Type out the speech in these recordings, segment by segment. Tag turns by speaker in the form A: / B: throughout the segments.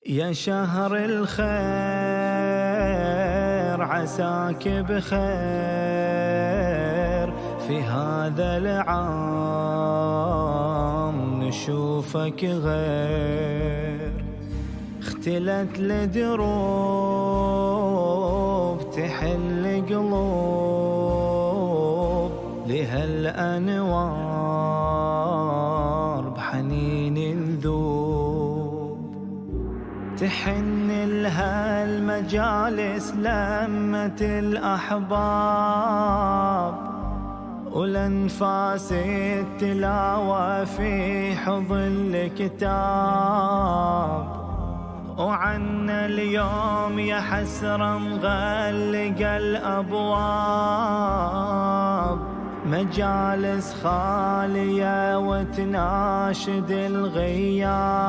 A: يا شهر الخير عساك بخير، في هذا العام نشوفك غير. اختلت لدروب تحل قلوب، لهالأنوار بحنين نذوب. تحن لها المجالس لمة الأحباب، ولنفاس التلاوة في حضن الكتاب. وعنا اليوم يا حسرة مغلقة الأبواب، مجالس خالية وتناشد الغياب.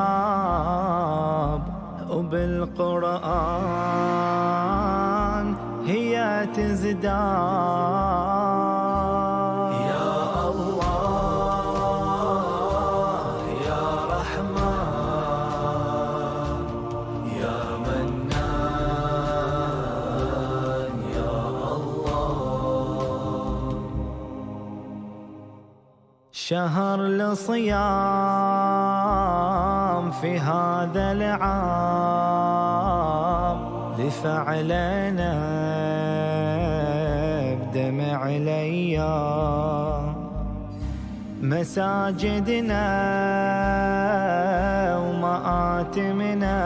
A: وبالقرآن هي تزداد. يا الله يا رحمن يا منان يا الله. شهر الصيام في هذا العام، لفعلنا بدمع الأيام. مساجدنا ومآتمنا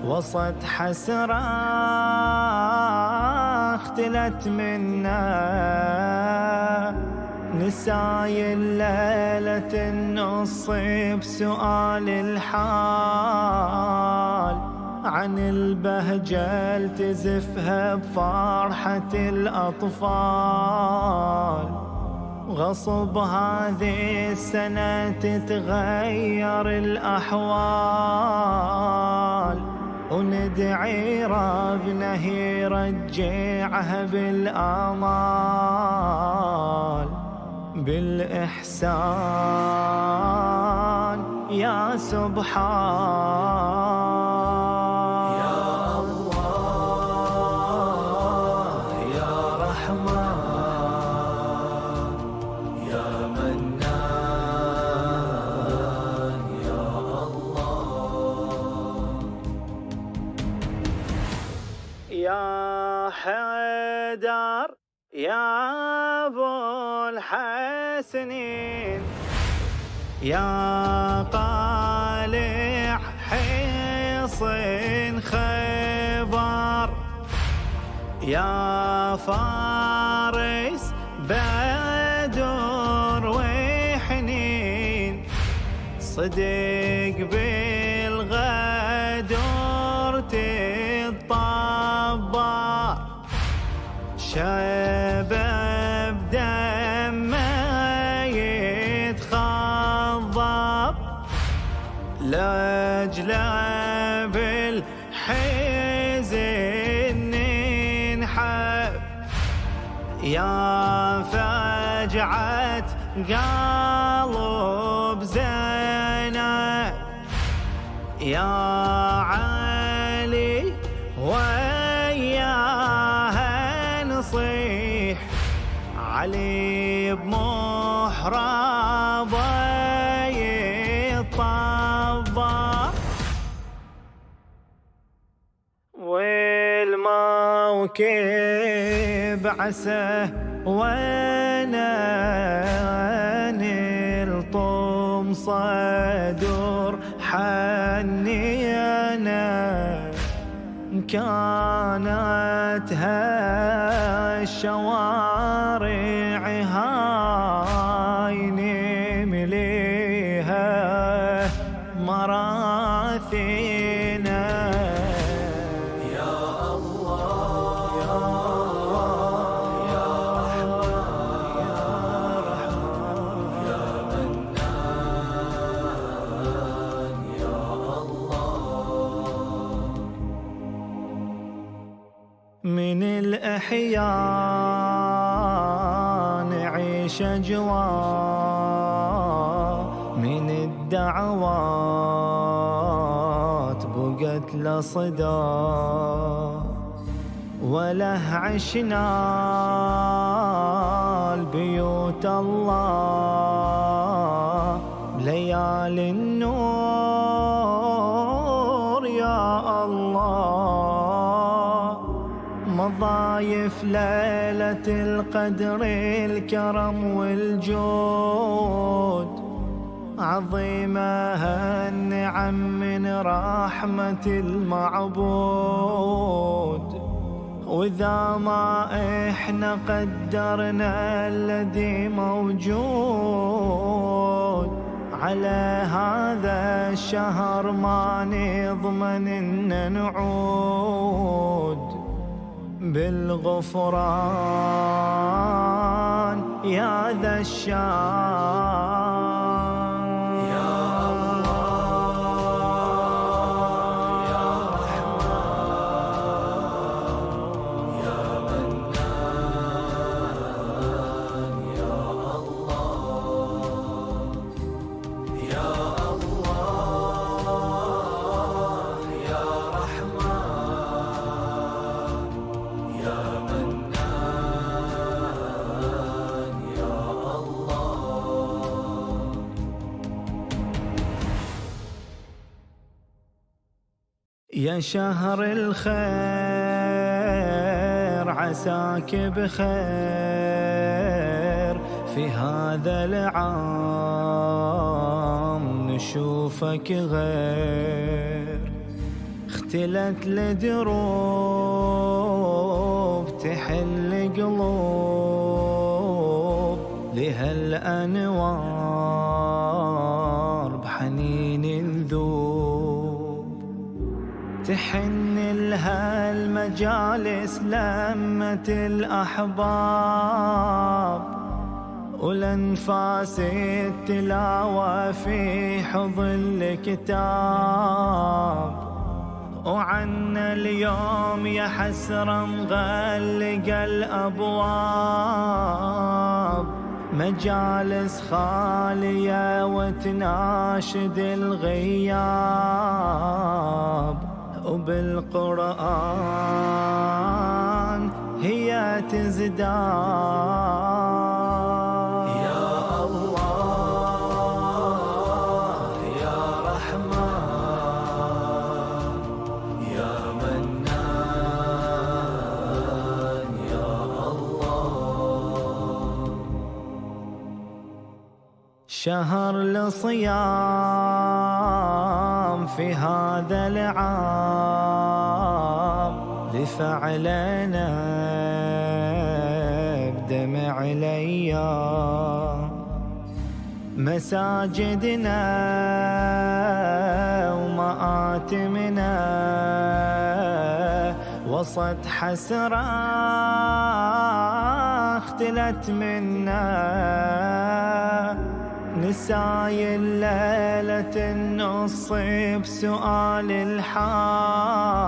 A: وسط حسرة اختلت منا. نساي الليلة النص بسؤال الحال، عن البهجة التزفها بفرحة الأطفال. غصب هذه السنة تتغير الأحوال، وندعي ربنا يرجعها بالآمال. بالإحسان يا سبحان. يا الله يا رحمن يا منان يا الله. يا حيدر يا أبو الحسنين، يا قالع حصن خيبر، يا فارس بدر وحنين. صدق بالغدر تتطبع، شباب دمه يتخضب، لاجله بالحزن ننحب. يا فجعة قلب زينب، يا علي وياها نصيح. علي بمحرابه يطبع، والموكب عسى الطم صدور حنينا. كانت هالشوارع هاي نمليها مراثينا. يا الله يا الله يا رحمن يا منان يا الله. من الإحياء نعيش أجواء، من الدعوات مثل صدى وله عشنا البيوت الله ليالي النور يا الله. مضايف ليلة القدر الكرم والجود عظيمة النعم من رحمة المعبود. وإذا ما إحنا قدرنا الذي موجود على هذا الشهر ما نضمن إن نعود بالغفران يا ذا الشان. يا شهر الخير عساك بخير في هذا العام نشوفك غير. اختلت لدروب تحل قلوب لهالأنوار بحنين الذوب. تحن لها المجالس لمة الأحباب ولنفاس التلاوة في حضن الكتاب. وعنا اليوم يا حسرة مغلق الأبواب مجالس خالية وتناشد الغياب. وبالقرآن هي تزداد. يا الله يا رحمن يا منان يا الله. شهر الصيام في هذا العام لفعلنا بدمع الأيام. مساجدنا ومآتمنا وسط حسرة اختلت منا. نساي الليلة النص بسؤال الحال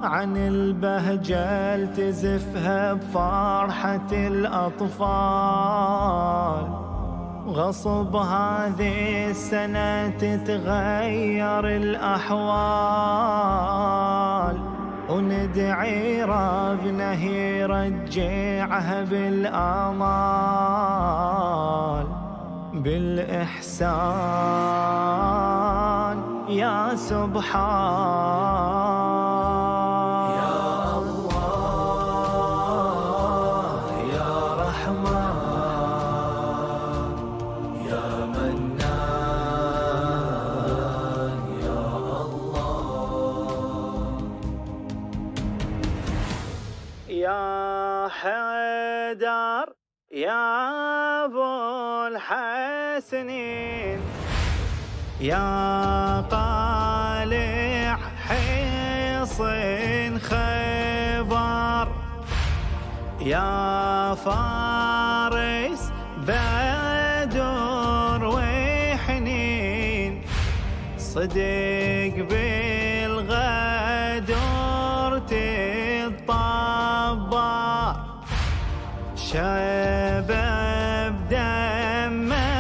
A: عن البهجة التزفها بفرحة الأطفال. غصب هذه السنة تتغير الأحوال وندعي ربنا يرجعها بالآمال بالإحسان يا سبحان. يا الله يا رحمن يا منان يا الله. يا حيدر يا أبو الحسنين يا طالع حصن خيبر يا فارس بدر وحنين صدق بالغدر تتطبر شباب دمه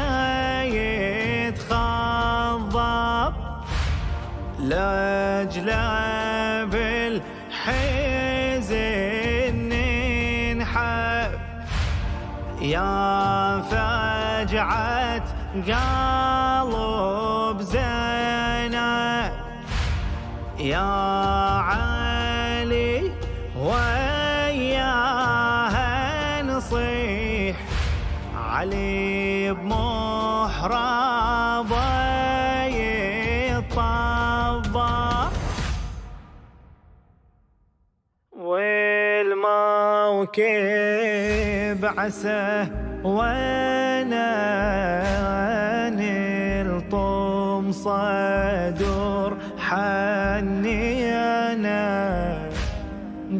A: يتخضب لا حب يا فجعة قلب زينب يا علي وياها نصيح علي بمحرابه يطبع والموكب عسى الطم صدور حنينا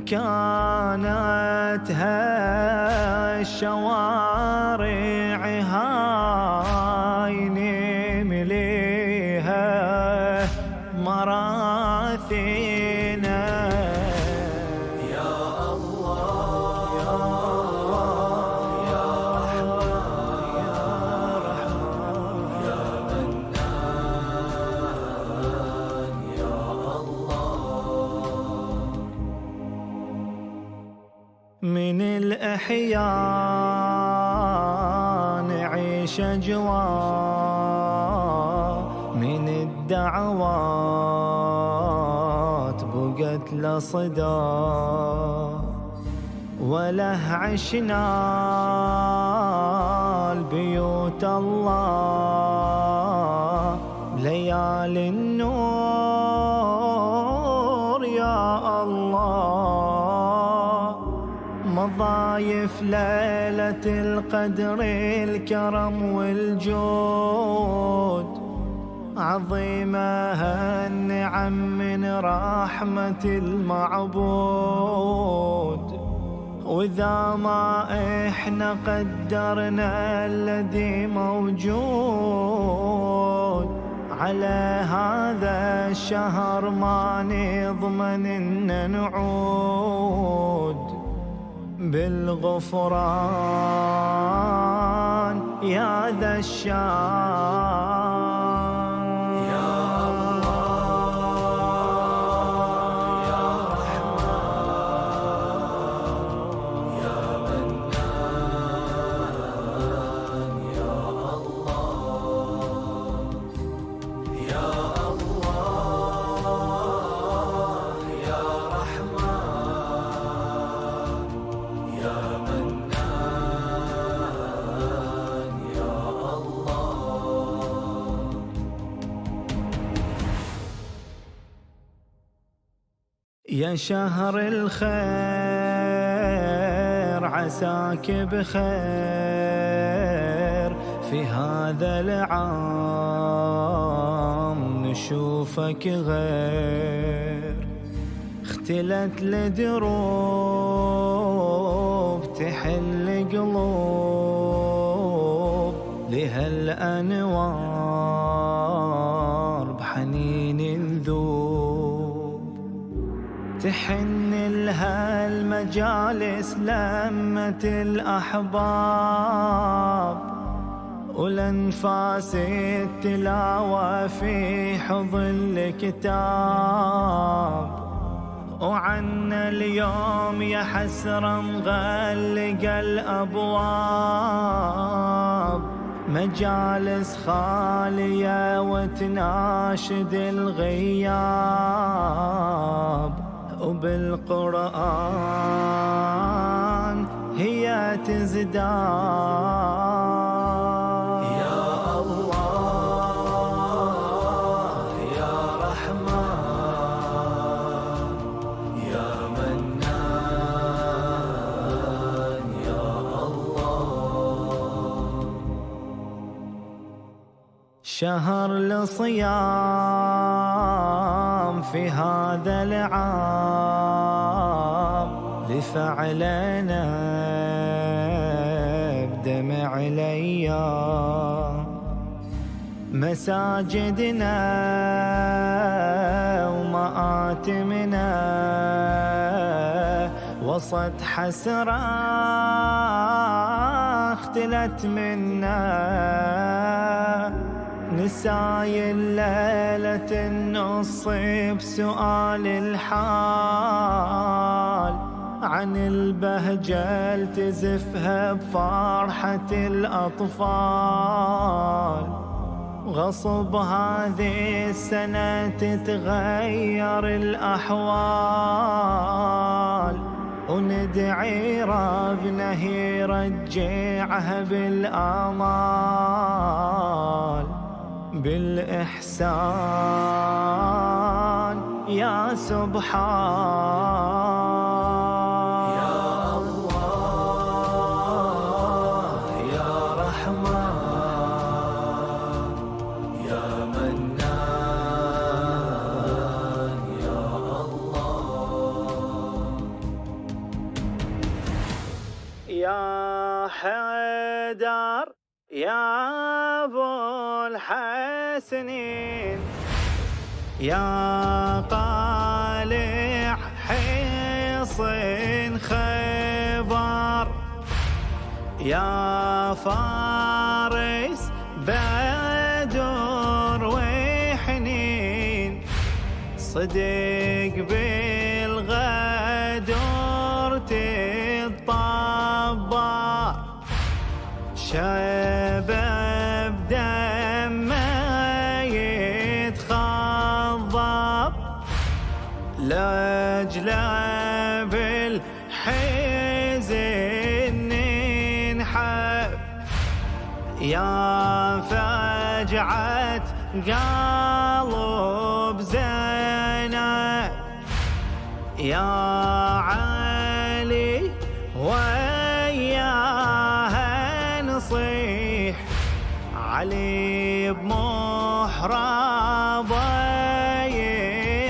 A: كانت هالشوارع هاي نمليها مراثينا يا الله يا الله يا رحمن يا منان يا الله من الأحياء نعيش أجواء من الدعوات بقت لصدى وله عشنا البيوت الله ليالي النور يا الله مضايف ليلة القدر الكرم والجود عظيمة النعم من رحمة المعبود وإذا ما إحنا قدرنا الذي موجود على هذا الشهر ما نضمن إن نعود بالغفران يا ذا الشان يا الله يا رحمن يا منان يا الله يا الله يا رحمن يا منان يا الله يا شهر الخير عساك بخير في هذا العام نشوفك غير اختلت لدروب تحل قلوب لهالأنوار بحنين نذوب تحن لها المجالس لمة الأحباب ولنفاس التلاوة في حضن الكتاب وعنا اليوم يا حسرة مغلق الأبواب مجالس خالية وتناشد الغياب وبالقرآن هي تزداد يا الله يا رحمن يا منان يا الله شهر الصيام في هذا العام لفعلنا بدمع الأيام مساجدنا ومآتمنا وسط حسرة اختلت منا نساي الليلة النص بسؤال الحال عن البهجة التزفها بفرحة الأطفال. غصب هذه السنة تتغير الأحوال، وندعي ربنا يرجعها بالآمال. بالإحسان يا سبحان، يا الله يا رحمن يا منان يا الله. يا حيدر يا أبو الحسنين، يا قالع حصن خيبر، يا فارس بدر وحنين، صدق بالغدر تتطبر، شباب دمه يتخضب، لاجله بالحزن ننحب. يا فجعة قلب زينب، يا علي وياها نصيح، علي بمحرابه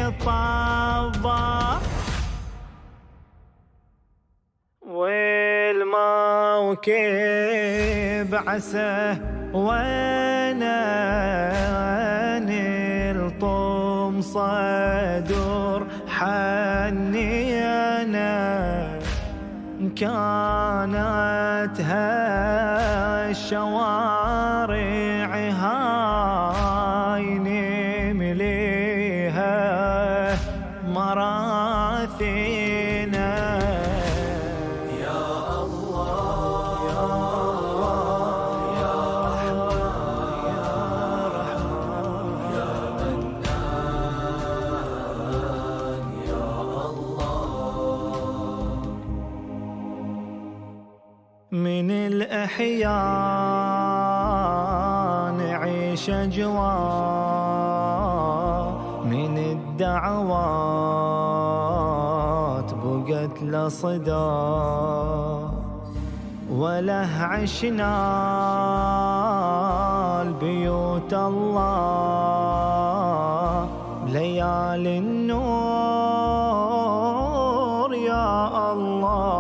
A: يطبع، والموكب عسى نلطم صدور حنينا، كانت هالشوارع هاي نمليها مراثينا. يا الله يا الله يا رحمن يا رحمن يا منان يا الله. من الإحياء نعيش أجواء، من الدعوات بقت له صدى، وله عشنا البيوت الله ليالي النور يا الله.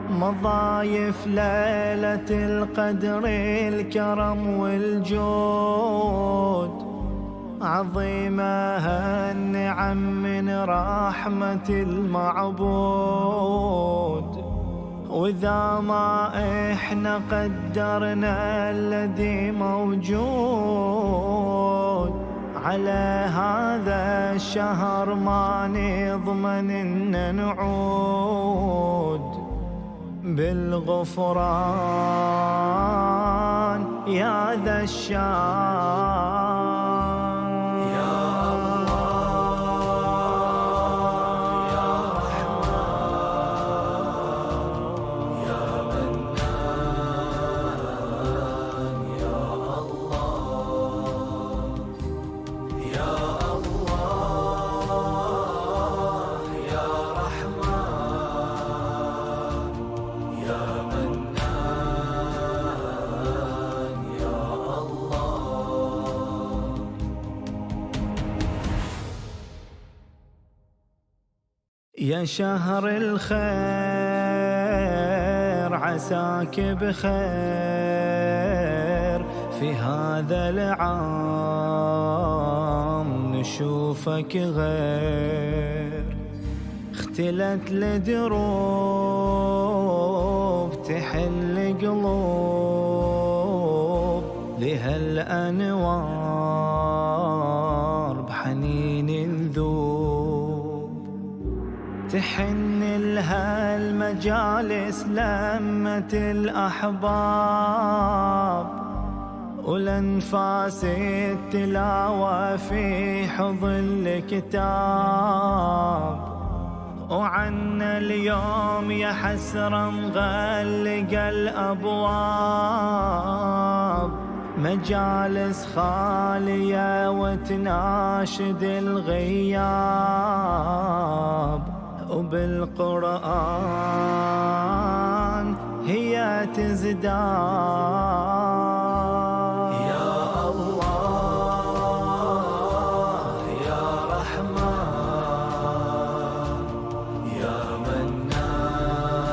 A: مضايف ليلة القدر الكرم والجود، عظيمة النعم من رحمة المعبود. وإذا ما إحنا قدرنا الذي موجود، على هذا الشهر ما نضمن إن نعود. بالغفران يا ذا الشان، يا الله يا رحمن يا منان يا الله. يا الله يا رحمن يا منان يا الله. يا شهر الخير عساك بخير، في هذا العام نشوفك غير. اختلت لدروب تحل قلوب، لهالأنوار بحنين نذوب. تحن لها المجالس لمة الأحباب، ولنفاس التلاوة في حضن الكتاب. وعنا اليوم يا حسرة مغلق الأبواب، مجالس خالية وتناشد الغياب، وبالقرآن هي تزداد. يا الله يا رحمن يا منان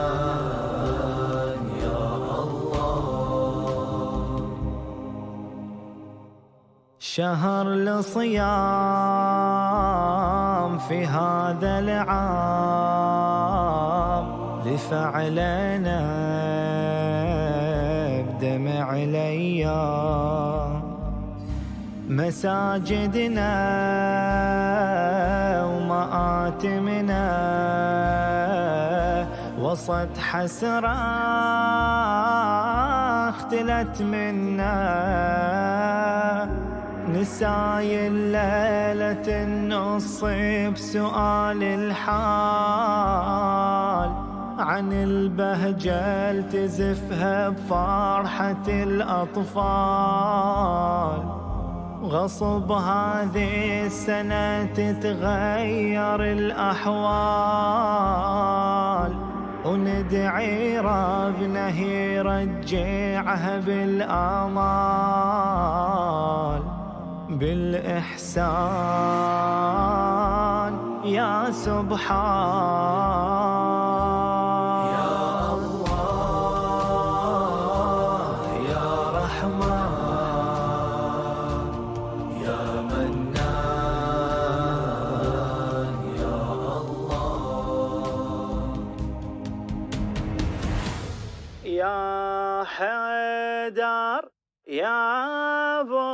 A: يا الله. شهر الصيام في هذا العام، لفعلنا بدمع الأيام. مساجدنا ومآتمنا وسط حسرة اختلت منا. نساي الليلة النص بسؤال الحال، عن البهجة التزفها بفرحة الأطفال. غصب هذه السنة تتغير الأحوال، وندعي ربنا يرجعها بالآمال. بالإحسان يا سبحان. يا الله يا رحمن يا منان يا الله. يا حيدر يا أبو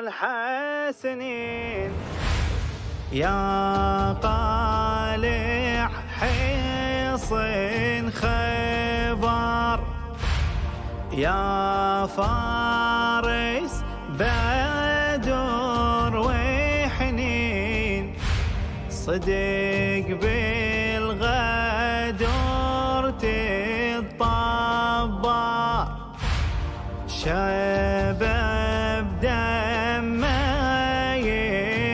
A: الحسنين، يا طالع حصن خيبر، يا فارس بدر وحنين، صدق بالغدر تتطبر. شباب دمه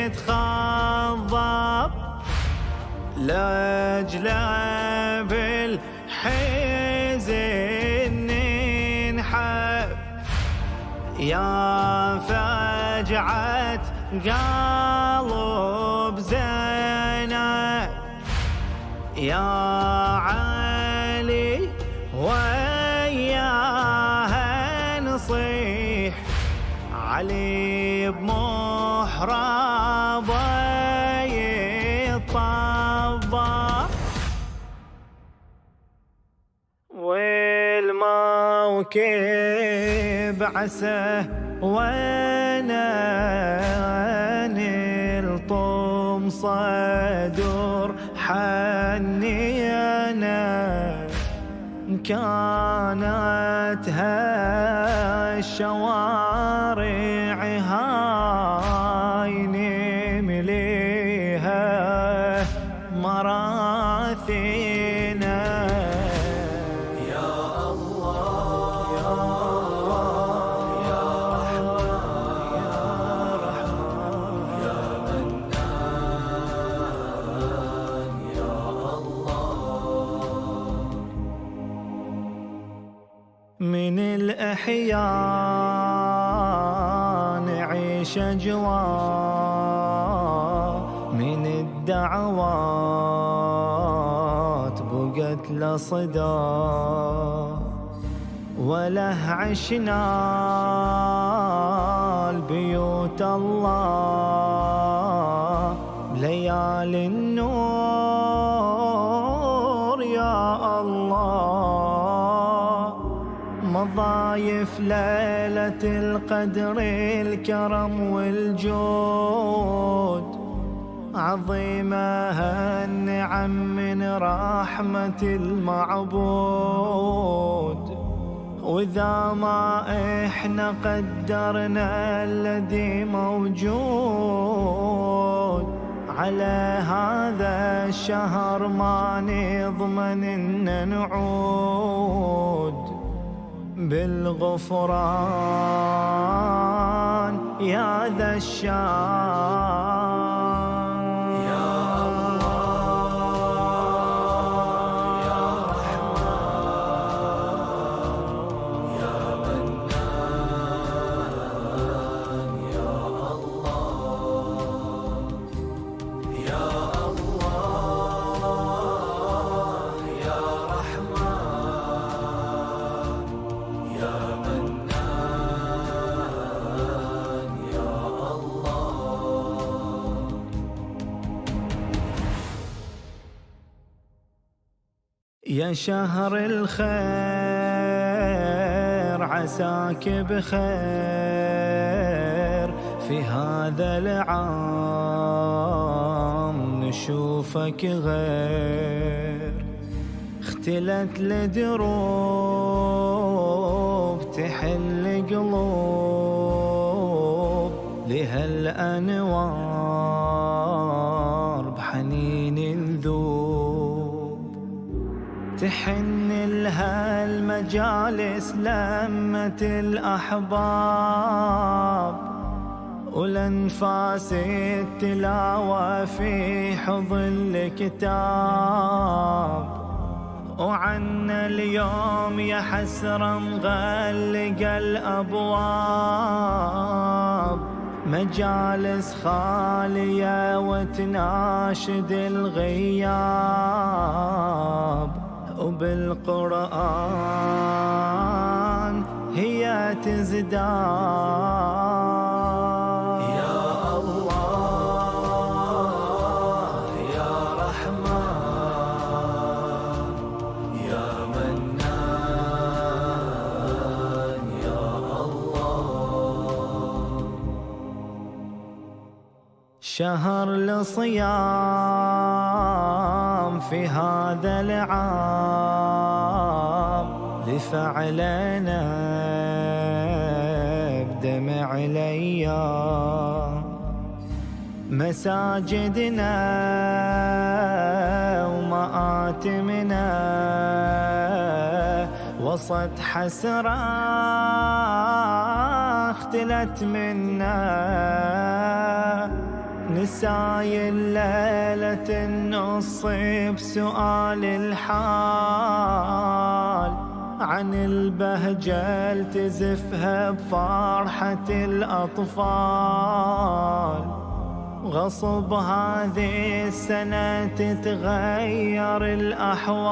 A: يتخضب، لاجله بالحزن ننحب. يا فجعة قلب زينب، يا علي وياها نصيح. علي بمحرابه يطبع، والموكب عسى وانا نلطم صدور حنينا. كانت هالشوارع هاي نمليها مراثينا. يا الله يا الله يا رحمن يا منان يا الله. من الأحياء نعيش أجواء، من الدعوات بقت لصدى. وله عشنا البيوت الله، ليالي النور يا الله. مضايف ليلة القدر الكرم والجود، عظيمة النعم من رحمة المعبود، وإذا ما إحنا قدرنا الذي موجود على هذا الشهر ما نضمن إن نعود بالغفران يا ذا الشان. يا شهر الخير عساك بخير، في هذا العام نشوفك غير، اختلت لدروب تحل قلوب لهالأنوار بحنين نذوب، تحن لها المجالس لمة الأحباب، ولنفاس التلاوة في حضن الكتاب، وعنا اليوم يا حسرة مغلق الأبواب، مجالس خالية وتناشد الغياب، وبالقرآن هي تزداد. يا الله يا رحمن يا منان يا الله، شهر الصيام في هذا العام، لفعلنا بدمع الأيام، مساجدنا ومآتمنا وسط حسرة اختلت منا، نساي الليلة النص بسؤال الحال، عن البهجة التزفها بفرحة الأطفال، غصب هذه السنة تتغير الأحوال،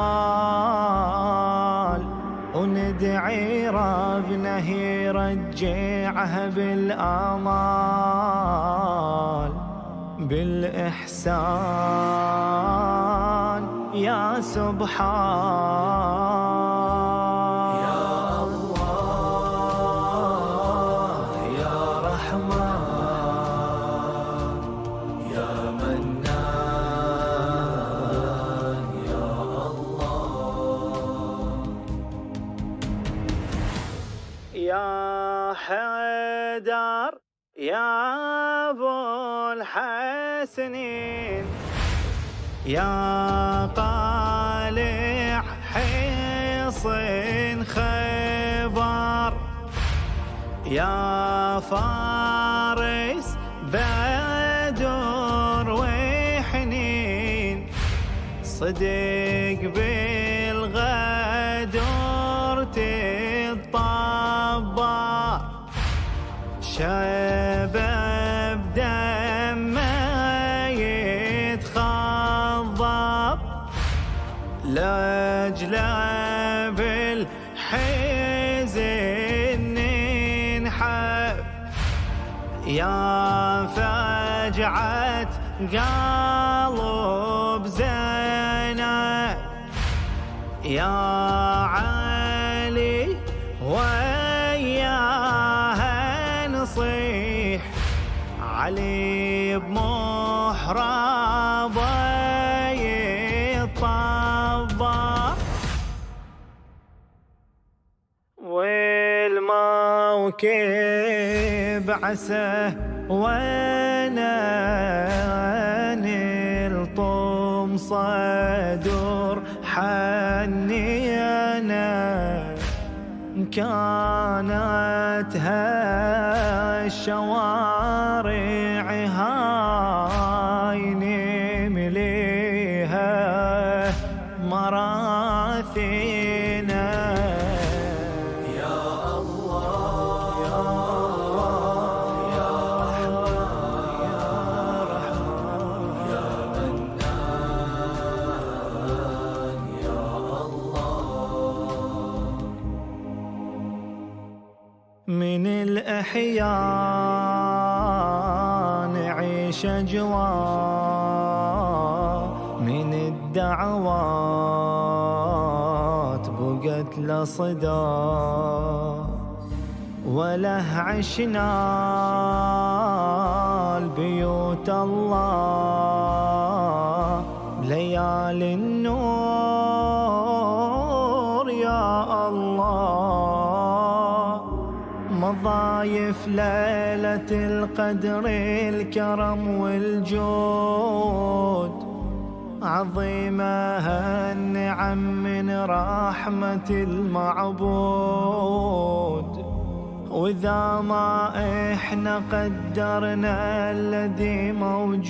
A: وندعي ربنا يرجعها بالآمال، بالإحسان يا سبحان. يا الله يا رحمن يا منان يا الله، يا حيدر يا أبو الحسنين، يا طالع حصن خيبر، يا فارس بدر وحنين، صدق بالغدر تتطبع، شباب دمه يتخضب، لاجله بالحزن ننحب، يا فجعة قلب زينب، يا علي وياها نصيح، علي بمحرم محرابه يطبع والموكب عسى وانا نلطم صدور حنينا كانت هالشوارع هاي نمليها مراثينا يا الله يا الله يا رحمن يا منان يا الله من الأحياء نعيش أجواء من الدعوات بقت لصدى وله عشنا البيوت الله ليالي النور يا الله مضايف ليلة القدر الكرم والجود عظيمة النعم من رحمة المعبود وإذا ما إحنا قدرنا الذي موجود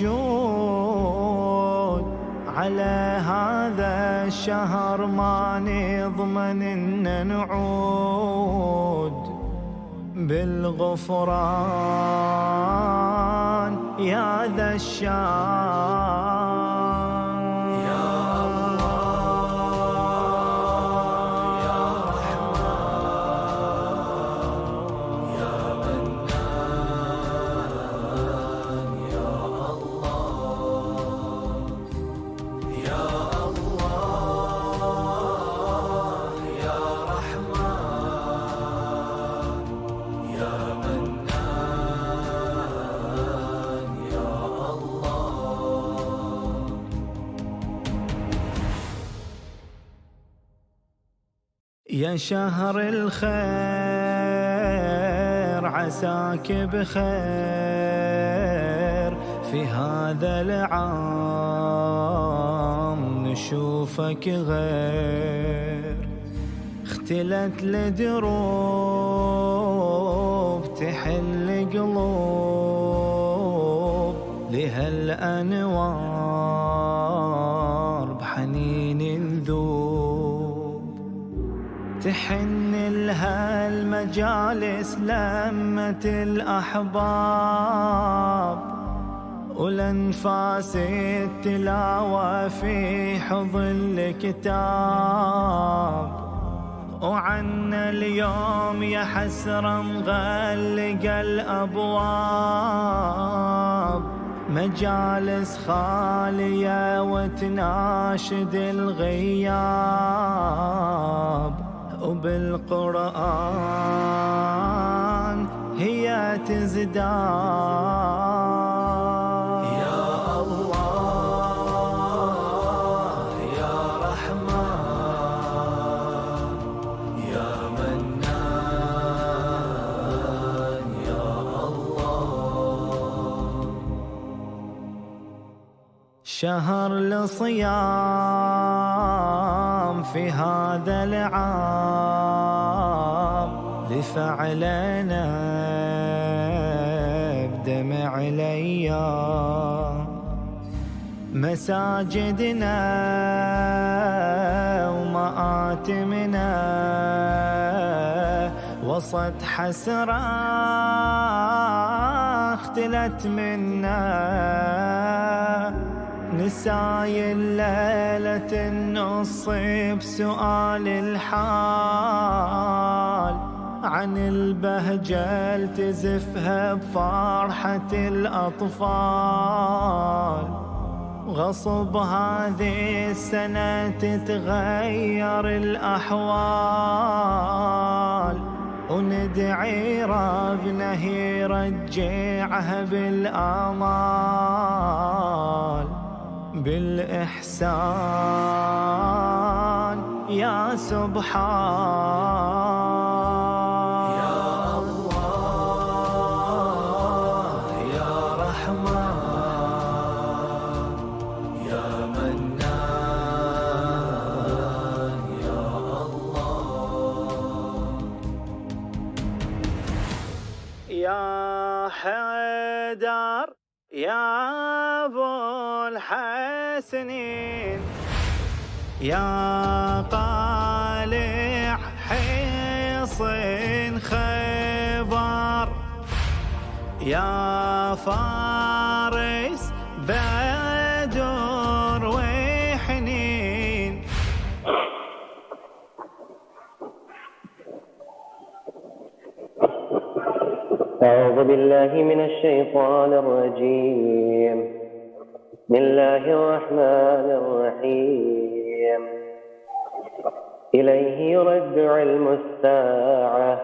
A: على هذا الشهر ما نضمن إن نعود بالغفران يا ذا الشان يا الله يا رحمن يا منان يا الله يا الله يا رحمن يا منان يا الله يا شهر الخير عساك بخير في هذا العام نشوفك غير اختلت لدروب تحل قلوب لهالأنوار بحنين نذوب تحن لها المجالس لمة الأحباب ولنفاس التلاوة في حضن الكتاب وعنا اليوم يا حسرة مغلق الأبواب مجالس خالية وتناشد الغياب وبالقرآن هي تزداد يا الله يا رحمن يا منان يا الله شهر الصيام في هذا العام لفعلنا بدمع الأيام مساجدنا ومآتمنا وسط حسرة اختلت منا نساي الليلة النص بسؤال الحال عن البهجة التزفها بفرحة الأطفال غصب هذه السنة تتغير الأحوال وندعي ربنا يرجعها بالآمال بالإحسان يا سبحان. يا الله يا رحمن يا منان يا الله. يا حيدر يا أبو الحسنين يا قالع حصن خيبر يا فارس بدر وحنين.
B: أعوذ بالله من الشيطان الرجيم. بسم الله الرحمن الرحيم. إليه يرد علم الساعة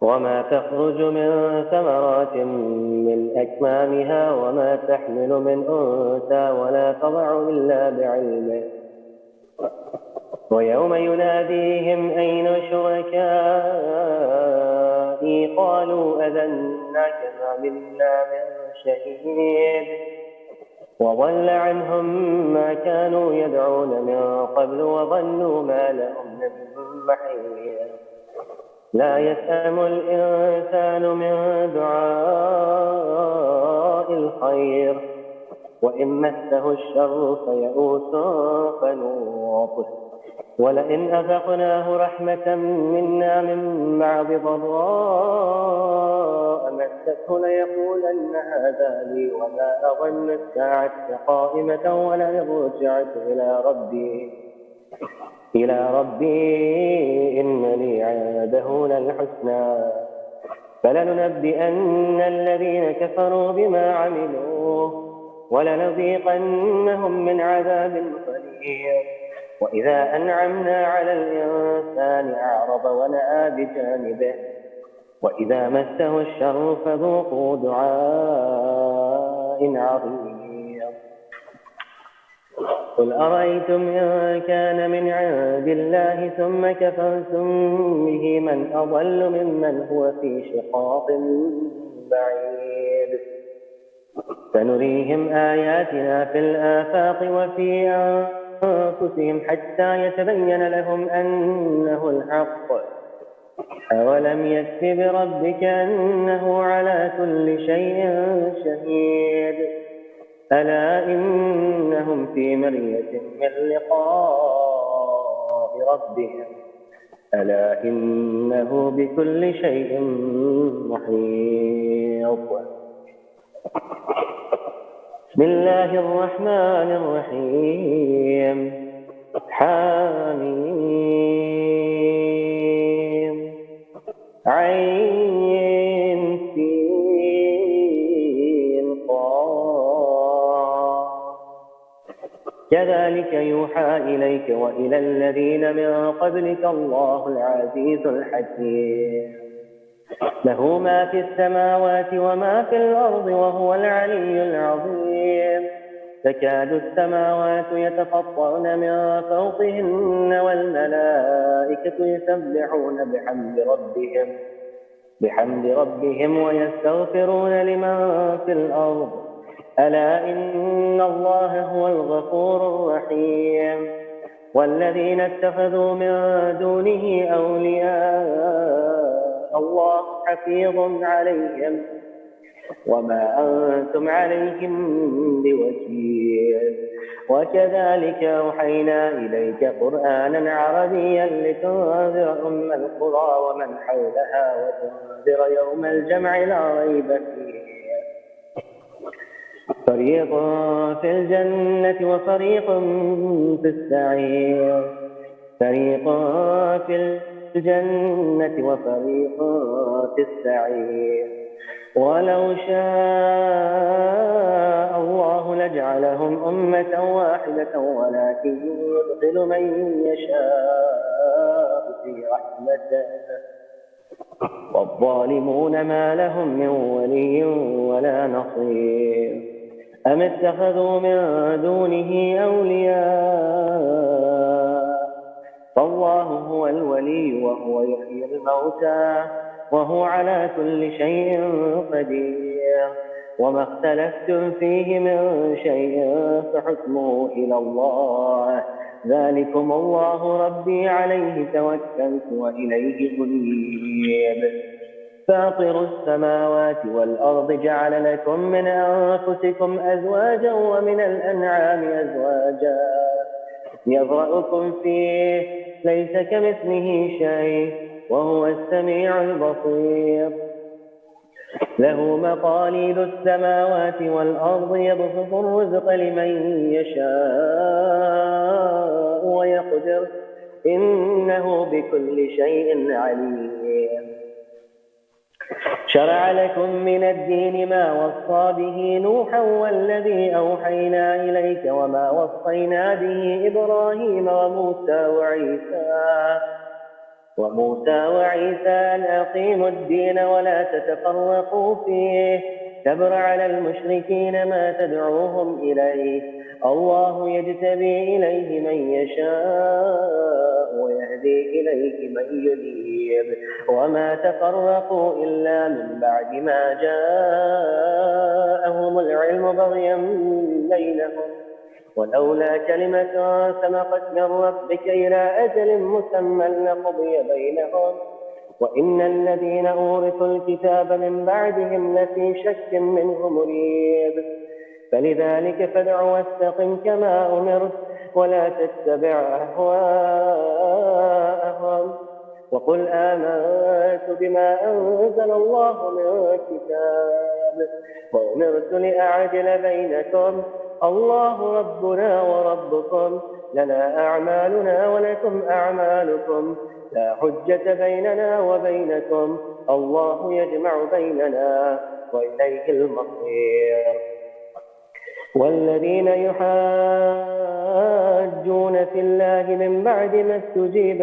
B: وما تخرج من ثمرات من أكمامها وما تحمل من أنثى ولا تضع إلا بعلمه ويوم يناديهم أين شركائي قالوا أذناك ما منا من شهيد وضل عنهم ما كانوا يدعون من قبل وظنوا ما لهم من محيص. لا يسأم الإنسان من دعاء الخير وإن مسه الشر فيئوس قنوط. ولئن أذقناه رحمة منا من بعد ضراء مسته ليقولن هذا لي وما أظن الساعة قائمة ولئن رجعت إلى ربي إن لي عنده للحسنى فلننبئن الذين كفروا بما عملوا ولنذيقنهم من عذاب قليل. وإذا أنعمنا على الإنسان أعرض ونأى بجانبه وإذا مسه الشر فذوقوا دعاء عظيم. قل أرأيتم إن كان من عند الله ثم كفرتم به من أضل ممن هو في شقاق بعيد. سنريهم آياتنا في الآفاق وفي أنفسهم حتى يتبين لهم أنه الحق. أولم يكف بربك أنه على كل شيء شهيد. ألا إنهم في مرية من لقاء ربهم ألا إنه بكل شيء محيط. بسم الله الرحمن الرحيم. حميم عين سين قاف. كذلك يوحى إليك وإلى الذين من قبلك الله العزيز الحكيم. له ما في السماوات وما في الأرض وهو العلي العظيم. تكاد السماوات يتفطرن من فوقهن والملائكة يسبحون بحمد ربهم ويستغفرون لمن في الأرض ألا إن الله هو الغفور الرحيم. والذين اتخذوا من دونه أولياء الله حفيظ عليهم وما أنتم عليهم بوكيل. وكذلك أوحينا إليك قرآنا عربيا لتنذر أم القرى ومن حولها وتنذر يوم الجمع لا ريب فيه. فريق في الجنة وفريق في السعير. فريق في الجنة وفريق في السعير. ولو شاء الله لجعلهم أمة واحدة ولكن يدخل من يشاء في رحمته والظالمون ما لهم من ولي ولا نصير. أم اتخذوا من دونه أولياء فالله هو الولي وهو يحيي الموتى وهو على كل شيء قدير. وما اختلفتم فيه من شيء فحكمه إلى الله، ذلكم الله ربي عليه توكلت وإليه أنيب. فاطر السماوات والأرض جعل لكم من أنفسكم أزواجا ومن الأنعام أزواجا يذرأكم فيه ليس كمثله شيء وهو السميع البصير. له مقاليد السماوات والأرض يبسط الرزق لمن يشاء ويقدر إنه بكل شيء عليم. شرع لكم من الدين ما وصى به نوحا والذي أوحينا إليك وما وصينا به إبراهيم وموسى وعيسى أن أقيموا الدين ولا تتفرقوا فيه، كبر على المشركين ما تدعوهم إليه، الله يجتبي إليه من يشاء ويهدي إليه من ينيب. وما تفرقوا إلا من بعد ما جاءهم العلم بغيا بينهم، ولولا كلمة سبقت من ربك إلى أجل مسمى لقضي بينهم، وإن الذين أورثوا الكتاب من بعدهم لفي شك منه مريب. فلذلك فادع واستقم كما أمرت ولا تتبع أهواءهم، وقل آمنت بما أنزل الله من كتاب وأمرت لأعدل بينكم، الله ربنا وربكم لنا أعمالنا ولكم أعمالكم، لا حجة بيننا وبينكم، الله يجمع بيننا وإليه المصير. والذين يحاجون في الله من بعد ما استجيب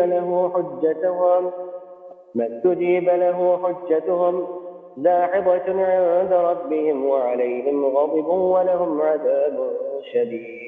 B: له حجتهم داحضة عند ربهم وعليهم غضب ولهم عذاب شديد.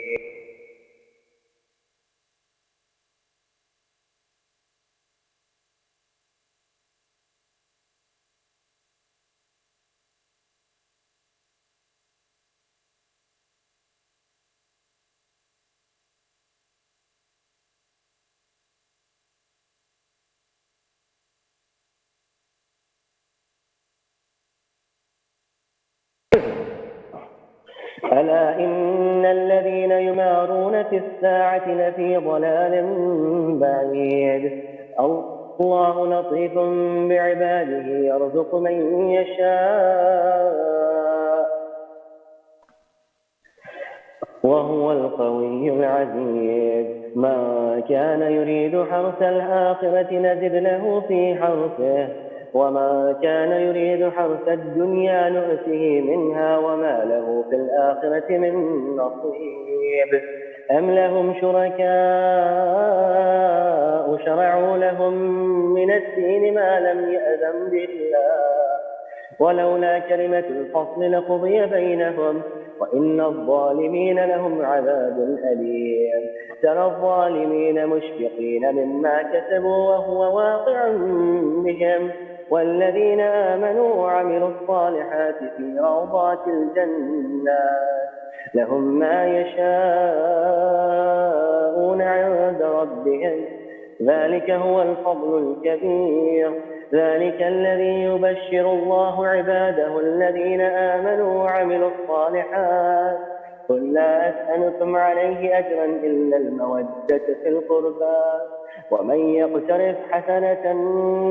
B: ألا إن الذين يمارون في الساعة لفي ضلال بعيد. الله لطيف بعباده يرزق من يشاء وهو القوي العزيز. من كان يريد حرث الآخرة نزد له في حرثه وما كان يريد حرث الدنيا نؤته منها وما له في الآخرة من نصيب. أم لهم شركاء شرعوا لهم من الدين ما لم يأذن به الله، ولولا كلمة الفصل لقضي بينهم وإن الظالمين لهم عذاب أليم. ترى الظالمين مشفقين مما كسبوا وهو واقع بهم، والذين آمنوا وعملوا الصالحات في روضات الجنات لهم ما يشاءون عند ربهم، ذلك هو الفضل الكبير. ذلك الذي يبشر الله عباده الذين آمنوا وعملوا الصالحات. قل لا أسألكم عليه أجرا إلا المودة في القربى، ومن يقترف حسنة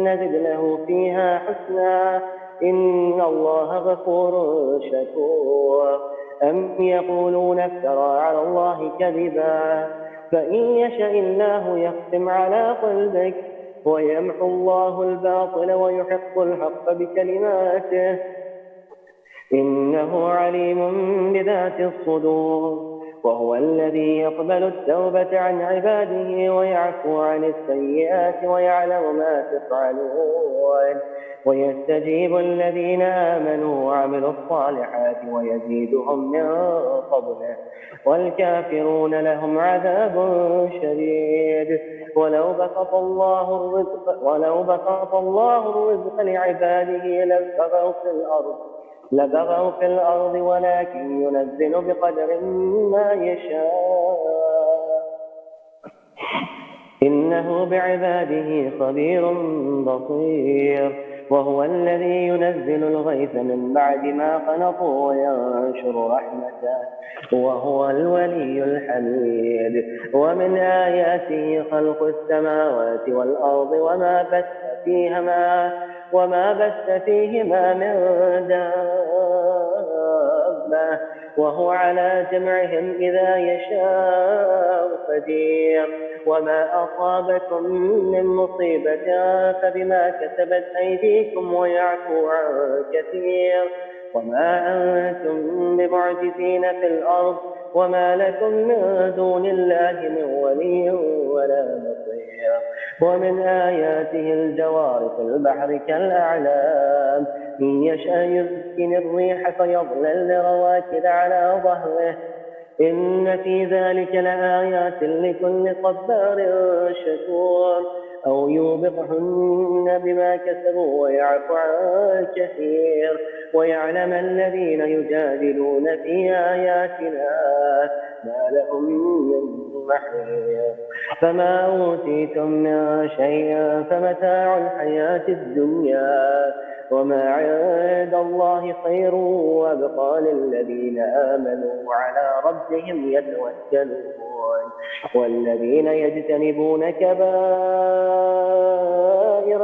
B: نزد له فيها حسنا إن الله غفور شكور. أم يقولون افترى على الله كذبا، فإن يشأ الله يختم على قلبك ويمحو الله الباطل ويحق الحق بكلماته إنه عليم بذات الصدور. وهو الذي يقبل التوبة عن عباده ويعفو عن السيئات ويعلم ما تفعلون ويستجيب الذين آمنوا وعملوا الصالحات ويزيدهم من فضله والكافرون لهم عذاب شديد. ولو بسط الله الرزق لعباده لبغوا في الأرض ولكن ينزل بقدر ما يشاء إنه بعباده خبير بصير. وهو الذي ينزل الغيث من بعد ما قنطوا وينشر رحمته وهو الولي الحميد. ومن آياته خلق السماوات والأرض وما بث فيهما من دابة وهو على جمعهم إذا يشاء قدير. وما أصابكم من مصيبة فبما كسبت أيديكم ويعفو عن كثير. وما أنتم بمعجزين في الأرض وما لكم من دون الله من ولي ولا نصير. ومن آياته الجوار في البحر كالأعلام إن يشأ يسكن الريح فيظلل رواكد على ظهره إن في ذلك لآيات لكل صبار شكور. أو يوبقهن بما كسبوا ويعفو عن كثير ويعلم الذين يجادلون في آياتنا ما لهم من محيص. فما أوتيتم من شيء فمتاع الحياة الدنيا وما عند الله خير وأبقى للذين آمنوا وعلى ربهم يتوكلون. والذين يجتنبون كبائر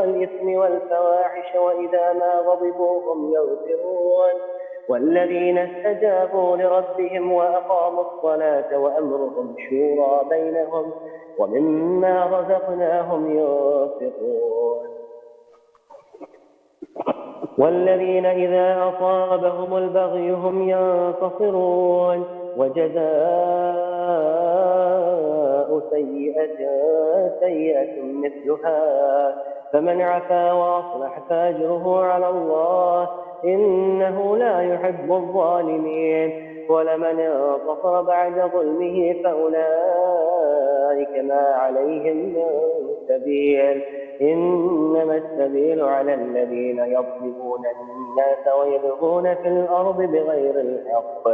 B: الإثم والفواحش وإذا ما غضبوا هم يغفرون. والذين استجابوا لربهم وأقاموا الصلاة وأمرهم شورى بينهم ومما رزقناهم ينفقون. والذين إذا أصابهم البغي هم ينتصرون. وجزاء سيئة مثلها فمن عفا وأصلح فأجره على الله إنه لا يحب الظالمين. ولمن انتصر بعد ظلمه فأولئك ما عليهم من سبيل إنما السبيل على الذين يظلمون الناس ويبغون في الأرض بغير الحق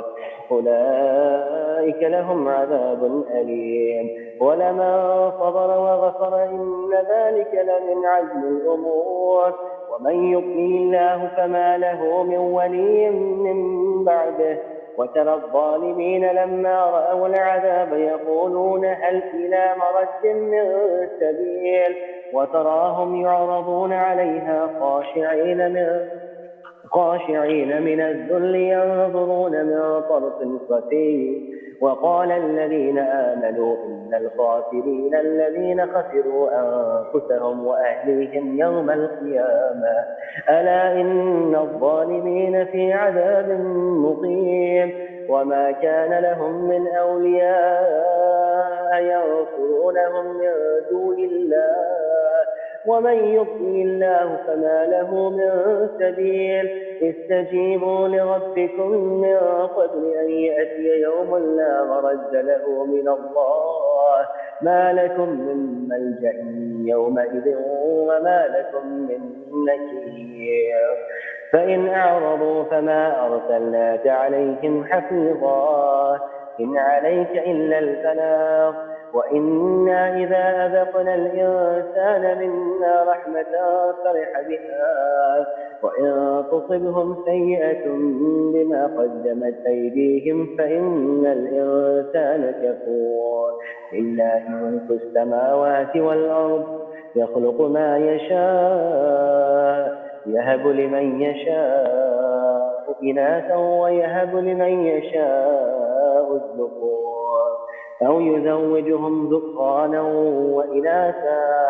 B: أولئك لهم عذاب أليم. ولمن صبر وغفر إن ذلك لمن عزم الأمور. ومن يضلل الله فما له من ولي من بعده. وترى الظالمين لما رأوا العذاب يقولون هل إلى مرد من سبيل وتراهم يعرضون عليها خاشعين من الذل ينظرون من طرف خفي. وقال الذين آمنوا إن الخاسرين الذين خسروا أنفسهم وأهليهم يوم القيامة ألا إن الظالمين في عذاب مقيم. وما كان لهم من أولياء ينصرونهم من دون الله ومن يضلل الله فما له من سبيل. استجيبوا لربكم من قبل أن يأتي يوم لا مرد له من الله ما لكم من ملجأ يومئذ وما لكم من نكير. فإن أعرضوا فما أرسلناك عليهم حفيظا إن عليك إلا البلاغ. وإنا إذا أذقنا الإنسان منا رحمة فرح بها وإن تصبهم سيئة بما قدمت أيديهم فإن الإنسان كفور. لله ملك السماوات والأرض يخلق ما يشاء يهب لمن يشاء إناثا ويهب لمن يشاء الذكور أو يزوجهم ذكرانا وإناثا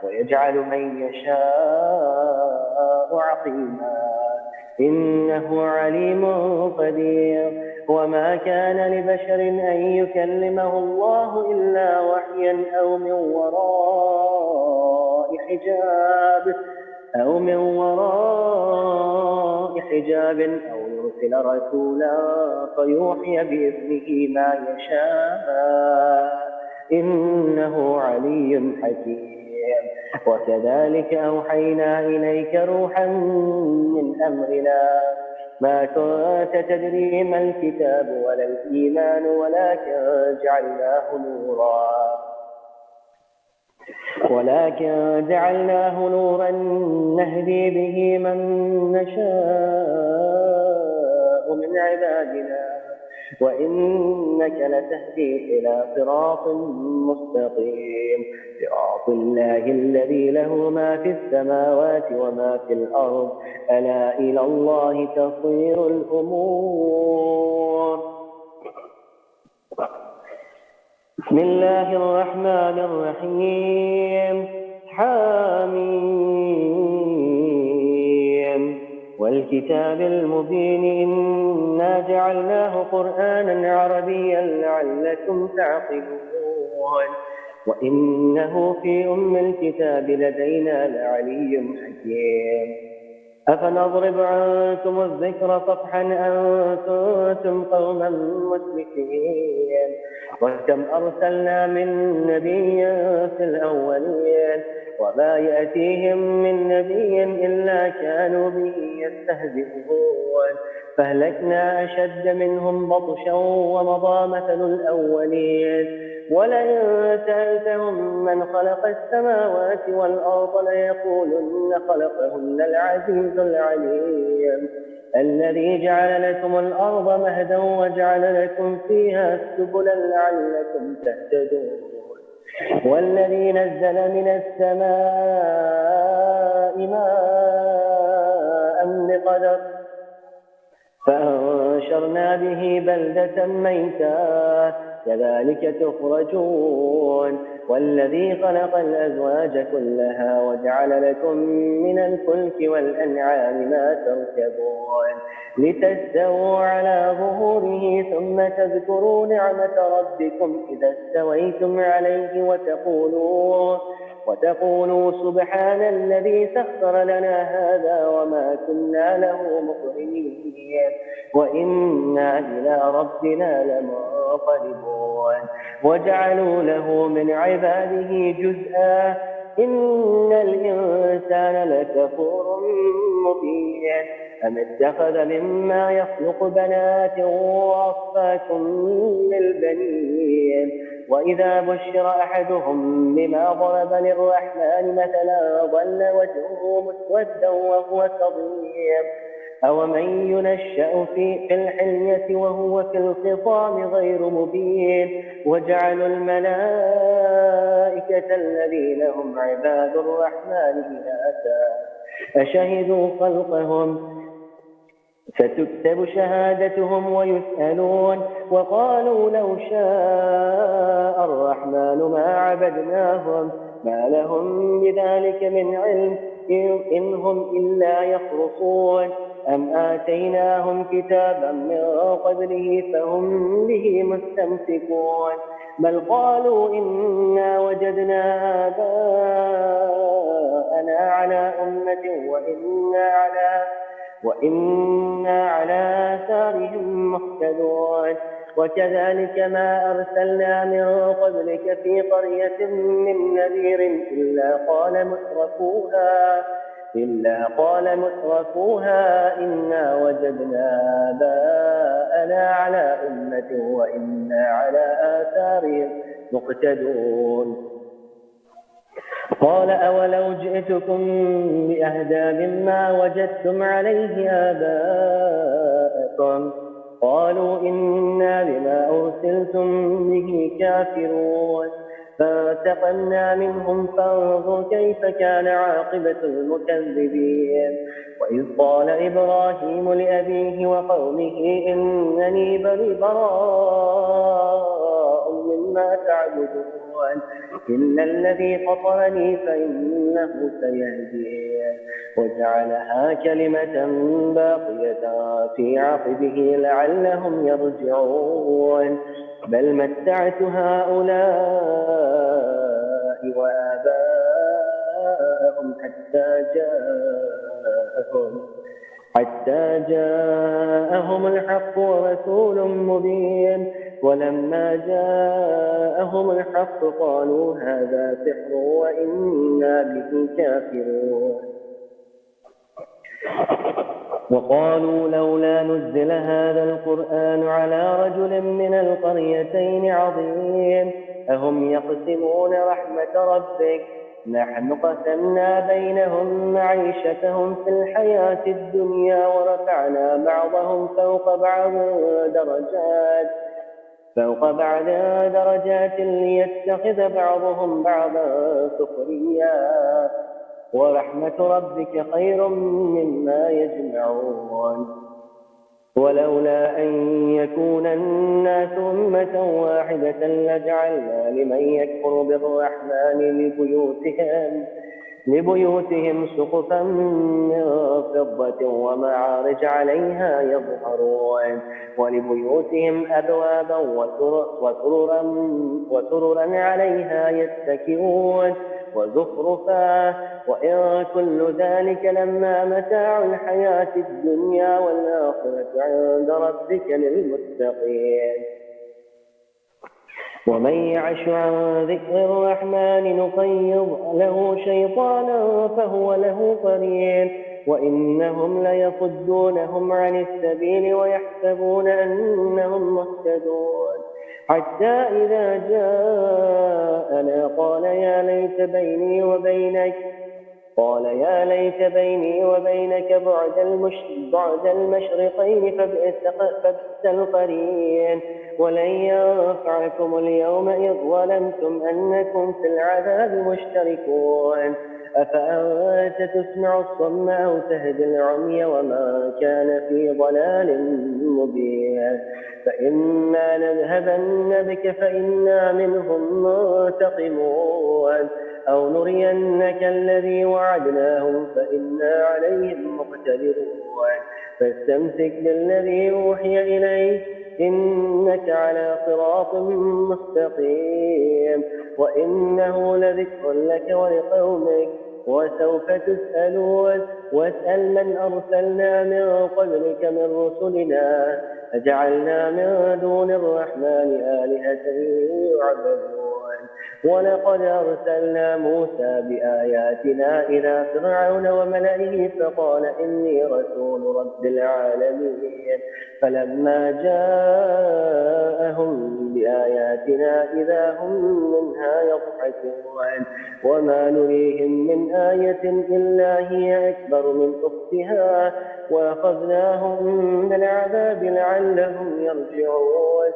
B: ويجعل من يشاء عقيما إنه عليم قدير. وما كان لبشر أن يكلمه الله إلا وحيا أو من وراء حجاب أو يرسل رسولا فيوحي بإذنه ما يشاء إنه علي حكيم. وكذلك أوحينا إليك روحا من أمرنا ما كنت تدري ما الكتاب ولا الإيمان ولكن جعلناه نورا نهدي به من نشاء من عبادنا وإنك لتهدي إلى صراط مستقيم صراط الله الذي له ما في السماوات وما في الأرض ألا إلى الله تصير الأمور. بسم الله الرحمن الرحيم حميم والكتاب المبين إنا جعلناه قرآنا عربيا لعلكم تعقلون وإنه في أم الكتاب لدينا لعلي حكيم. أفنضرب عنكم الذكر صفحا أن كنتم قوما مسرفين وكم أرسلنا من نبي في الأولين وما يأتيهم من نبي إلا كانوا به يستهزئون فأهلكنا أشد منهم بطشا ومضى مثل الأولين ولئن سألتهم من خلق السماوات والأرض ليقولن خلقهن العزيز العليم الذي جعل لكم الأرض مهدا وجعل لكم فيها سبلا لعلكم تهتدون والذي نزل من السماء ماء بقدر فأنشرنا به بلدة ميتا كذلك تخرجون والذي خلق الأزواج كلها وجعل لكم من الفلك والأنعام ما تركبون لتستووا على ظهوره ثم تذكروا نعمة ربكم إذا استويتم عليه وتقولوا سبحان الذي سخر لنا هذا وما كنا له مقرنين وإنا إلى ربنا لمنقلبون وجعلوا له من عباده جزءا إن الإنسان لكفور مبين أم اتخذ مما يخلق بنات وأصفاكم للبنين وإذا بشر أحدهم بما ضرب للرحمن مثلا ظل وجهه مسودا وهو كظيم أومن ينشأ في الحلية وهو في الخصام غير مبين وجعلوا الملائكة الذين هم عباد الرحمن إناثا أشهدوا خلقهم فتكتب شهادتهم ويسألون وقالوا لو شاء الرحمن ما عبدناهم ما لهم بذلك من علم إن هم إلا يخرصون أم آتيناهم كتابا من قبله فهم به مستمسكون بل قالوا إنا وجدنا آباءنا على أمة وإنا على آثارهم مهتدون وكذلك ما أرسلنا من قبلك في قرية من نذير إلا قال مترفوها إنا وجدنا آباءنا على أمة وإنا على آثارهم مقتدون قال أولو جئتكم بأهدى مما وجدتم عليه آباءكم قالوا إنا بما أرسلتم به كافرون فانتقمنا منهم فانظر كيف كان عاقبة المكذبين وإذ قال إبراهيم لأبيه وقومه إنني براء ما تعبدون إلا الذي فطرني فإنه سيهدين وجعلها كلمة باقية في عقبه لعلهم يرجعون بل متعت هؤلاء وآباءهم حتى جاءهم الحق ورسول مبين ولما جاءهم الحق قالوا هذا سحر وإنا به كافرون وقالوا لولا نزل هذا القرآن على رجل من القريتين عظيم أهم يقسمون رحمة ربك نحن قسمنا بينهم معيشتهم في الحياة الدنيا ورفعنا بعضهم فوق بعض درجات ليتخذ بعضهم بعضا سخريا ورحمة ربك خير مما يجمعون ولولا أن يكون الناس أمة واحدة لجعلنا لمن يكفر بالرحمن لبيوتهم سقفا من فضة ومعارج عليها يظهرون ولبيوتهم أبوابا وسررا عليها يتكئون وزخرفا وإن كل ذلك لما متاع الحياة الدنيا والآخرة عند ربك للمتقين ومن يعش عن ذكر الرحمن نقيض له شيطانا فهو له قرين وإنهم ليصدونهم عن السبيل ويحسبون أنهم مهتدون حتى إذا جاءنا قال يا ليت بيني وبينك بعد المشرقين فبئس القرين ولن ينفعكم اليوم إذ ظلمتم أنكم في العذاب مشتركون أفأنت تسمع الصم أو تهدي العمي وما كان في ضلال مبين فإما نذهبن بك فإنا منهم منتقمون أو نرينك الذي وعدناهم فإنا عليهم مقتدرون فاستمسك بالذي أوحي إليك إنك على صراط مستقيم وإنه لذكر لك ولقومك وسوف تسألون واسأل من أرسلنا من قبلك من رسلنا أجعلنا من دون الرحمن آلهة يعبدون ولقد أرسلنا موسى بآياتنا إلى فرعون وملئه فقال إني رسول رب العالمين فلما جاءهم بآياتنا إذا هم منها يضحكون وما نريهم من آية إلا هي أكبر من أختها وأخذناهم بالعذاب لعلهم يرجعون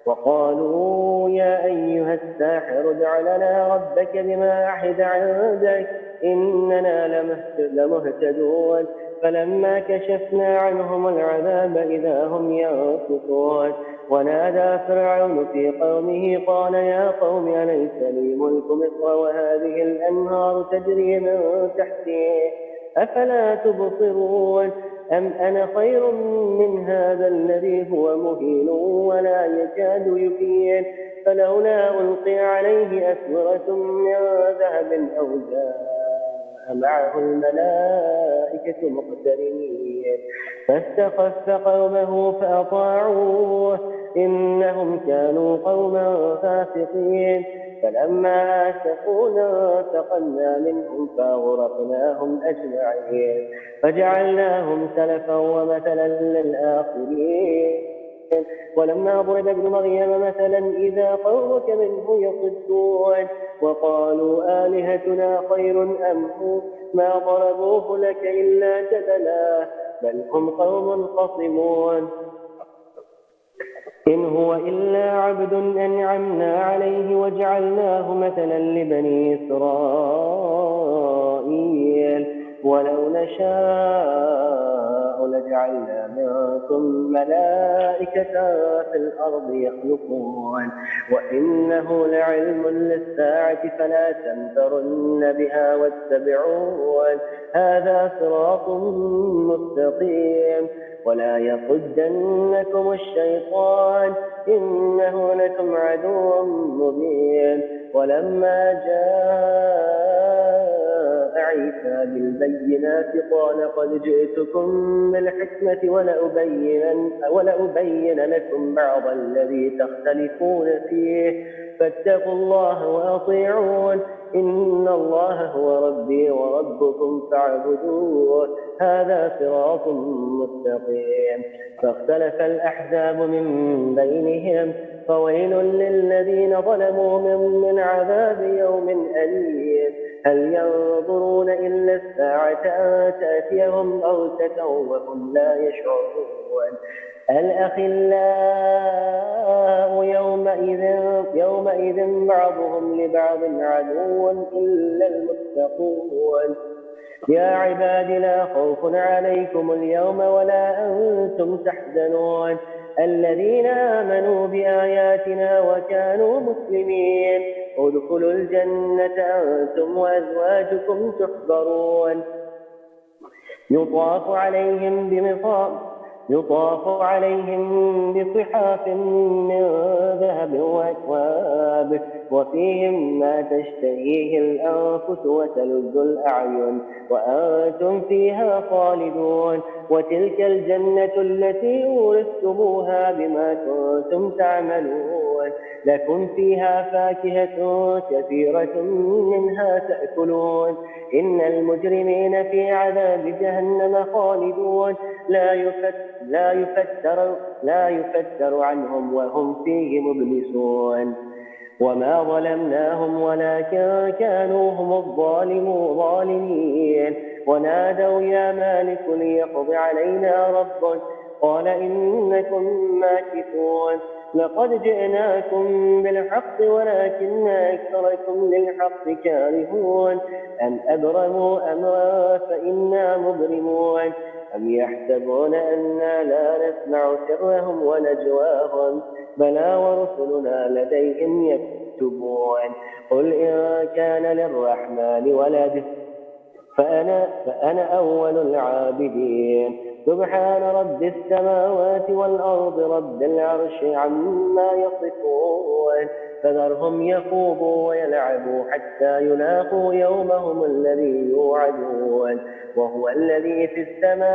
B: وقالوا يا أيها الساحر ادع لنا ربك بما عهد عندك إننا لمهتدون فلما كشفنا عنهم العذاب إذا هم ينكثون ونادى فرعون في قومه قال يا قوم أليس لي ملك مصر وهذه الأنهار تجري من تحتي أفلا تبصرون أم أنا خير من هذا الذي هو مهين ولا يكاد يبين فلولا ألقي عليه أسورة من ذهب أو جاء معه الملائكة مقترنين فاستخف قومه فأطاعوه إنهم كانوا قوما فاسقين فلما آسفونا انتقمنا منهم فأغرقناهم أجمعين فجعلناهم سلفا ومثلا للآخرين ولما ضرب ابن مريم مثلا إذا قومك منه يصدون وقالوا آلهتنا خير أم هو ما ضربوه لك إلا جدلا بل هم قوم خصمون إن هو إلا عبد أنعمنا عليه وجعلناه مثلا لبني إسرائيل ولو نشاء لجعلنا منكم ملائكة في الأرض يخلقون وإنه لعلم للساعة فلا تمترن بها واتبعون هذا صراط مستقيم ولا يصدنكم الشيطان إنه لكم عدو مبين ولما جاء عيسى بالبينات قال قد جئتكم بالحكمة ولأبين لكم بعض الذي تختلفون فيه فاتقوا الله وأطيعون إن الله هو ربي وربكم فاعبدوه هذا صراط مستقيم فاختلف الأحزاب من بينهم فويل للذين ظلموا من عذاب يوم أليم هل ينظرون إلا الساعة أن تأتيهم بغتة وهم لا يشعرون الأخلاء يومئذ بعضهم لبعض عدو إلا المتقون يا عباد لا خوف عليكم اليوم ولا أنتم تحزنون الذين آمنوا بآياتنا وكانوا مسلمين ادخلوا الجنة أنتم وأزواجكم تحبرون يطاف عليهم بصحاف من ذهب وأكواب وفيهم ما تشتهيه الأنفس وتلذ الأعين وأنتم فيها خالدون وتلك الجنة التي أورثتموها بما كنتم تعملون لكم فيها فاكهة كثيرة منها تأكلون إن المجرمين في عذاب جهنم خالدون لا يفتر عنهم وهم فيه مبلسون وما ظلمناهم ولكن كانوا هم الظالمين ونادوا يا مالك ليقض علينا ربك قال إنكم ماكثون لقد جئناكم بالحق ولكن أكثركم للحق كارهون أم أبرموا أمرا فإنا مبرمون أم يحسبون أنا لا نسمع سرهم ونجواهم بلى ورسلنا لديهم يكتبون قل إن كان للرحمن ولد فأنا أول العابدين سبحان رب السماوات والأرض رب العرش عما يصفون فذرهم يخوضوا ويلعبوا حتى يلاقوا يومهم الذي يوعدون وهو الذي في السماء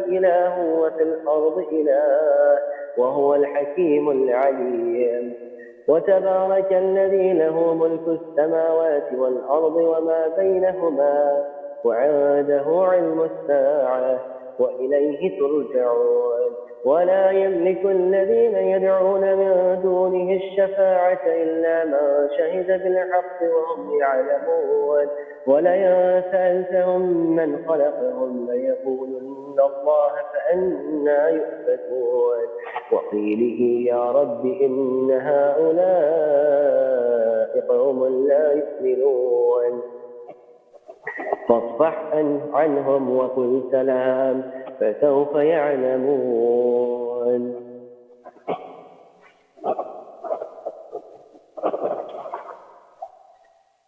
B: إله وفي الأرض إله وهو الحكيم العليم وتبارك الذي له ملك السماوات والأرض وما بينهما وعنده علم الساعة وإليه ترجعون ولا يملك الذين يدعون من دونه الشفاعة إلا من شهد بالحق وهم يعلمون ولئن سألتهم من خلقهم ليقولن الله فأنى يؤفكون وقيله يا رب إن هؤلاء قوم لا يؤمنون فاصفح عنهم وقل سلام فسوف يعلمون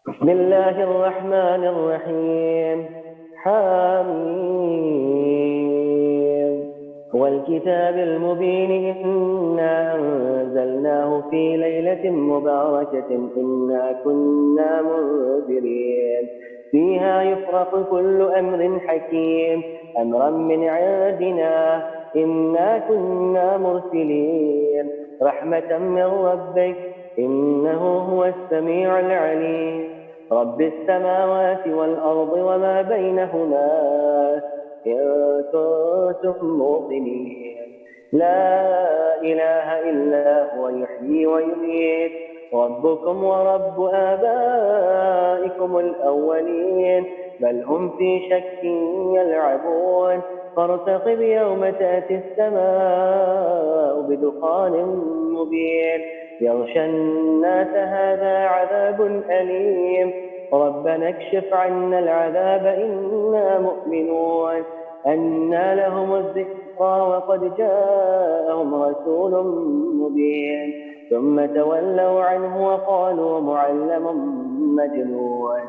B: بسم الله الرحمن الرحيم حميم والكتاب المبين إنا أنزلناه في ليلة مباركة إنا كنا منذرين فيها يفرق كل أمر حكيم أمرا من عندنا إنا كنا مرسلين رحمة من ربك إنه هو السميع العليم رب السماوات والأرض وما بينهما إن كنتم موقنين لا إله إلا هو يحيي ويميت ربكم ورب آبائكم الأولين بل هم في شك يلعبون فارتقب يوم تأتي السماء بدخان مبين يغشى الناس هذا عذاب أليم ربنا اكشف عنا العذاب إنا مؤمنون. أنى لهم الذكرى وقد جاءهم رسول مبين ثم تولوا عنه وقالوا معلم مجنون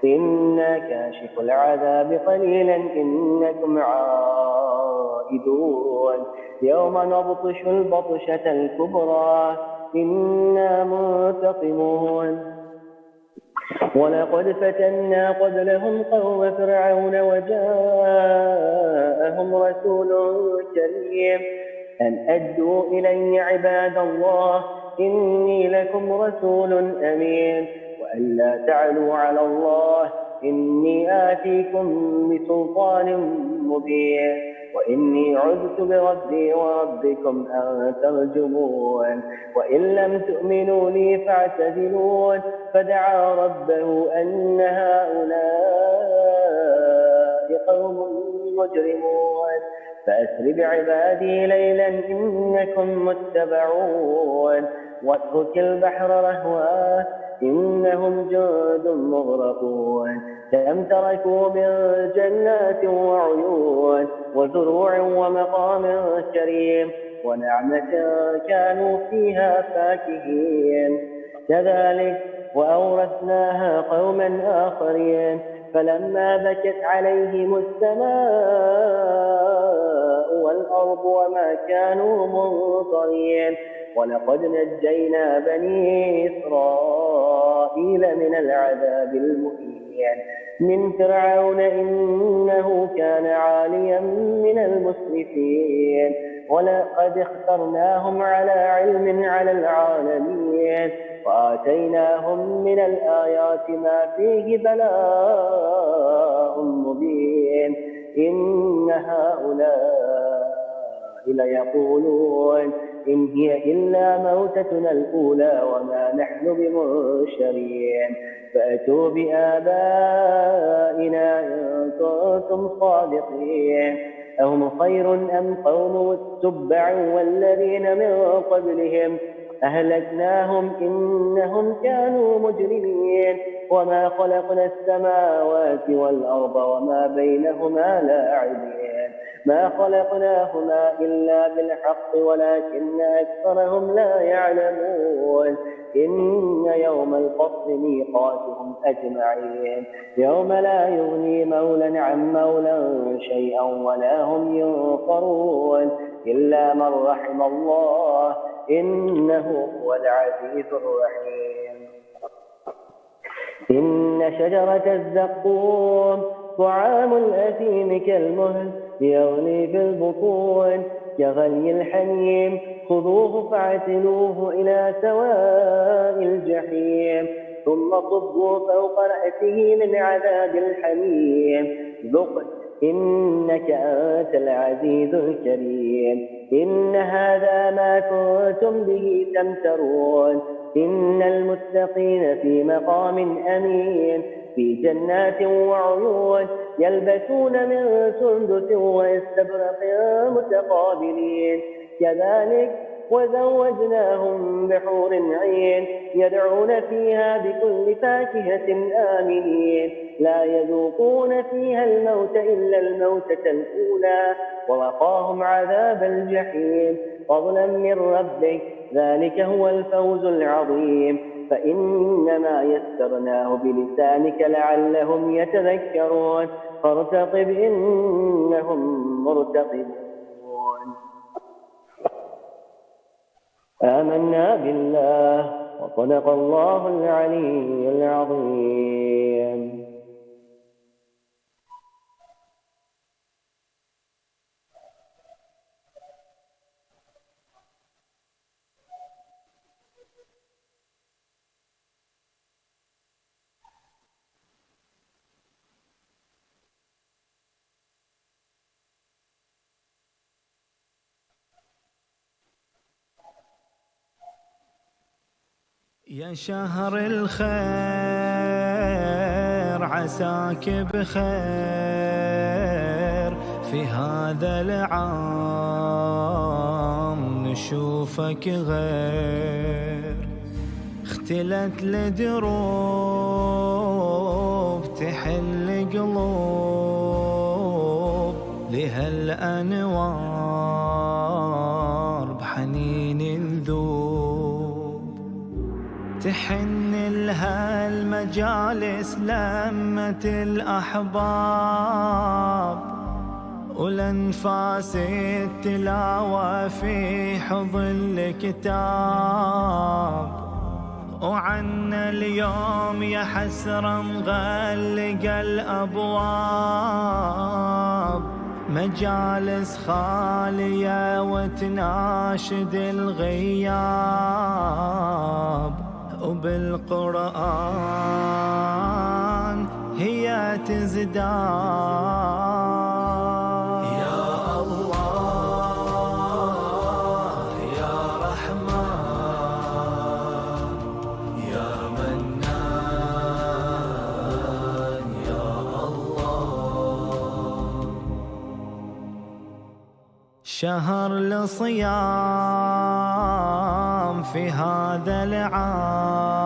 B: إنا كاشف العذاب قليلا إنكم عائدون يوم نبطش البطشة الكبرى إنا منتقمون. ولقد فتنا قبلهم قوم فرعون وجاءهم رسول كريم أن أدوا إلي عباد الله إني لكم رسول أمين وأن لا تعلوا على الله إني آتيكم بسلطان مبين وإني عذت بربي وربكم أن ترجمون وإن لم تؤمنوا لي فاعتزلون. فدعا ربه أن هؤلاء قوم مجرمون فأسر بعبادي ليلا إنكم متبعون واترك البحر رهوا إنهم جند مغرقون كم تركوا من جنات وعيون وزروع ومقام كريم ونعمة كانوا فيها فاكهين كذلك وأورثناها قوما آخرين فلما بكت عليهم السماء والأرض وما كانوا منظرين ولقد نجينا بني إسرائيل من العذاب المهين من فرعون إنه كان عاليا من المسرفين ولقد اخترناهم على علم على العالمين وآتيناهم من الآيات ما فيه بلاء مبين إن هؤلاء ليقولون إن هي إلا موتتنا الأولى وما نحن بمنشرين فأتوا بآبائنا إن كنتم صادقين أهم خير أم قوم تبع والذين من قبلهم أهلكناهم إنهم كانوا مجرمين وما خلقنا السماوات والأرض وما بينهما لاعبين ما خلقناهما إلا بالحق ولكن أكثرهم لا يعلمون إن يوم الفصل ميقاتهم أجمعين يوم لا يغني مولى عن مولى شيئا ولا هم ينصرون إلا من رحم الله إنه هو العزيز الرحيم. إن شجرة الزقوم طعام الأثيم كالمهل يغلي في البطون كغلي الحميم خذوه فاعتلوه إلى سواء الجحيم ثم صبوا فوق رأسه من عذاب الحميم ذق إنك أنت العزيز الكريم. إن هذا ما كنتم به تمترون إن المتقين في مقام أمين في جنات وعيون يلبسون من سندس واستبرق متقابلين كذلك وزوجناهم بحور عين يدعون فيها بكل فاكهة آمنين لا يذوقون فيها الموت إلا الموتة الأولى ووقاهم عذاب الجحيم فضلا من ربك ذلك هو الفوز العظيم. فإنما يسرناه بلسانك لعلهم يتذكرون فارتقب إنهم مرتقبون. آمنا بالله وصدق الله العلي العظيم.
A: يا شهر الخير عساك بخير في هذا العام نشوفك غير اختلت لدروب تحل قلوب لهالأنوار بحنين الذوب، تحن لها المجالس لمة الأحباب، ولنفاس التلاوة في حضن الكتاب. وعنا اليوم يا حسرة مغلق الأبواب، مجالس خالية وتناشد الغياب، وبالقرآن هي تزداد. يا الله يا رحمن يا منان يا الله، شهر الصيام في هذا العام،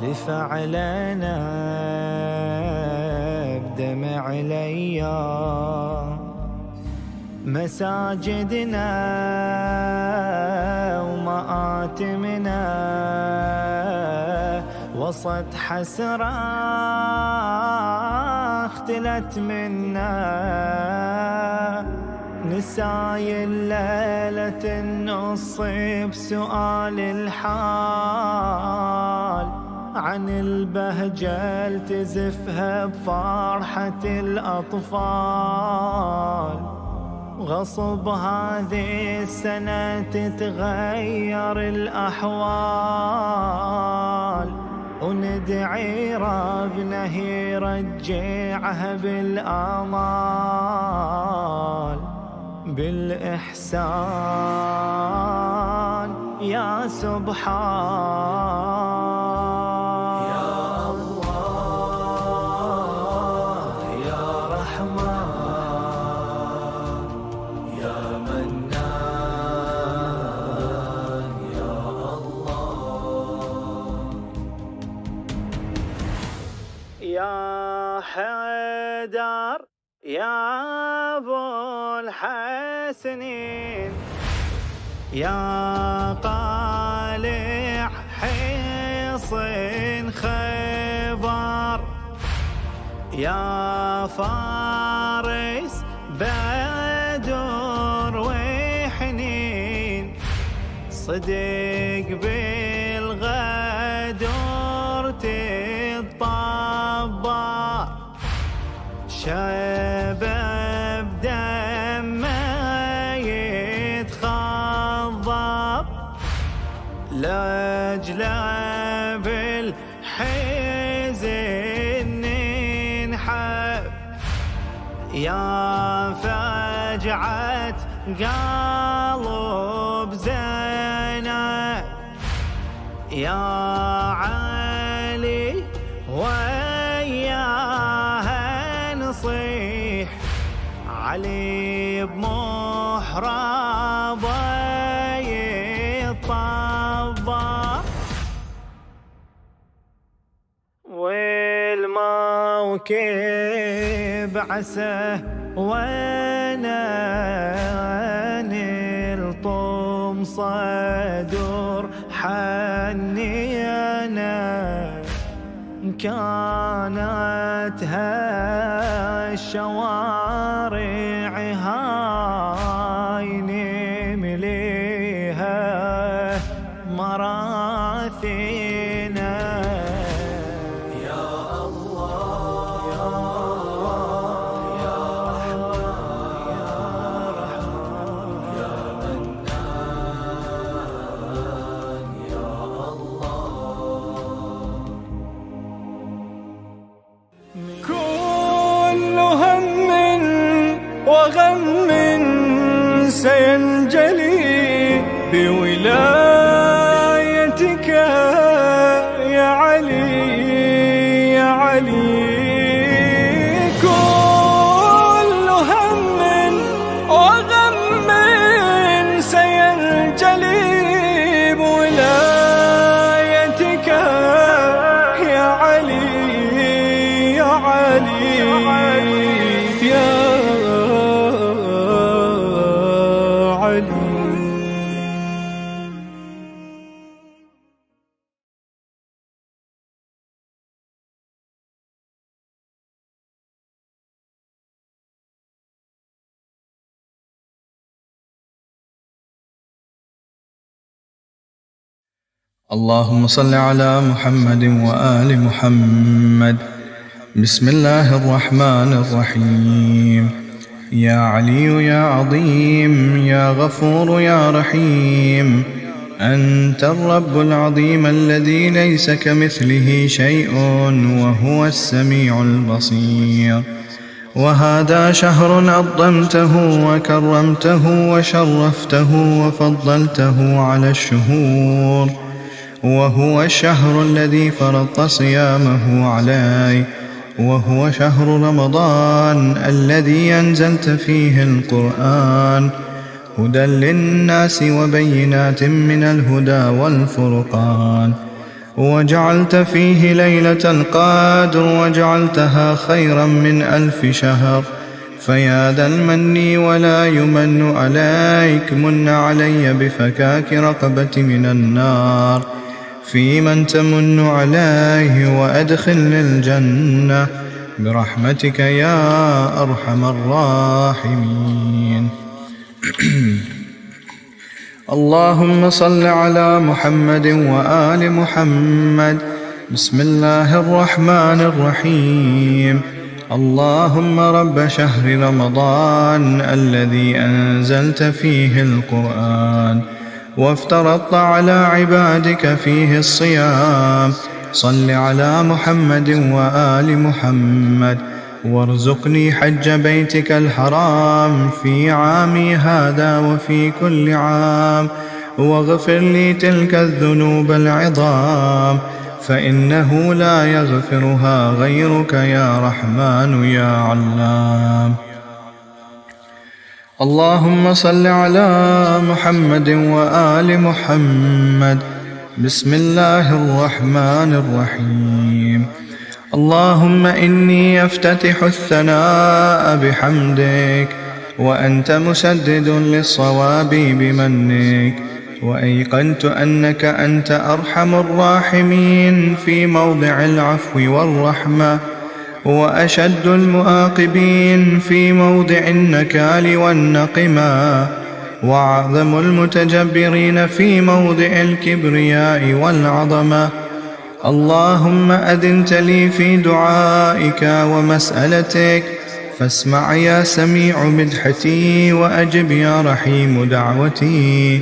A: لفعلنا بدمع الأيام. مساجدنا ومآتمنا وسط حسرة اختلت منا، نساي الليلة النص بسؤال الحال، عن البهجة التزفها بفرحة الأطفال. غصب هذه السنة تتغير الأحوال، وندعي ربنا يرجعها بالآمال، بالإحسان يا سبحان. يا الله يا رحمن يا منان يا الله، يا حيدر يا أبو الحسنين، يا طالع حصن خيبر، يا فارس بدر وحنين، صدق بالغدر تتطبع، شباب دمه يتخضب، لاجله بالحزن ننحب، يا فجعة قلب زينب، يا علي وياها نصيح، علي بمحرابه يطبع، والموكب عسى وانا نلطم صدور حنينا، كانت هالشوارع هاي نمليها مراثينا. يا الله يا الله يا رحمن يا رحمن يا منان يا الله، كل هم وغم سينجلي بولايتك يا علي يا علي، كل هم وغم سينجلي بولايتك يا علي
C: اللهم صل على محمد وآل محمد. بسم الله الرحمن الرحيم. يا علي يا عظيم يا غفور يا رحيم، أنت الرب العظيم الذي ليس كمثله شيء وهو السميع البصير. وهذا شهر عظمته وكرمته وشرفته وفضلته على الشهور، وهو الشهر الذي فرضت صيامه علي، وهو شهر رمضان الذي أنزلت فيه القرآن هدى للناس وبينات من الهدى والفرقان، وجعلت فيه ليلة القدر وجعلتها خيرا من 1000 شهر. فيا ذا المن ولا يمن عليك، من علي بفكاك رقبتي من النار، في من تمن عليه وأدخلني الجنة برحمتك يا أرحم الراحمين. اللهم صل على محمد وآل محمد. بسم الله الرحمن الرحيم. اللهم رب شهر رمضان الذي أنزلت فيه القرآن وافترضت على عبادك فيه الصيام، صل على محمد وآل محمد، وارزقني حج بيتك الحرام في عامي هذا وفي كل عام، واغفر لي تلك الذنوب العظام، فإنه لا يغفرها غيرك يا رحمن يا علام. اللهم صل على محمد وآل محمد. بسم الله الرحمن الرحيم. اللهم إني أفتتح الثناء بحمدك، وأنت مسدد للصواب بمنك، وأيقنت أنك أنت أرحم الراحمين في موضع العفو والرحمة، وأشد المعاقبين في موضع النكال والنقمة، وأعظم المتجبرين في موضع الكبرياء والعظمة. اللهم أذنت لي في دعائك ومسألتك، فاسمع يا سميع مدحتي، وأجب يا رحيم دعوتي،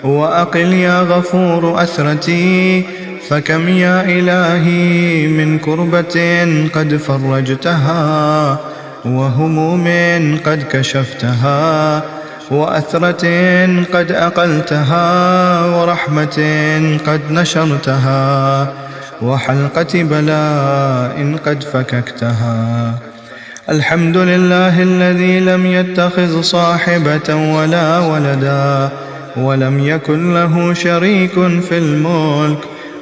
C: وأقل يا غفور أثرتي. فكم يا إلهي من كربة قد فرجتها، وهموم قد كشفتها، وأثرة قد أقلتها، ورحمة قد نشرتها، وحلقة بلاء قد فككتها. الحمد لله الذي لم يتخذ صاحبة ولا ولدا، ولم يكن له شريك في الملك،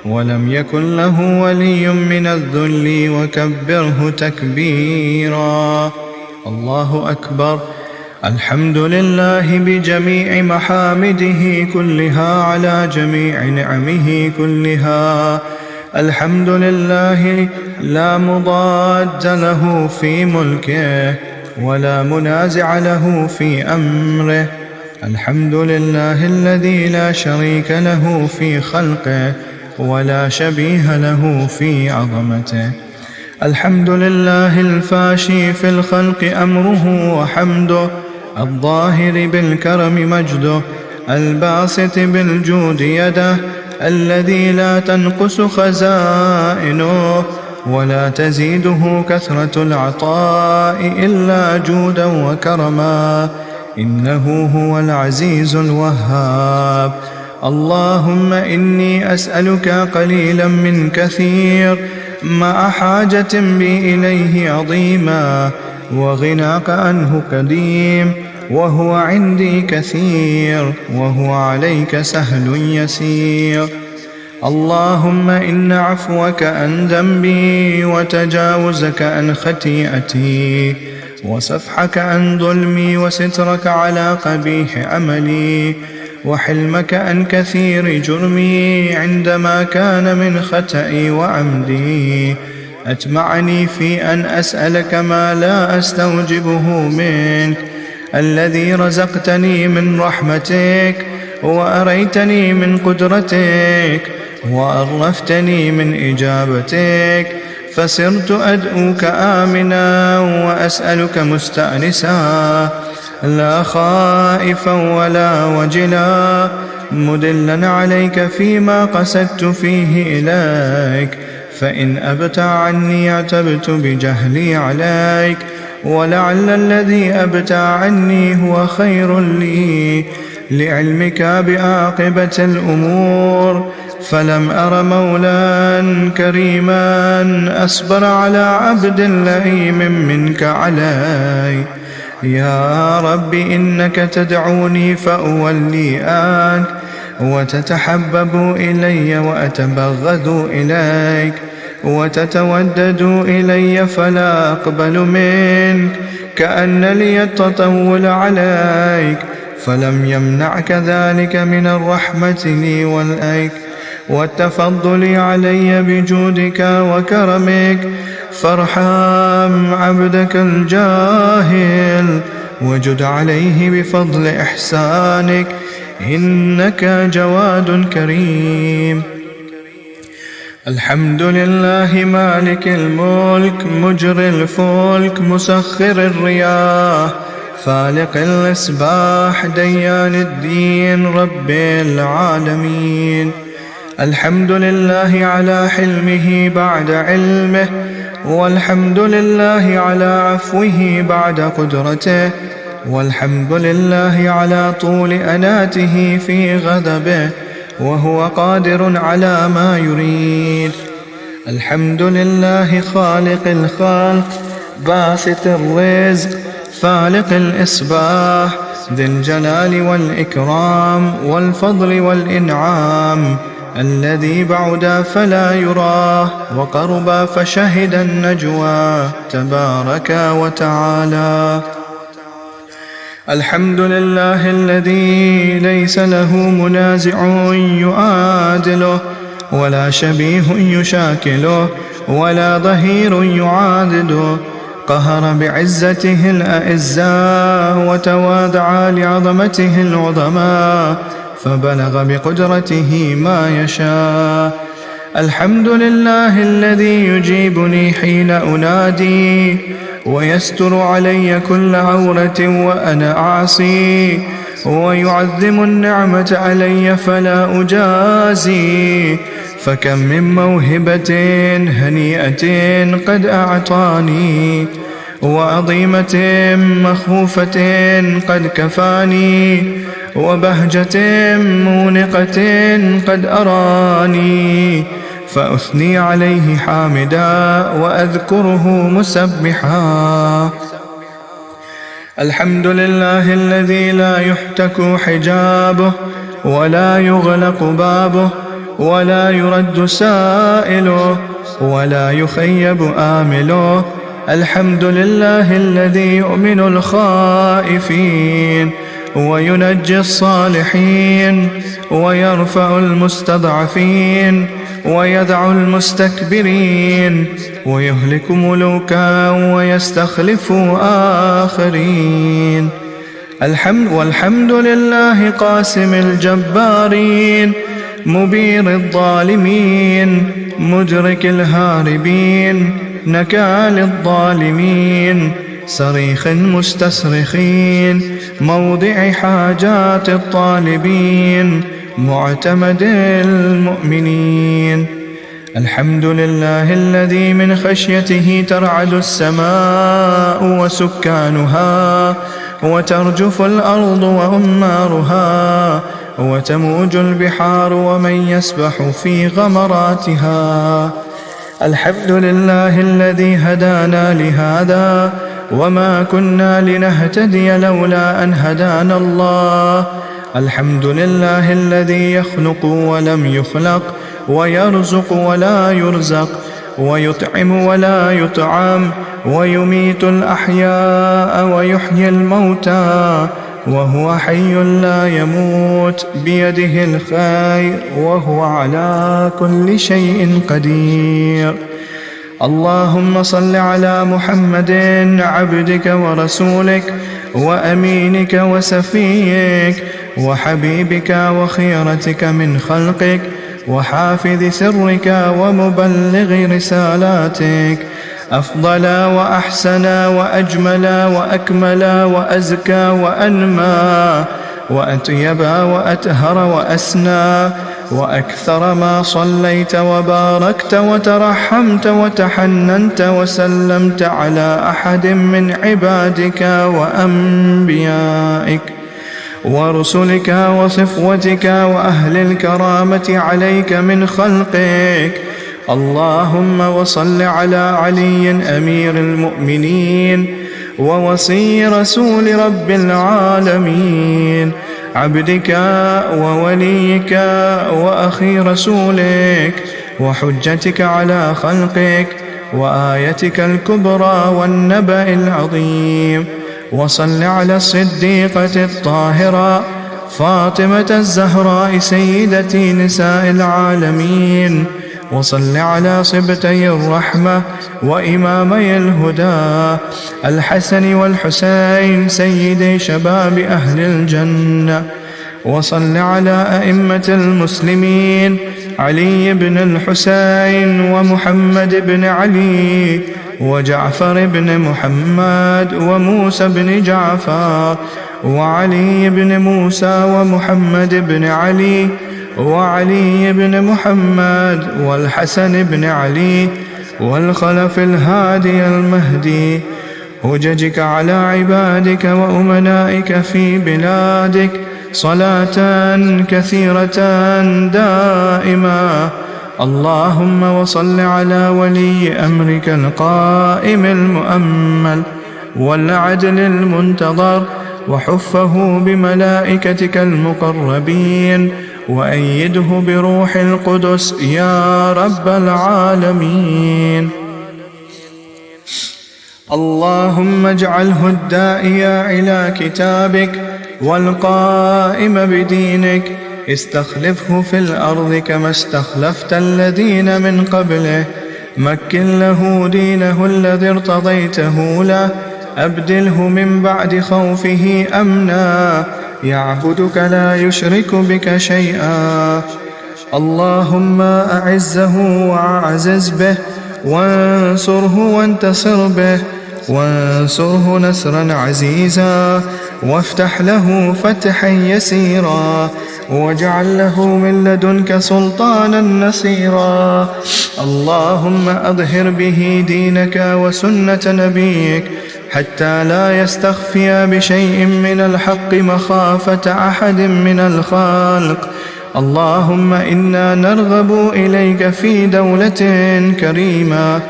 C: ولم يكن له ولي من الذل، وكبره تكبيرا. الله أكبر. الحمد لله بجميع محامده كلها على جميع نعمه كلها. الحمد لله لا مضاد له في ملكه، ولا منازع له في أمره. الحمد لله الذي لا شريك له في خلقه، ولا شبيه له في عظمته. الحمد لله الفاشي في الخلق أمره وحمده، الظاهر بالكرم مجده، الباسط بالجود يده، الذي لا تنقص خزائنه، ولا تزيده كثرة العطاء إلا جودا وكرما، إنه هو العزيز الوهاب. اللهم إني أسألك قليلا من كثير، مع حاجة بي إليه عظيما، وغناك عنه قديم، وهو عندي كثير، وهو عليك سهل يسير. اللهم إن عفوك عن ذنبي، وتجاوزك عن خطيئتي، وصفحك عن ظلمي، وسترك على قبيح عملي، وحلمك عن كثير جرمي، عندما كان من خطئي وعمدي، أجمعني في أن أسألك ما لا أستوجبه منك، الذي رزقتني من رحمتك، وأريتني من قدرتك، وأرفتني من إجابتك، فصرت أدعوك آمنا وأسألك مستأنسا، لا خائفا ولا وجلا، مدلا عليك فيما قصدت فيه إليك، فإن أبت عني اعتبت بجهلي عليك، ولعل الذي أبت عني هو خير لي لعلمك بعاقبة الأمور، فلم أر مولا كريما أصبر على عبد لئيم منك علي. يا رب إنك تدعوني فأولي عنك، وتتحبب إلي وأتبغض إليك، وتتودد إلي فلا أقبل منك، كأن لي التطول عليك، فلم يمنعك ذلك من الرحمة لي والأيك والتفضل علي بجودك وكرمك، فارحم عبدك الجاهل وجد عليه بفضل إحسانك، إنك جواد كريم. الحمد لله مالك الملك مجري الفلك مسخر الرياح فالق الإصباح ديان الدين رب العالمين. الحمد لله على حلمه بعد علمه، والحمد لله على عفوه بعد قدرته، والحمد لله على طول أناته في غضبه وهو قادر على ما يريد. الحمد لله خالق الخلق باسط الرزق فالق الإصباح ذي الجلال والإكرام والفضل والإنعام، الذي بعد فلا يراه وقرب فشهد النجوى تبارك وتعالى. الحمد لله الذي ليس له منازع يعادله، ولا شبيه يشاكله، ولا ظهير يعاضده، قهر بعزته الأعزاء وتواضع لعظمته العظماء، فبلغ بقدرته ما يشاء. الحمد لله الذي يجيبني حين أنادي، ويستر علي كل عورة وأنا أعصي، ويعظم النعمة علي فلا أجازي، فكم من موهبة هنيئة قد أعطاني، وعظيمة مخوفة قد كفاني، وبهجة مونقة قد أراني، فأثني عليه حامدا وأذكره مسبحا. الحمد لله الذي لا يحتك حجابه، ولا يغلق بابه، ولا يرد سائله، ولا يخيب آمله. الحمد لله الذي يؤمن الخائفين وينجي الصالحين، ويرفع المستضعفين، ويدع المستكبرين، ويهلك ملوكا ويستخلف آخرين. والحمد لله قاسم الجبارين، مبير الظالمين، مدرك الهاربين، نكال الظالمين، صريخ مستصرخين، موضع حاجات الطالبين، معتمد المؤمنين. الحمد لله الذي من خشيته ترعد السماء وسكانها، وترجف الأرض وأمارها، وتموج البحار ومن يسبح في غمراتها. الحمد لله الذي هدانا لهذا، وما كنا لنهتدي لولا أن هدانا الله. الحمد لله الذي يخلق ولم يخلق، ويرزق ولا يرزق، ويطعم ولا يطعم، ويميت الأحياء ويحيي الموتى، وهو حي لا يموت، بيده الخير، وهو على كل شيء قدير. اللهم صل على محمد عبدك ورسولك وأمينك وسفيك وحبيبك وخيرتك من خلقك، وحافظ سرك ومبلغ رسالاتك، أفضل وأحسن وأجمل وأكمل وأزكى وأنمى وأطيب وأطهر وأسنى وأكثر ما صليت وباركت وترحمت وتحننت وسلمت على أحد من عبادك وأنبيائك ورسلك وصفوتك وأهل الكرامة عليك من خلقك. اللهم وصل على علي أمير المؤمنين ووصي رسول رب العالمين، عبدك ووليك وأخي رسولك وحجتك على خلقك وآيتك الكبرى والنبأ العظيم. وصل على الصديقة الطاهرة فاطمة الزهراء سيدة نساء العالمين، وصل على صبتي الرحمة وإمامي الهدى الحسن والحسين سيدي شباب أهل الجنة، وصل على أئمة المسلمين علي بن الحسين ومحمد بن علي وجعفر بن محمد وموسى بن جعفر وعلي بن موسى ومحمد بن علي وعلي بن محمد والحسن بن علي والخلف الهادي المهدي، هججك على عبادك وأمنائك في بلادك صلاة كثيرة دائمة. اللهم وصل على ولي أمرك القائم المؤمل والعدل المنتظر وحفه بملائكتك المقربين وأيده بروح القدس يا رب العالمين. اللهم اجعله الداعي إلى كتابك والقائم بدينك، استخلفه في الأرض كما استخلفت الذين من قبله، مكن له دينه الذي ارتضيته له، أبدله من بعد خوفه أمنا، يعبدك لا يشرك بك شيئا. اللهم أعزه وأعزز به، وانصره وانتصر به، وانصره نصرا عزيزا، وافتح له فتحا يسيرا، واجعل له من لدنك سلطانا نصيرا. اللهم أظهر به دينك وسنة نبيك حتى لا يستخفي بشيء من الحق مخافة أحد من الخلق. اللهم إنا نرغب إليك في دولة كريمة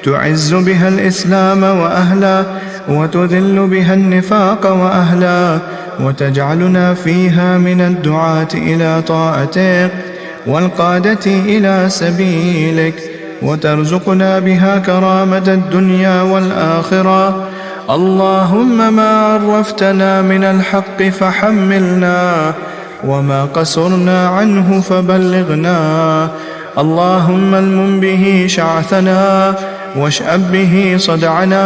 C: تعز بها الإسلام وأهله، وتذل بها النفاق وأهله، وتجعلنا فيها من الدعاة إلى طاعتك والقادة إلى سبيلك، وترزقنا بها كرامة الدنيا والآخرة. اللهم ما عرفتنا من الحق فحملنا، وما قصرنا عنه فبلغنا. اللهم المن به شعثنا، واشأب به صدعنا،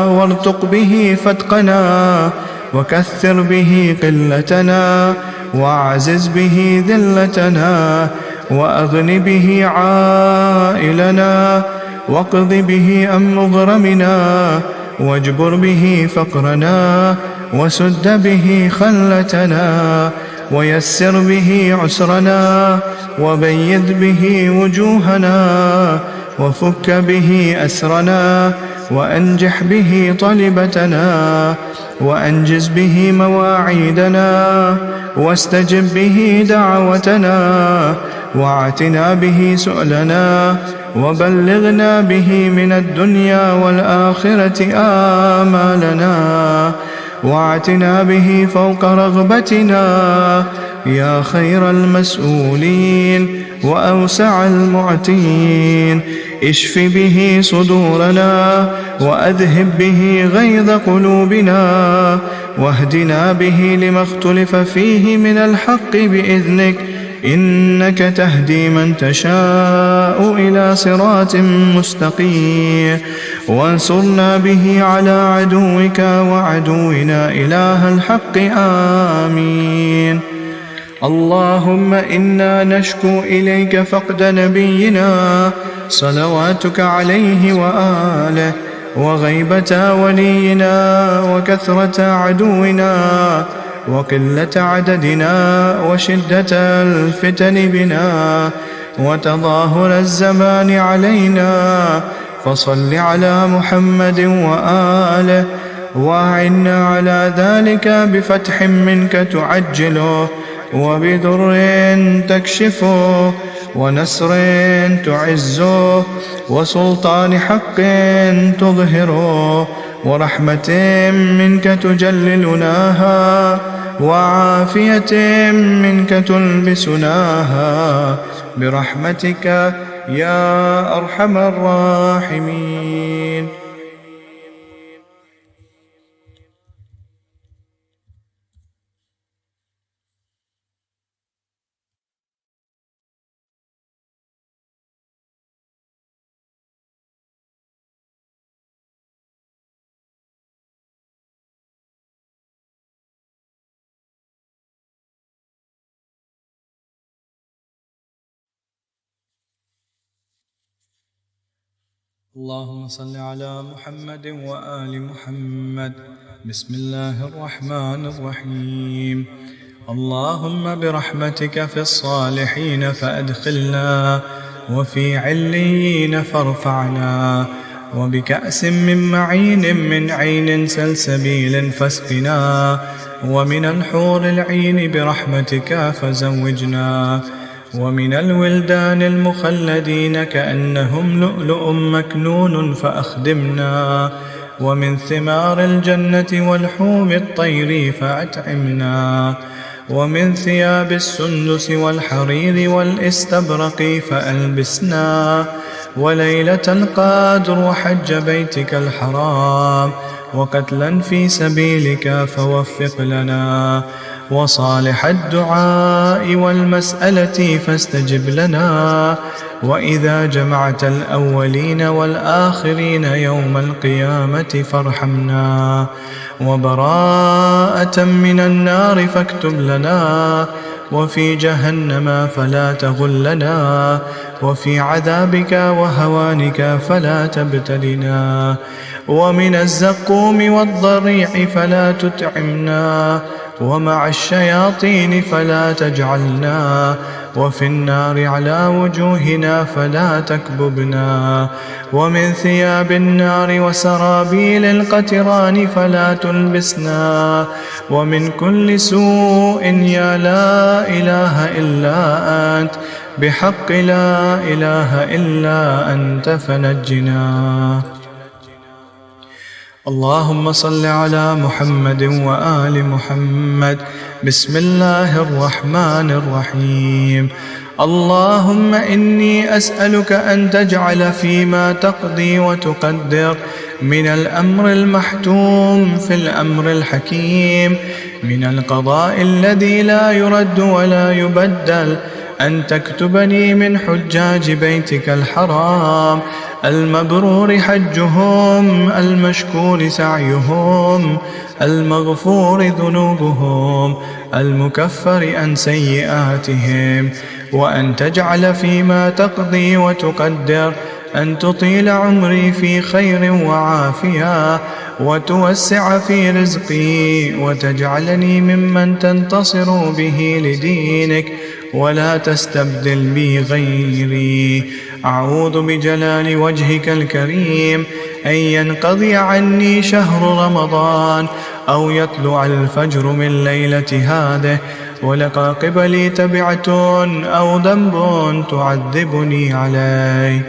C: وارتق به فتقنا، وكثر به قلتنا، واعزز به ذلتنا، وأغن به عائلنا، واقض به عن مغرمنا، واجبر به فقرنا، وسد به خلتنا، ويسر به عسرنا، وبيض به وجوهنا، وفك به أسرنا، وأنجح به طلبتنا، وأنجز به مواعيدنا، واستجب به دعوتنا، واعتنا به سؤلنا، وبلغنا به من الدنيا والآخرة آمالنا، واعتنا به فوق رغبتنا يا خير المسؤولين وأوسع المعتين. اشف به صدورنا، وأذهب به غيظ قلوبنا، واهدنا به لما اختلف فيه من الحق بإذنك، إنك تهدي من تشاء إلى صراط مستقيم. وانصرنا به على عدوك وعدونا إله الحق. آمين. اللهم إنا نشكو إليك فقد نبينا صلواتك عليه وآله، وغيبة ولينا، وكثرة عدونا، وقلة عددنا، وشدة الفتن بنا، وتظاهر الزمان علينا. فصل على محمد وآله، وأعنا على ذلك بفتح منك تعجله، وبضر تكشفه، ونصر تعزه، وسلطان حق تظهره، ورحمة منك تجللناها، وعافية منك تلبسناها، برحمتك يا أرحم الراحمين. اللهم صل على محمد وآل محمد. بسم الله الرحمن الرحيم. اللهم برحمتك في الصالحين فأدخلنا، وفي عليين فارفعنا، وبكأس من معين من عين سلسبيل فاسقنا، ومن الحور العين برحمتك فزوجنا، ومن الولدان المخلدين كأنهم لؤلؤ مكنون فأخدمنا، ومن ثمار الجنة والحوم الطير فأطعمنا، ومن ثياب السندس والحرير والاستبرق فألبسنا، وليلة القدر وحج بيتك الحرام وقتلا في سبيلك فوفق لنا، وصالح الدعاء والمسألة فاستجب لنا، وإذا جمعت الأولين والآخرين يوم القيامة فارحمنا، وبراءة من النار فاكتب لنا، وفي جهنم فلا تغلنا، وفي عذابك وهوانك فلا تبتلنا، ومن الزقوم والضريع فلا تطعمنا، ومع الشياطين فلا تجعلنا، وفي النار على وجوهنا فلا تكببنا، ومن ثياب النار وسرابيل القتران فلا تلبسنا، ومن كل سوء يا لا إله إلا أنت، بحق لا إله إلا أنت فنجنا. اللهم صل على محمد وآل محمد. بسم الله الرحمن الرحيم. اللهم إني أسألك أن تجعل فيما تقضي وتقدر من الأمر المحتوم في الأمر الحكيم، من القضاء الذي لا يرد ولا يبدل، أن تكتبني من حجاج بيتك الحرام المبرور حجهم، المشكور سعيهم، المغفور ذنوبهم، المكفر عن سيئاتهم، وأن تجعل فيما تقضي وتقدر أن تطيل عمري في خير وعافية، وتوسع في رزقي، وتجعلني ممن تنتصر به لدينك ولا تستبدل بي غيري. أعوذ بجلال وجهك الكريم أن ينقضي عني شهر رمضان، أو يطلع الفجر من ليلة هذه ولقى قبلي تبعة أو ذنب تعذبني عليه.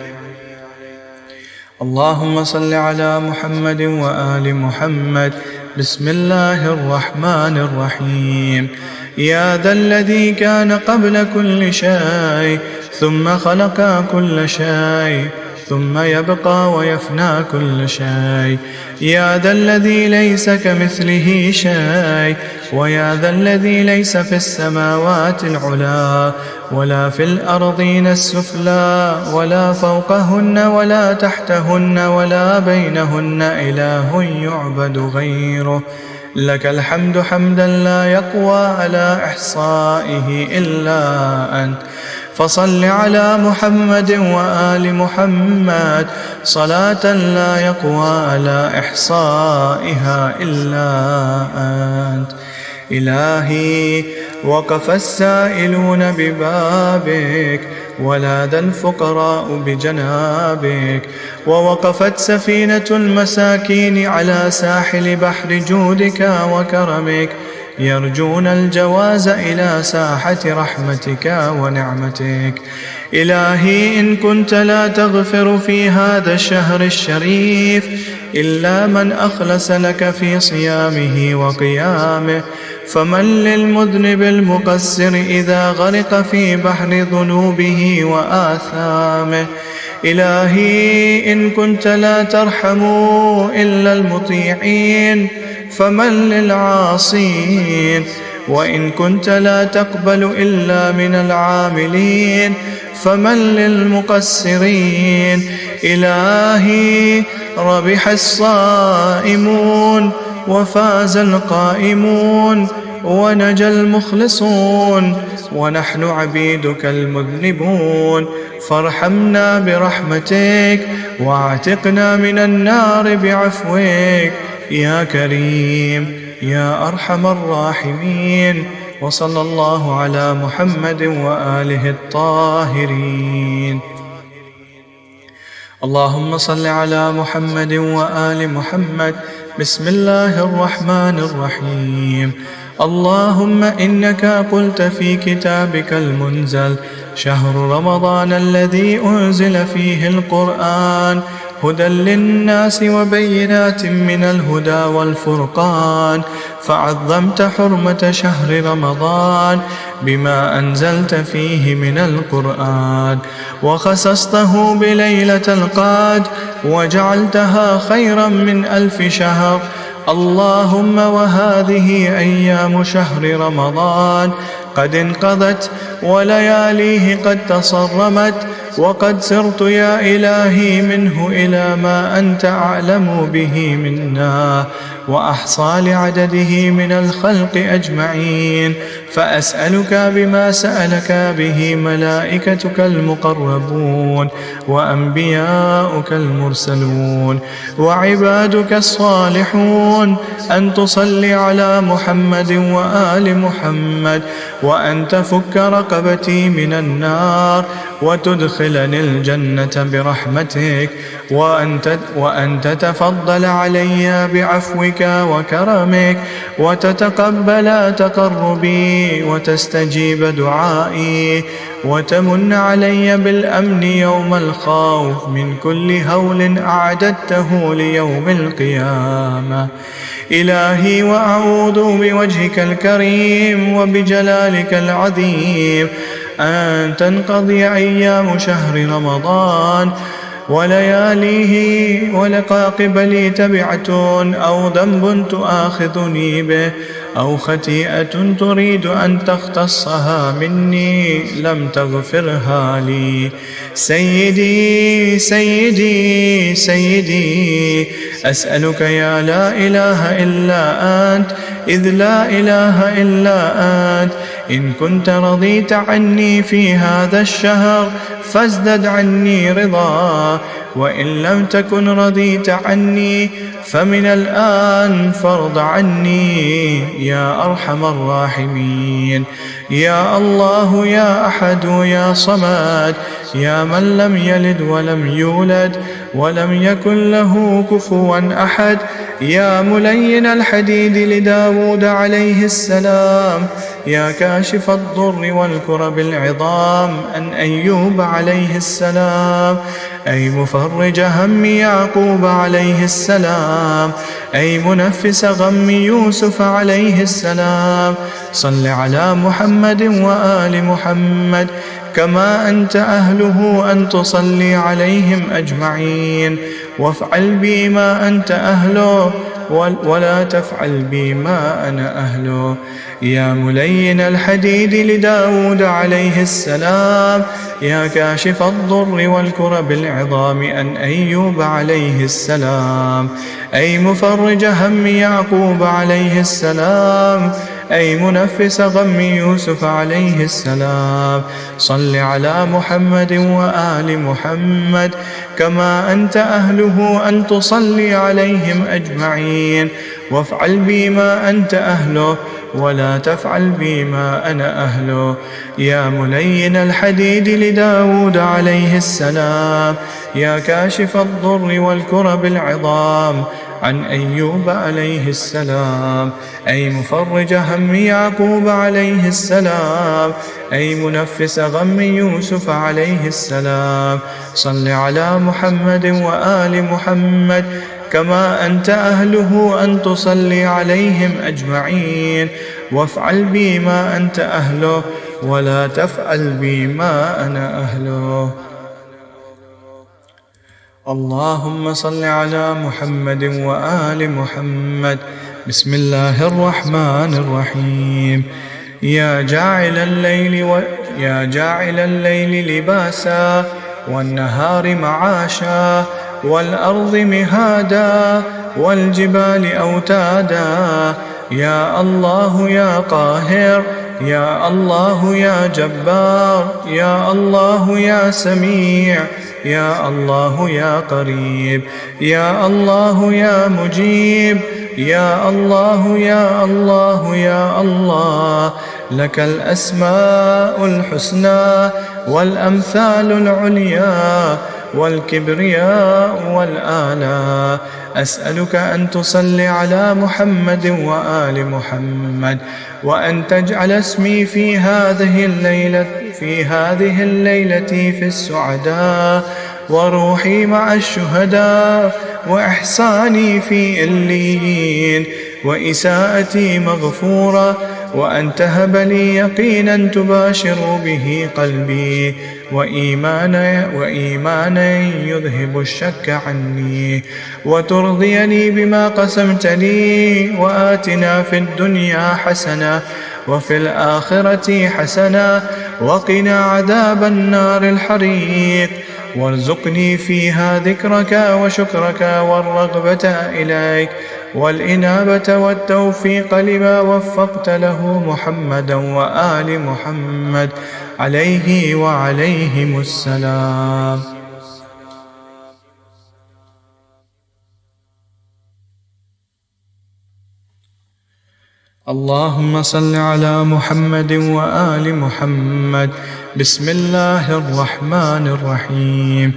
C: اللهم صل على محمد وآل محمد. بسم الله الرحمن الرحيم. يا ذا الذي كان قبل كل شيء ثم خلق كل شيء ثم يبقى ويفنى كل شيء، يا ذا الذي ليس كمثله شيء، ويا ذا الذي ليس في السماوات العلى ولا في الأرضين السفلى ولا فوقهن ولا تحتهن ولا بينهن إله يعبد غيره. لك الحمد حمدا لا يقوى على إحصائه إلا أنت. فصل على محمد وآل محمد صلاة لا يقوى على إحصائها إلا أنت. إلهي وقف السائلون ببابك، ولاذ الفقراء بجنابك، ووقفت سفينة المساكين على ساحل بحر جودك وكرمك، يرجون الجواز إلى ساحة رحمتك ونعمتك. إلهي إن كنت لا تغفر في هذا الشهر الشريف إلا من أخلص لك في صيامه وقيامه، فمن للمذنب المقصر إذا غرق في بحر ذنوبه وآثامه. إلهي إن كنت لا ترحم إلا المطيعين فمن للعاصين، وإن كنت لا تقبل إلا من العاملين فمن للمقصرين. إلهي ربح الصائمون وفاز القائمون ونجى المخلصون، ونحن عبيدك المذنبون، فارحمنا برحمتك واعتقنا من النار بعفوك يا كريم يا أرحم الراحمين. وصلى الله على محمد وآله الطاهرين. اللهم صل على محمد وآل محمد. بسم الله الرحمن الرحيم. اللهم إنك قلت في كتابك المنزل: شهر رمضان الذي أنزل فيه القرآن هدى للناس وبينات من الهدى والفرقان، فعظمت حرمة شهر رمضان بما أنزلت فيه من القرآن، وخصصته بليلة القدر وجعلتها خيرا من 1000 شهر. اللهم وهذه أيام شهر رمضان قد انقضت ولياليه قد تصرمت، وقد سرت يا إلهي منه إلى ما أنت أعلم به منا وأحصى لعدده من الخلق أجمعين، فأسألك بما سألك به ملائكتك المقربون وأنبياؤك المرسلون وعبادك الصالحون أن تصلي على محمد وآل محمد، وأن تفك رقبتي من النار وتدخلني الجنة برحمتك، وأن تتفضل علي بعفوك وكرمك، وتتقبل تقربي وتستجيب دعائي، وتمن علي بالأمن يوم الخوف من كل هول أعددته ليوم القيامة. إلهي وأعوذ بوجهك الكريم وبجلالك العظيم أن تنقضي أيام شهر رمضان ولياليه ولقى قبلي تبعة أو ذنب تؤاخذني به أو خطيئة تريد أن تختصها مني لم تغفرها لي. سيدي سيدي سيدي، أسألك يا لا إله إلا أنت، إذ لا إله إلا أنت، إن كنت رضيت عني في هذا الشهر فازدد عني رضا، وإن لم تكن رضيت عني فمن الآن فارض عني يا أرحم الراحمين. يا الله يا أحد يا صمد، يا من لم يلد ولم يولد ولم يكن له كفوا أحد، يا ملين الحديد لداود عليه السلام، يا كاشف الضر والكرب العظام عن أيوب عليه السلام، أي مفرج هم يعقوب عليه السلام، أي منفس غم يوسف عليه السلام. صل على محمد وآل محمد كما أنت أهله أن تصلي عليهم أجمعين، وافعل بي ما أنت أهله ولا تفعل بي ما أنا أهله. يا ملين الحديد لداود عليه السلام، يا كاشف الضر والكرب العظام عن أيوب عليه السلام، أي مفرج هم يعقوب عليه السلام، أي منفس غم يوسف عليه السلام. صل على محمد وآل محمد كما أنت أهله أن تصلي عليهم أجمعين، وافعل بي ما أنت أهله ولا تفعل بي ما أنا أهله. يا ملين الحديد لداود عليه السلام، يا كاشف الضر والكرب العظام عن أيوب عليه السلام، أي مفرج هم يعقوب عليه السلام، أي منفس غم يوسف عليه السلام. صل على محمد وآل محمد كما أنت أهله أن تصلي عليهم أجمعين، وافعل بي ما أنت أهله ولا تفعل بي ما أنا أهله. اللهم صل على محمد وآل محمد. بسم الله الرحمن الرحيم. يا جاعل الليل لباسا والنهار معاشا والأرض مهادا والجبال أوتادا، يا الله يا قاهر، يا الله يا جبار، يا الله يا سميع، يا الله يا قريب، يا الله يا مجيب، يا الله يا الله يا الله. لك الأسماء الحسنى والأمثال العليا والكبرياء والآلاء. أسألك أن تصلي على محمد وآل محمد، وأن تجعل اسمي في هذه الليلة في السعداء، وروحي مع الشهداء، وإحساني في إليين، وإساءتي مغفورة، وأن تهب لي يقينا تباشر به قلبي، وإيمانا يذهب الشك عني، وترضيني بما قسمت لي. وآتنا في الدنيا حسنة وفي الآخرة حسنة وقنا عذاب النار الحريق، وارزقني فيها ذكرك وشكرك والرغبة إليك والإنابة والتوفيق لما وفقت له محمدا وآل محمد عليه وعليهم السلام. اللهم صل على محمد وآل محمد. بسم الله الرحمن الرحيم.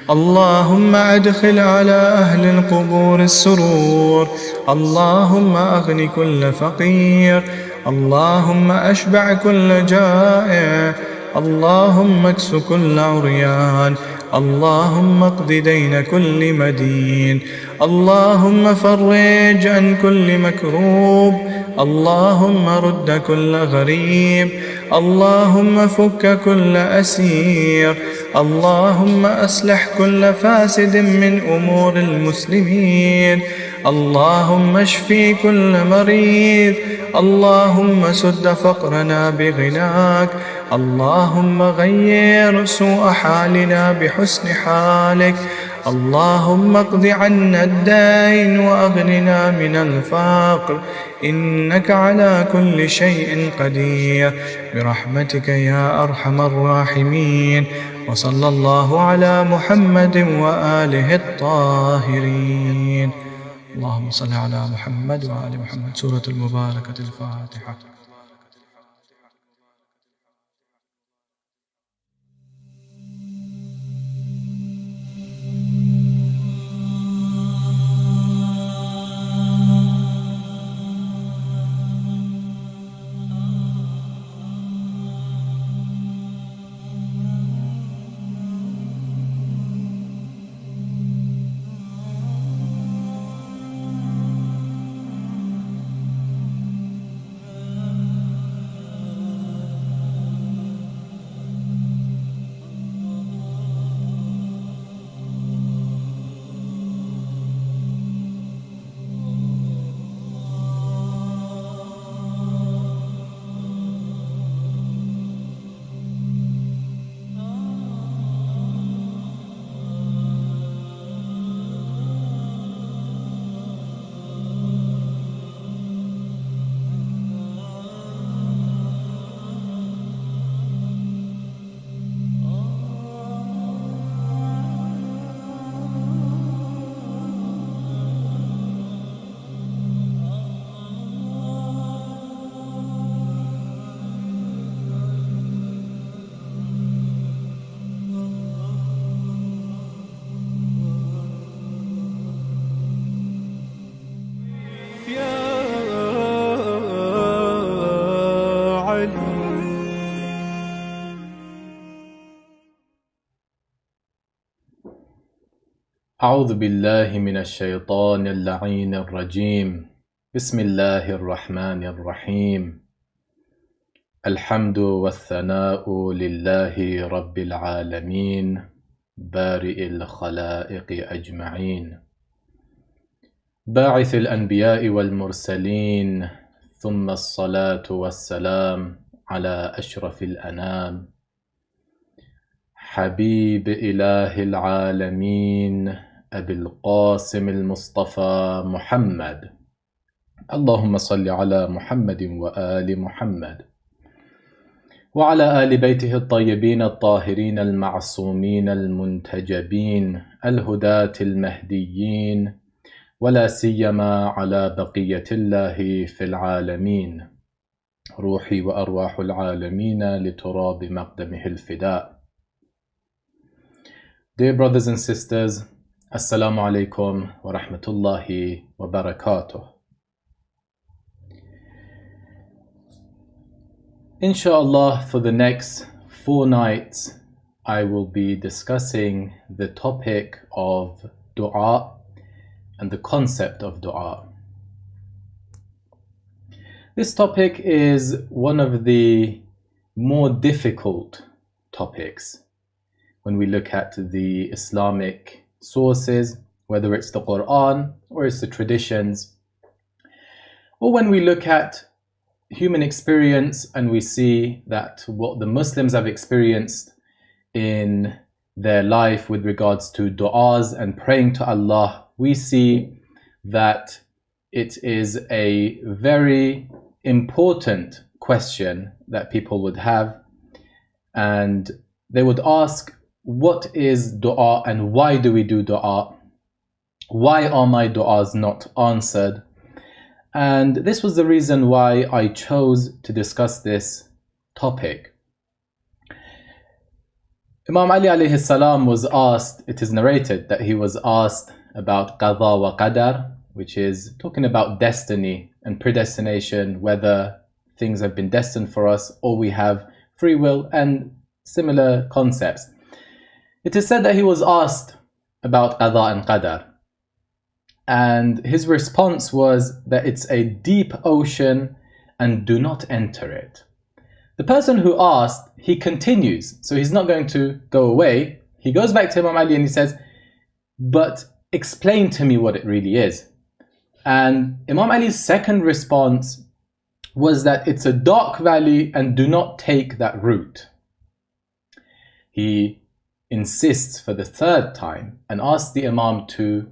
C: اللهم أدخل على أهل القبور السرور، اللهم أغن كل فقير، اللهم أشبع كل جائع، اللهم اكس كل عريان، اللهم اقض دين كل مدين، اللهم فرج عن كل مكروب، اللهم رد كل غريب، اللهم فك كل أسير، اللهم أصلح كل فاسد من أمور المسلمين، اللهم اشفي كل مريض، اللهم سد فقرنا بغناك، اللهم غير سوء حالنا بحسن حالك، اللهم اقض عنا الدين وأغننا من الفقر، إنك على كل شيء قدير برحمتك يا أرحم الراحمين. وصلى الله على محمد وآله الطاهرين. اللهم صل على محمد وآل محمد. سورة المباركة الفاتحة.
D: أعوذ بالله من الشيطان اللعين الرجيم بسم الله الرحمن الرحيم الحمد والثناء لله رب العالمين بارئ الخلائق أجمعين باعث الأنبياء والمرسلين ثم الصلاة والسلام على أشرف الأنام حبيب إله العالمين أبي القاسم المصطفى محمد اللهم صل على محمد وآل محمد وعلى آل بيته الطيبين الطاهرين المعصومين المنتجبين الهداة المهديين ولا سيما على بقية الله في العالمين روحي وأرواح العالمين لتراب مقدمه الفداء. Dear brothers and sisters, Assalamu alaikum wa rahmatullahi wa barakatuh. Inshallah, for the next 4 nights, I will be discussing the topic of dua and the concept of dua. This topic is one of the more difficult topics when we look at the Islamic sources, whether it's the Quran or it's the traditions, or when we look at human experience and we see that what the Muslims have experienced in their life with regards to du'as and praying to Allah, we see that it is a very important question that people would have, and they would ask, what is dua and why do we do dua? Why are my du'as not answered? And this was the reason why I chose to discuss this topic. Imam Ali alayhi salam was asked, it is narrated that he was asked about qadha wa qadar, which is talking about destiny and predestination, whether things have been destined for us or we have free will and similar concepts. It is said that he was asked about qadha and qadar, and his response was that it's a deep ocean and do not enter it. The person who asked, he continues, so he's not going to go away. He goes back to Imam Ali and he says, but explain to me what it really is. And Imam Ali's second response was that it's a dark valley and do not take that route. He insists for the 3rd time and asks the Imam to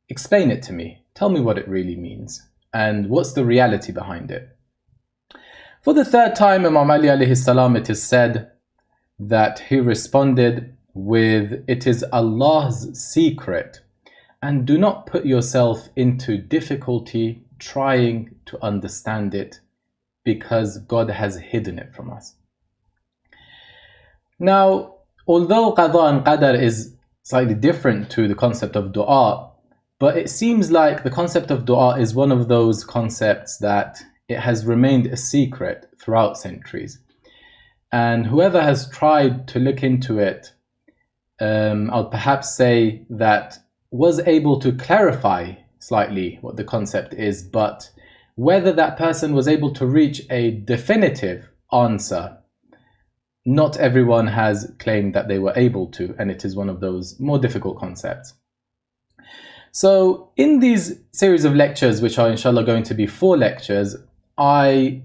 D: explain it to me. Tell me what it really means and what's the reality behind it. For the 3rd time, Imam Ali alayhi salam, it is said that he responded with, it is Allah's secret and do not put yourself into difficulty trying to understand it because God has hidden it from us. Now, although qadha and qadar is slightly different to the concept of dua, but it seems like the concept of dua is one of those concepts that it has remained a secret throughout centuries. And whoever has tried to look into it, I'll perhaps say that was able to clarify slightly what the concept is, but whether that person was able to reach a definitive answer, not everyone has claimed that they were able to, and it is one of those more difficult concepts. So in these series of lectures, which are inshallah going to be 4 lectures, I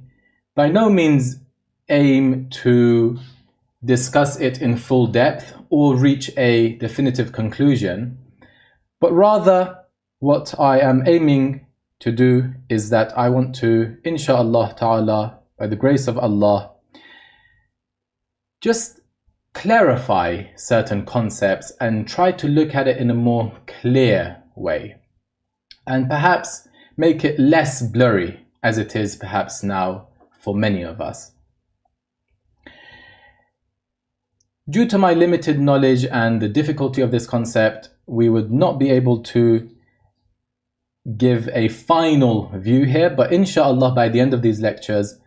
D: by no means aim to discuss it in full depth or reach a definitive conclusion, but rather what I am aiming to do is that I want to, inshallah ta'ala, by the grace of Allah, just clarify certain concepts and try to look at it in a more clear way and perhaps make it less blurry as it is perhaps now for many of us. Due to my limited knowledge and the difficulty of this concept, we would not be able to give a final view here, but inshallah by the end of these lectures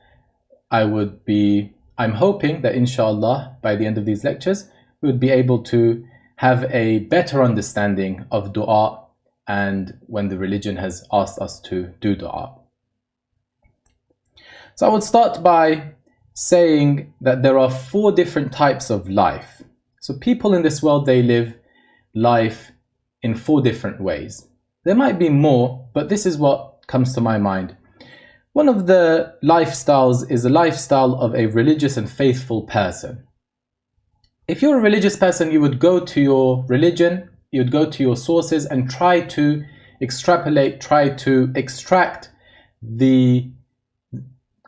D: I'm hoping that inshallah by the end of these lectures we would be able to have a better understanding of dua and when the religion has asked us to do dua. So I would start by saying that there are 4 different types of life. So people in this world, they live life in 4 different ways. There might be more, but this is what comes to my mind. One of the lifestyles is a lifestyle of a religious and faithful person. If you're a religious person, you would go to your religion, you would go to your sources and try to extrapolate, try to extract the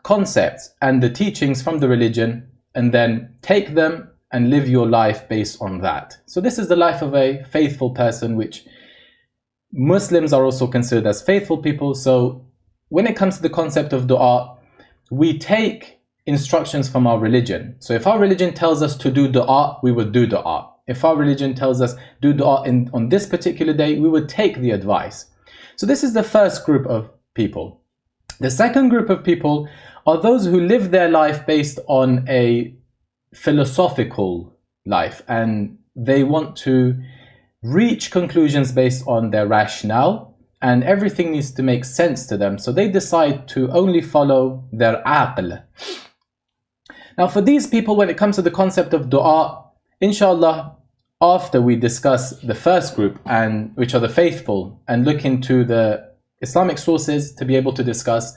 D: concepts and the teachings from the religion and then take them and live your life based on that. So this is the life of a faithful person, which Muslims are also considered as faithful people. So when it comes to the concept of dua, we take instructions from our religion. So if our religion tells us to do dua, we would do dua. If our religion tells us do dua on this particular day, we would take the advice. So this is the first group of people. The second group of people are those who live their life based on a philosophical life, and they want to reach conclusions based on their rationale, and everything needs to make sense to them. So they decide to only follow their aql. Now for these people, when it comes to the concept of dua, inshallah, after we discuss the first group, and which are the faithful, and look into the Islamic sources to be able to discuss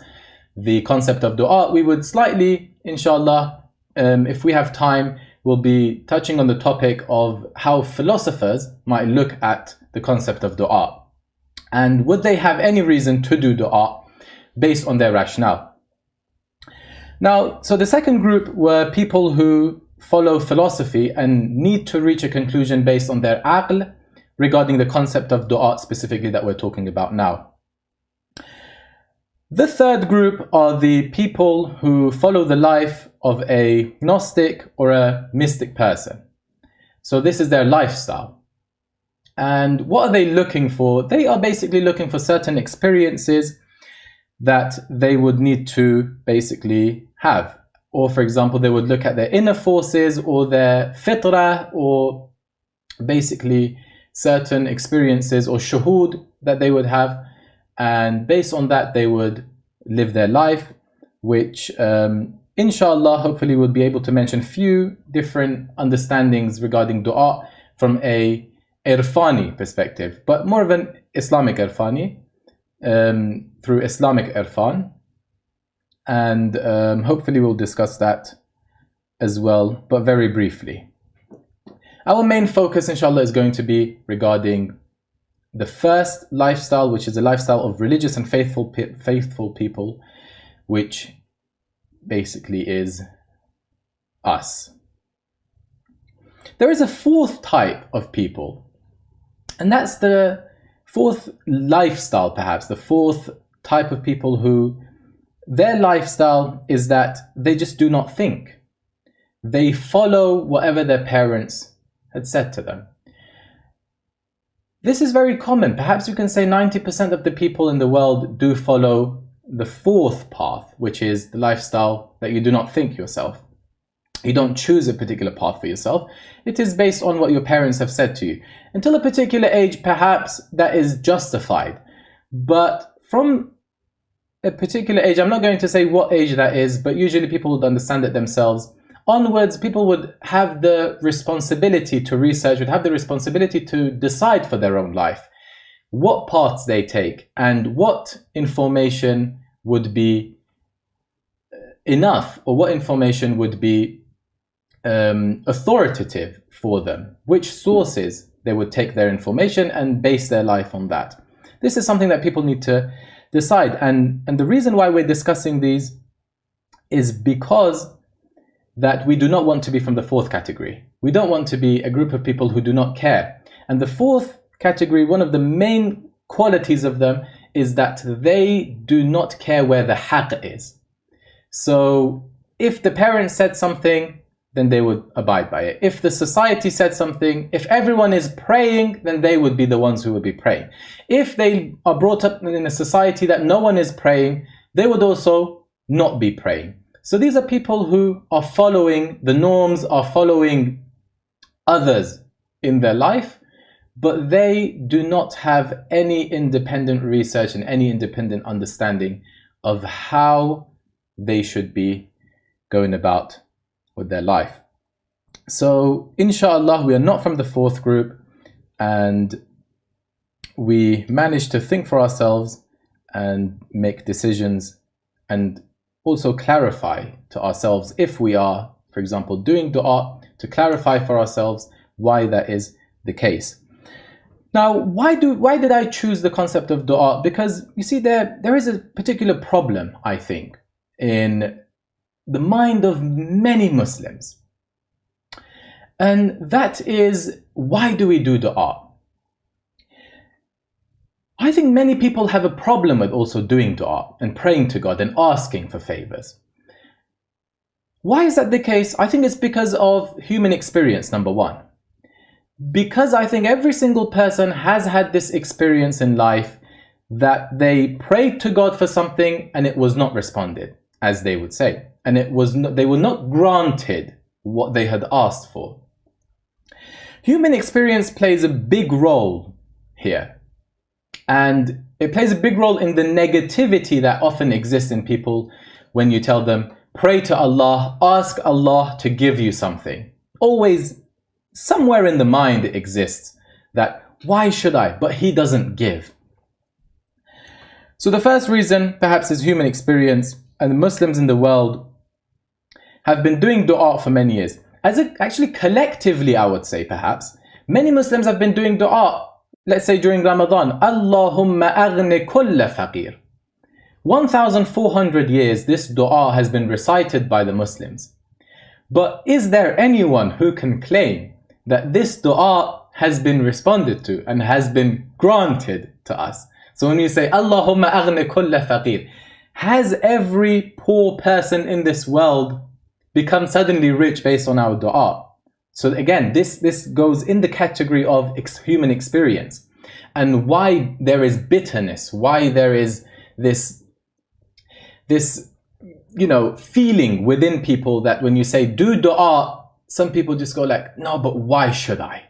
D: the concept of dua, we would slightly, inshallah, if we have time, we'll be touching on the topic of how philosophers might look at the concept of dua. And would they have any reason to do dua based on their rationale? Now, so the second group were people who follow philosophy and need to reach a conclusion based on their aql regarding the concept of dua specifically that we're talking about now. The third group are the people who follow the life of a Gnostic or a mystic person. So this is their lifestyle. And what are they looking for? They are basically looking for certain experiences that they would need to basically have. Or for example, they would look at their inner forces or their fitrah, or basically certain experiences or shuhud that they would have. And based on that, they would live their life, which inshallah, hopefully we'll be able to mention few different understandings regarding dua from a irfani perspective, but more of an Islamic irfani, through Islamic irfan. And hopefully we'll discuss that as well, but very briefly. Our main focus, inshallah, is going to be regarding the first lifestyle, which is a lifestyle of religious and faithful people, which basically is us. There is a fourth type of people, and that's the fourth lifestyle, perhaps, the fourth type of people who their lifestyle is that they just do not think. They follow whatever their parents had said to them. This is very common. Perhaps you can say 90% of the people in the world do follow the fourth path, which is the lifestyle that you do not think yourself. You don't choose a particular path for yourself. It is based on what your parents have said to you. Until a particular age, perhaps that is justified. But from a particular age, I'm not going to say what age that is, but usually people would understand it themselves. Onwards, people would have the responsibility to research, would have the responsibility to decide for their own life what paths they take and what information would be enough, or what information would be authoritative for them, which sources they would take their information and base their life on that. This is something that people need to decide, and the reason why we're discussing these is because that we do not want to be from the fourth category. We don't want to be a group of people who do not care. And the fourth category, one of the main qualities of them is that they do not care where the haqq is. So if the parents said something, then they would abide by it. If the society said something, if everyone is praying, then they would be the ones who would be praying. If they are brought up in a society that no one is praying, they would also not be praying. So these are people who are following the norms, are following others in their life, but they do not have any independent research and any independent understanding of how they should be going about with their life. So inshallah, we are not from the fourth group, and we managed to think for ourselves and make decisions and also clarify to ourselves if we are, for example, doing dua, to clarify for ourselves why that is the case. Now, why did I choose the concept of dua? Because you see, there is a particular problem, I think, in the mind of many Muslims. And that is, why do we do dua? I think many people have a problem with also doing dua and praying to God and asking for favors. Why is that the case? I think it's because of human experience, number one. Because I think every single person has had this experience in life that they prayed to God for something and it was not responded, as they would say. And they were not granted what they had asked for. Human experience plays a big role here. And it plays a big role in the negativity that often exists in people when you tell them, pray to Allah, ask Allah to give you something. Always somewhere in the mind it exists that, why should I? But He doesn't give. So the first reason perhaps is human experience, and the Muslims in the world have been doing dua for many years. Actually collectively, I would say perhaps, many Muslims have been doing dua. Let's say during Ramadan, Allahumma aghni kulla faqir. 1,400 years this dua has been recited by the Muslims. But is there anyone who can claim that this dua has been responded to and has been granted to us? So when you say Allahumma aghni kulla faqir, has every poor person in this world become suddenly rich based on our dua? So again, this goes in the category of human experience, and why there is bitterness, why there is this feeling within people that when you say do dua, some people just go like, no, but why should I?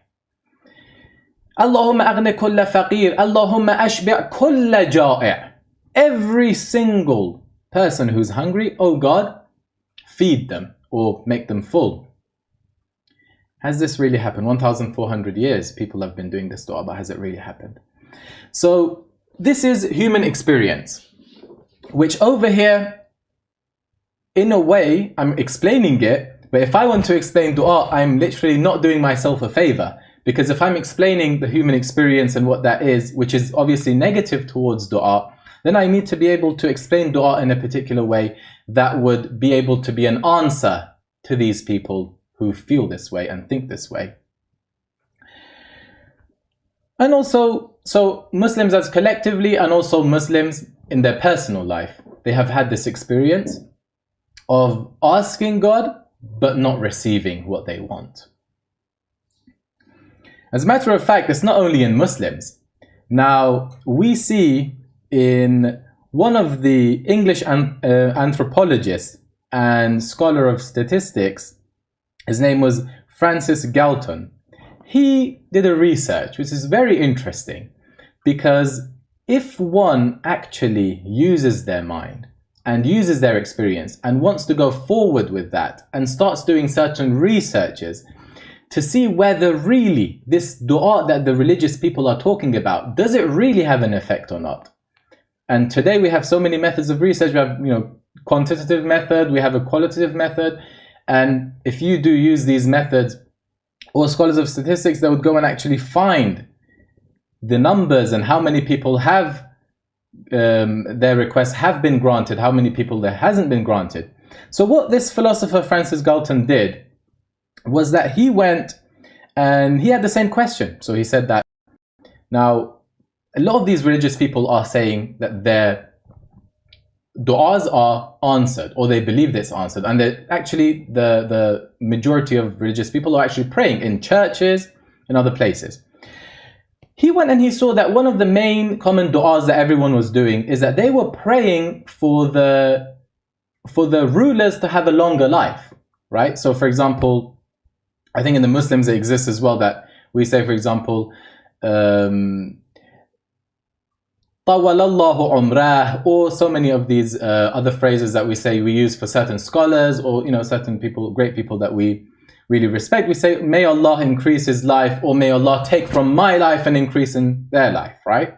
D: Allahumma aghni kulla faqir, Allahumma ashbi' kulla ja'i'. Every single person who's hungry, oh God, feed them or make them full. Has this really happened? 1,400 years people have been doing this dua, but has it really happened? So this is human experience, which over here, in a way, I'm explaining it, but if I want to explain dua, I'm literally not doing myself a favor, because if I'm explaining the human experience and what that is, which is obviously negative towards dua, then I need to be able to explain dua in a particular way that would be able to be an answer to these people who feel this way and think this way. And also, so Muslims as collectively, and also Muslims in their personal life, they have had this experience of asking God but not receiving what they want. As a matter of fact, it's not only in Muslims. Now, we see in one of the English anthropologists and scholar of statistics, his name was Francis Galton. He did a research which is very interesting, because if one actually uses their mind and uses their experience and wants to go forward with that and starts doing certain researches to see whether really this dua that the religious people are talking about, does it really have an effect or not? And today we have so many methods of research. We have, quantitative method, we have a qualitative method. And if you do use these methods, or scholars of statistics, they would go and actually find the numbers and how many people have their requests have been granted, how many people there hasn't been granted. So what this philosopher Francis Galton did was that he went and he had the same question. So he said that now a lot of these religious people are saying that their du'as are answered, or they believe it's answered, and that actually the majority of religious people are actually praying in churches and other places. He went and he saw that one of the main common du'as that everyone was doing is that they were praying for the rulers to have a longer life, right? So for example, I think in the Muslims it exists as well that We say, for example, Tawalallahu umrah, or so many of these other phrases that we say we use for certain scholars, or certain people, great people that we really respect. We say, may Allah increase his life, or may Allah take from my life and increase in their life, right?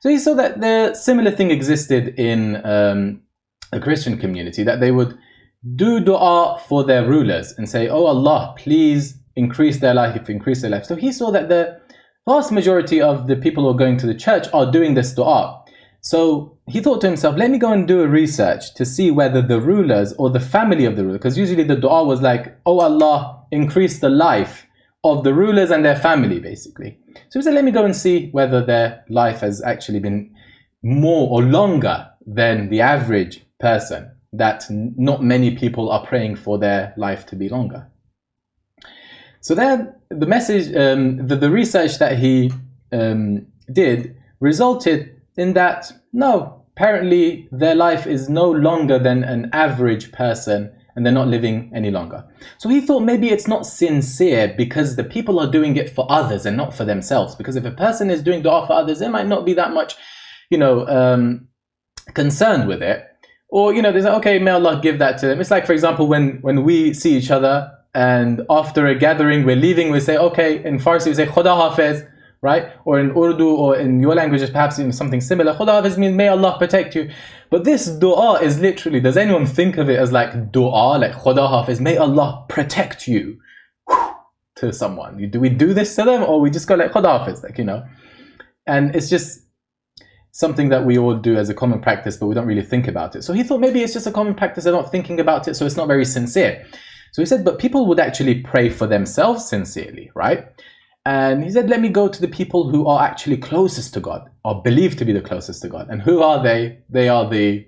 D: So he saw that the similar thing existed in the Christian community, that they would do dua for their rulers and say, oh Allah, please increase their life, increase their life. So he saw that the vast majority of the people who are going to the church are doing this dua. So he thought to himself, let me go and do a research to see whether the rulers or the family of the ruler, because usually the dua was like, oh Allah, increase the life of the rulers and their family, basically. So he said, let me go and see whether their life has actually been more or longer than the average person, that not many people are praying for their life to be longer. So then the message, the research that he did resulted in that, no, apparently their life is no longer than an average person, and they're not living any longer. So he thought maybe it's not sincere because the people are doing it for others and not for themselves. Because if a person is doing dua for others, they might not be that much, concerned with it. Or, they say, okay, may Allah give that to them. It's like, for example, when we see each other and after a gathering, we're leaving, we say, okay, in Farsi, we say, Khuda Hafiz, right? Or in Urdu or in your languages, perhaps something similar. Khuda Hafiz means may Allah protect you. But this dua is literally, does anyone think of it as like dua, like Khuda Hafiz, may Allah protect you to someone? Do we do this to them, or we just go like Khuda Hafiz, And it's just something that we all do as a common practice, but we don't really think about it. So he thought maybe it's just a common practice, they're not thinking about it, so it's not very sincere. So he said, but people would actually pray for themselves sincerely, right? And he said, let me go to the people who are actually closest to God, or believed to be the closest to God. And who are they? They are the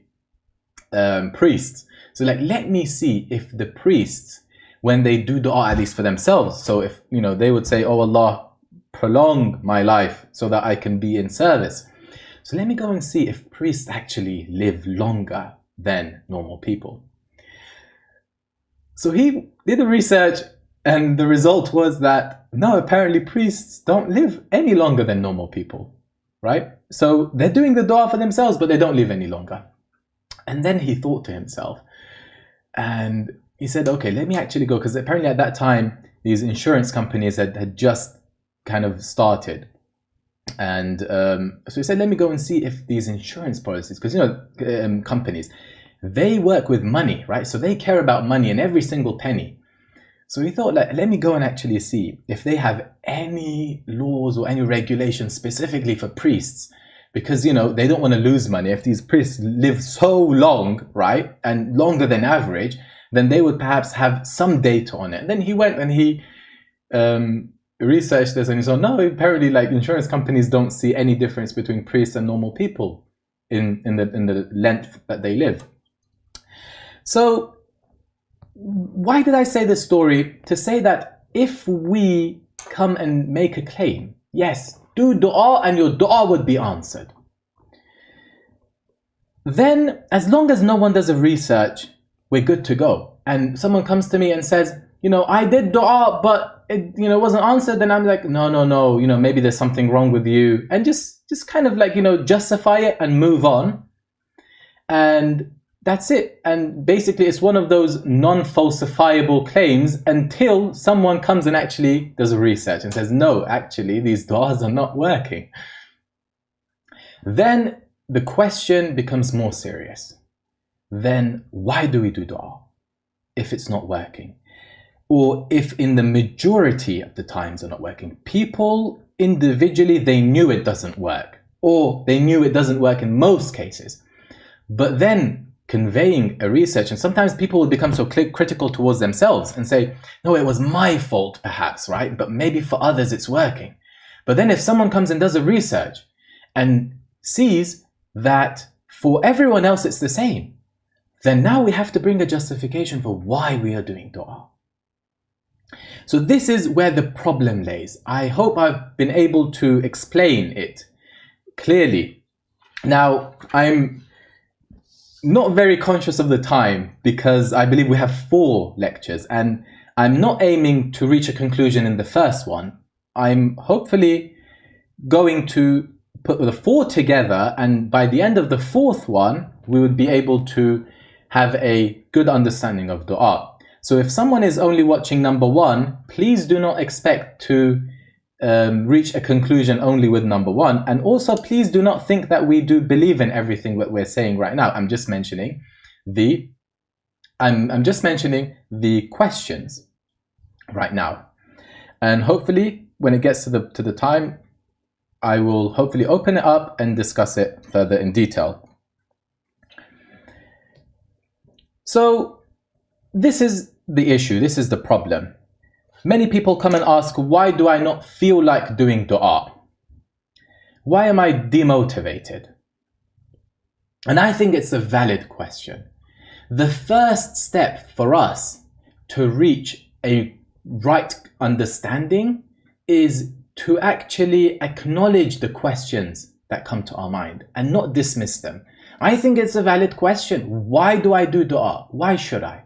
D: priests. So let me see if the priests, when they do dua, at least for themselves, so if they would say, oh Allah, prolong my life so that I can be in service. So let me go and see if priests actually live longer than normal people. So he did the research, and the result was that no, apparently priests don't live any longer than normal people, right? So they're doing the dua for themselves, but they don't live any longer. And then he thought to himself, and he said, okay, let me actually go, because apparently at that time, these insurance companies had just kind of started. And so he said, let me go and see if these insurance policies, because companies, they work with money, right? So they care about money and every single penny. So he thought, let me go and actually see if they have any laws or any regulations specifically for priests, because they don't want to lose money. If these priests live so long, right, and longer than average, then they would perhaps have some data on it. And then he went and he researched this, and he saw, no, apparently insurance companies don't see any difference between priests and normal people in the length that they live. So why did I say this story? To say that if we come and make a claim, yes, do dua and your dua would be answered. Then as long as no one does a research, we're good to go. And someone comes to me and says, I did dua, but it wasn't answered, then I'm like, no, maybe there's something wrong with you, and just kind of justify it and move on, and that's it. And basically it's one of those non-falsifiable claims until someone comes and actually does a research and says, no, actually these du'as are not working. Then the question becomes more serious. Then why do we do dua if it's not working? Or if in the majority of the times are not working? People individually, they knew it doesn't work, or they knew it doesn't work in most cases. But then conveying a research, and sometimes people will become so critical towards themselves and say, no, it was my fault perhaps, right? But maybe for others it's working. But then if someone comes and does a research and sees that for everyone else it's the same, then now we have to bring a justification for why we are doing dua. So this is where the problem lays. I hope I've been able to explain it clearly. Now, I'm not very conscious of the time because I believe we have 4 lectures, and I'm not aiming to reach a conclusion in the first one. I'm hopefully going to put the 4 together, and by the end of the 4th one, we would be able to have a good understanding of dua. So if someone is only watching number 1, please do not expect to reach a conclusion only with number 1. And also, please do not think that we do believe in everything that we're saying right now. I'm just mentioning the questions right now. And hopefully, when it gets to the time, I will hopefully open it up and discuss it further in detail. So this is the issue, this is the problem. Many people come and ask, why do I not feel like doing dua? Why am I demotivated? And I think it's a valid question. The first step for us to reach a right understanding is to actually acknowledge the questions that come to our mind and not dismiss them. I think it's a valid question. Why do I do dua? Why should I?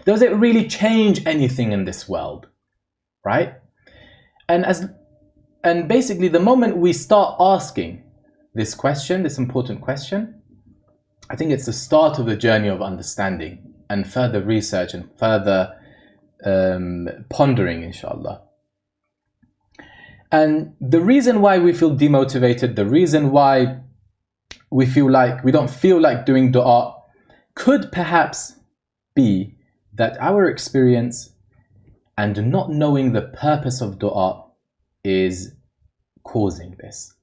D: Does it really change anything in this world? Right? And basically, the moment we start asking this question, this important question, I think it's the start of the journey of understanding and further research and further pondering, inshallah. And the reason why we feel demotivated, the reason why we don't feel like doing dua, could perhaps be that our experience and not knowing the purpose of dua is causing this.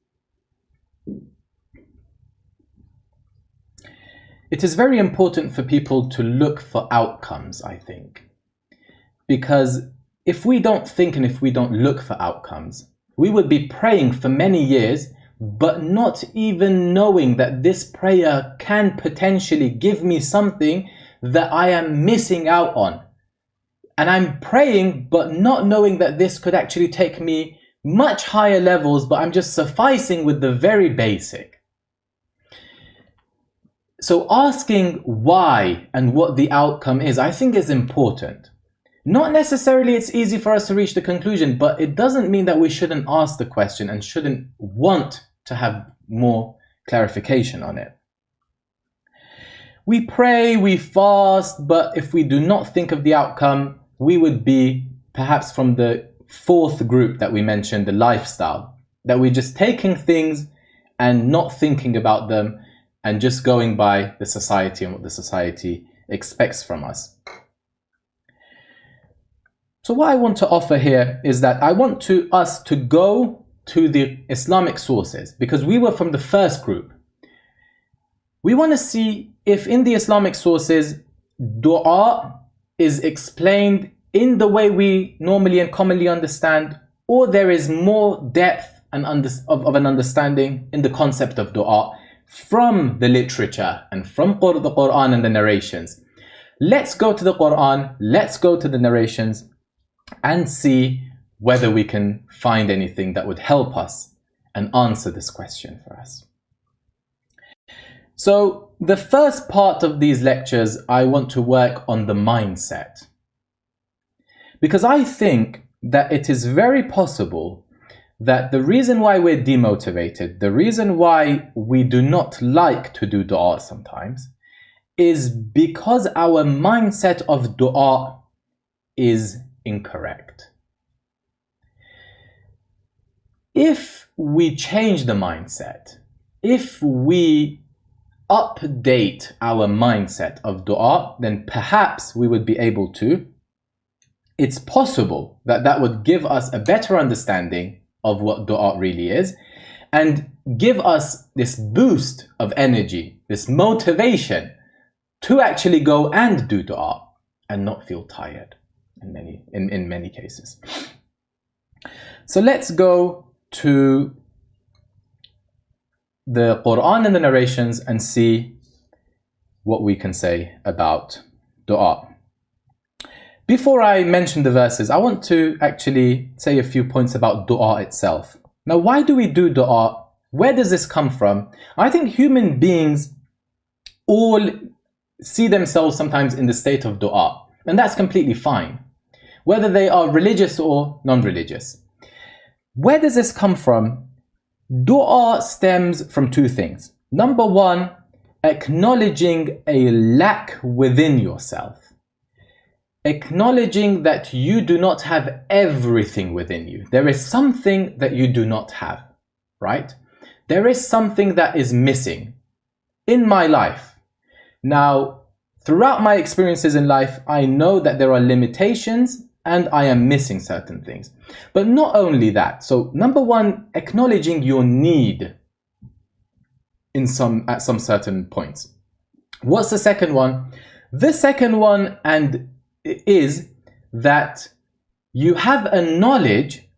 D: It is very important for people to look for outcomes, I think. Because if we don't think and if we don't look for outcomes, we would be praying for many years, but not even knowing that this prayer can potentially give me something that I am missing out on. And I'm praying, but not knowing that this could actually take me much higher levels, but I'm just sufficing with the very basic. So asking why and what the outcome is, I think is important. Not necessarily it's easy for us to reach the conclusion, but it doesn't mean that we shouldn't ask the question and shouldn't want to have more clarification on it. We pray, we fast, but if we do not think of the outcome, we would be perhaps from the 4th group that we mentioned, the lifestyle, that we're just taking things and not thinking about them and just going by the society and what the society expects from us. So what I want to offer here is that I want us to go to the Islamic sources, because we were from the first group. We want to see if in the Islamic sources, dua is explained in the way we normally and commonly understand, or there is more depth and of an understanding in the concept of dua from the literature and from the Quran and the narrations. Let's go to the Quran, let's go to the narrations and see whether we can find anything that would help us and answer this question for us. So the first part of these lectures, I want to work on the mindset. Because I think that it is very possible that the reason why we're demotivated, the reason why we do not like to do dua sometimes, is because our mindset of dua is incorrect. If we change the mindset, if we update our mindset of dua, then perhaps we would be able to. It's possible that that would give us a better understanding of what dua really is and give us this boost of energy, this motivation to actually go and do dua and not feel tired in many cases. So let's go to the Quran and the narrations and see what we can say about dua. Before I mention the verses, I want to actually say a few points about dua itself. Now, why do we do dua? Where does this come from? I think human beings all see themselves sometimes in the state of dua, and that's completely fine, whether they are religious or non-religious. Where does this come from? Dua stems from two things. Number one, acknowledging a lack within yourself. Acknowledging that you do not have everything within you. There is something that you do not have, right? There is something that is missing in my life. Now, throughout my experiences in life, I know that there are limitations and I am missing certain things. But not only that. So number one, acknowledging your need at some certain points. What's the second one? The second one is that you have a knowledge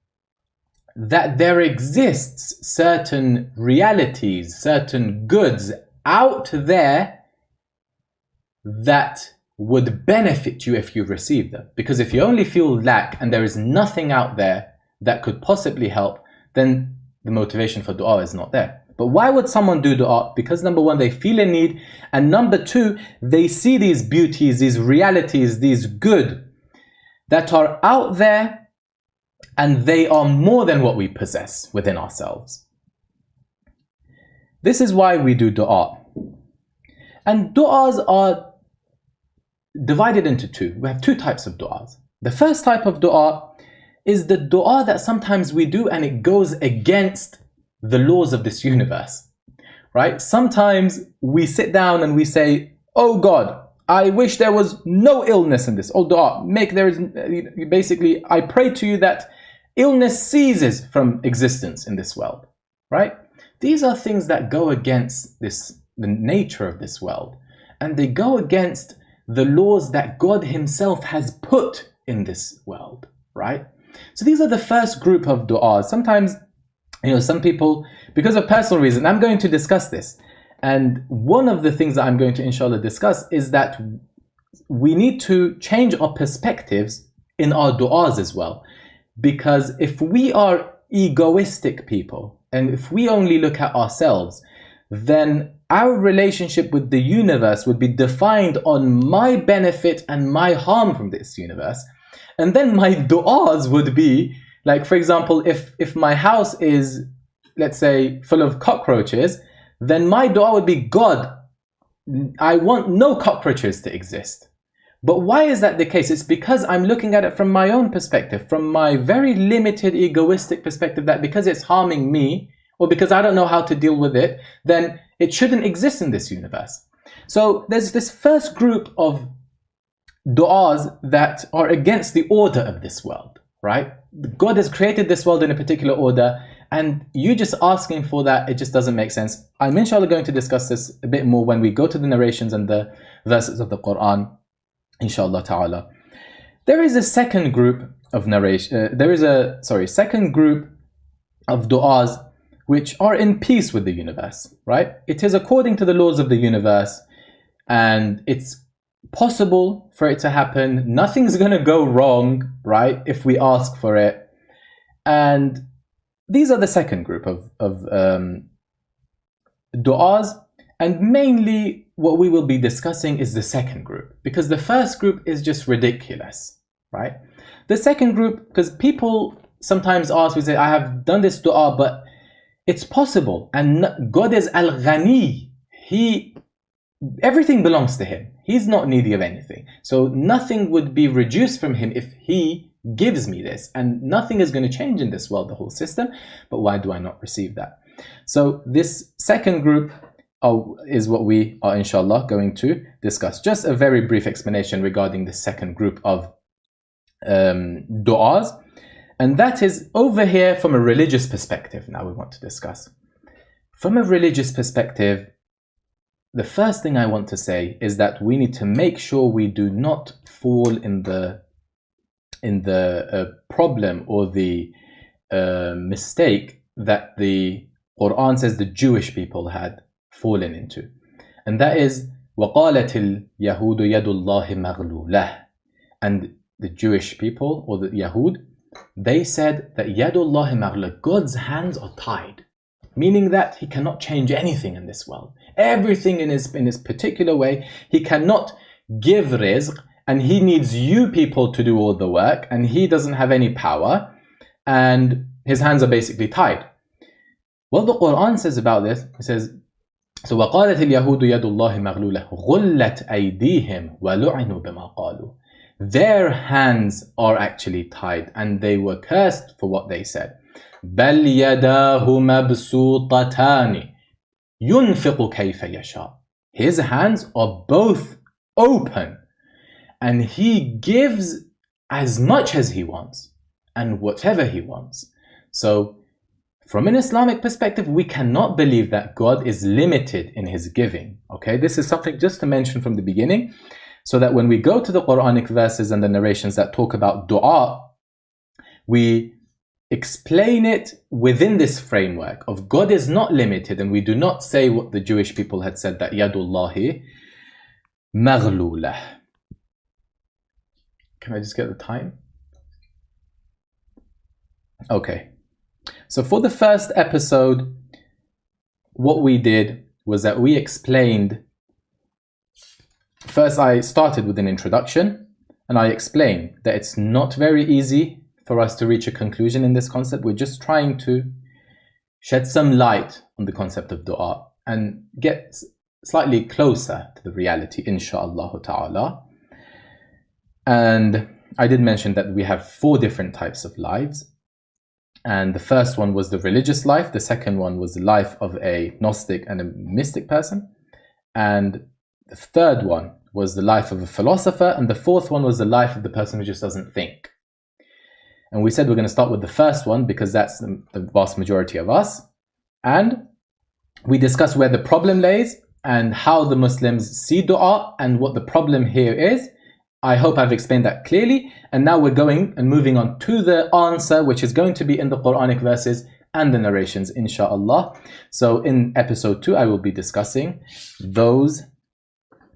D: that there exists certain realities, certain goods out there that would benefit you if you receive them. Because if you only feel lack and there is nothing out there that could possibly help, then the motivation for dua is not there. But why would someone do dua? Because number one, they feel a need, and number two, they see these beauties, these realities, these good that are out there, and they are more than what we possess within ourselves. This is why we do dua. And du'as are divided into two. We have two types of du'as. The first type of dua is the dua that sometimes we do and it goes against the laws of this universe, right? Sometimes we sit down and we say, oh God, I wish there was no illness in this. Oh dua, basically, I pray to you that illness ceases from existence in this world, right? These are things that go against the nature of this world, and they go against the laws that God himself has put in this world, right? So these are the first group of du'as. Sometimes, some people, because of personal reason, I'm going to discuss this. And one of the things that I'm going to inshallah discuss is that we need to change our perspectives in our du'as as well. Because if we are egoistic people, and if we only look at ourselves, then our relationship with the universe would be defined on my benefit and my harm from this universe. And then my du'as would be, like, for example, if my house is, let's say, full of cockroaches, then my dua would be, God, I want no cockroaches to exist. But why is that the case? It's because I'm looking at it from my own perspective, from my very limited egoistic perspective, that because it's harming me, or because I don't know how to deal with it, then it shouldn't exist in this universe. So there's this first group of du'as that are against the order of this world, right? God has created this world in a particular order, and you just asking for that, it just doesn't make sense. I'm inshallah going to discuss this a bit more when we go to the narrations and the verses of the Quran, inshallah ta'ala. There is a second group of second group of du'as which are in peace with the universe, right? It is according to the laws of the universe, and it's possible for it to happen. Nothing's going to go wrong, right, if we ask for it. And these are the second group of du'as, and mainly what we will be discussing is the second group, because the first group is just ridiculous, right? The second group, because people sometimes ask, we say, I have done this du'a, but it's possible, and God is al-Ghani. Everything belongs to him. He's not needy of anything. So nothing would be reduced from him if he gives me this, and nothing is going to change in this world, the whole system. But why do I not receive that? So this second group is what we are inshallah going to discuss. Just a very brief explanation regarding the second group of du'as. And that is over here from a religious perspective. Now we want to discuss. From a religious perspective, the first thing I want to say is that we need to make sure we do not fall in the problem or the mistake that the Quran says the Jewish people had fallen into. And that is, وَقَالَتِ الْيَهُودُ يَدُ اللَّهِ مَغْلُولَةٌ. And the Jewish people, or the Yahud, they said that Yadullahi Maghla, God's hands are tied, meaning that he cannot change anything in this world. Everything in his particular way. He cannot give rizq, and he needs you people to do all the work, and he doesn't have any power. And his hands are basically tied. What the Quran says about this, it says, so وَقَالَتِ الْيَهُودُ يَدُ اللَّهِ مَغْلُولَةٌ غُلَّتْ أَيْدِيهِمْ وَلُعِنُوا بِمَا قَالُوا. Their hands are actually tied and they were cursed for what they said. بَلْ يَدَاهُ مَبْسُوطَتَانِ يُنْفِقُ كَيْفَ يَشَاءُ. His hands are both open and he gives as much as he wants and whatever he wants. So from an Islamic perspective, we cannot believe that God is limited in his giving. Okay, this is something just to mention from the beginning, so that when we go to the Quranic verses and the narrations that talk about dua, we explain it within this framework of God is not limited, and we do not say what the Jewish people had said, that yadullahi maghlulah. Can I just get the time? Okay. So for the first episode, what we did was that we explained, first I started with an introduction and I explained that it's not very easy for us to reach a conclusion in this concept. We're just trying to shed some light on the concept of dua and get slightly closer to the reality, insha'Allah ta'ala. And I did mention that we have 4 different types of lives. And the first one was the religious life. The second one was the life of a Gnostic and a mystic person. And the third one was the life of a philosopher. And the fourth one was the life of the person who just doesn't think. And we said we're going to start with the first one because that's the vast majority of us. And we discussed where the problem lays and how the Muslims see dua and what the problem here is. I hope I've explained that clearly. And now we're going and moving on to the answer, which is going to be in the Quranic verses and the narrations, insha'Allah. So in episode 2, I will be discussing those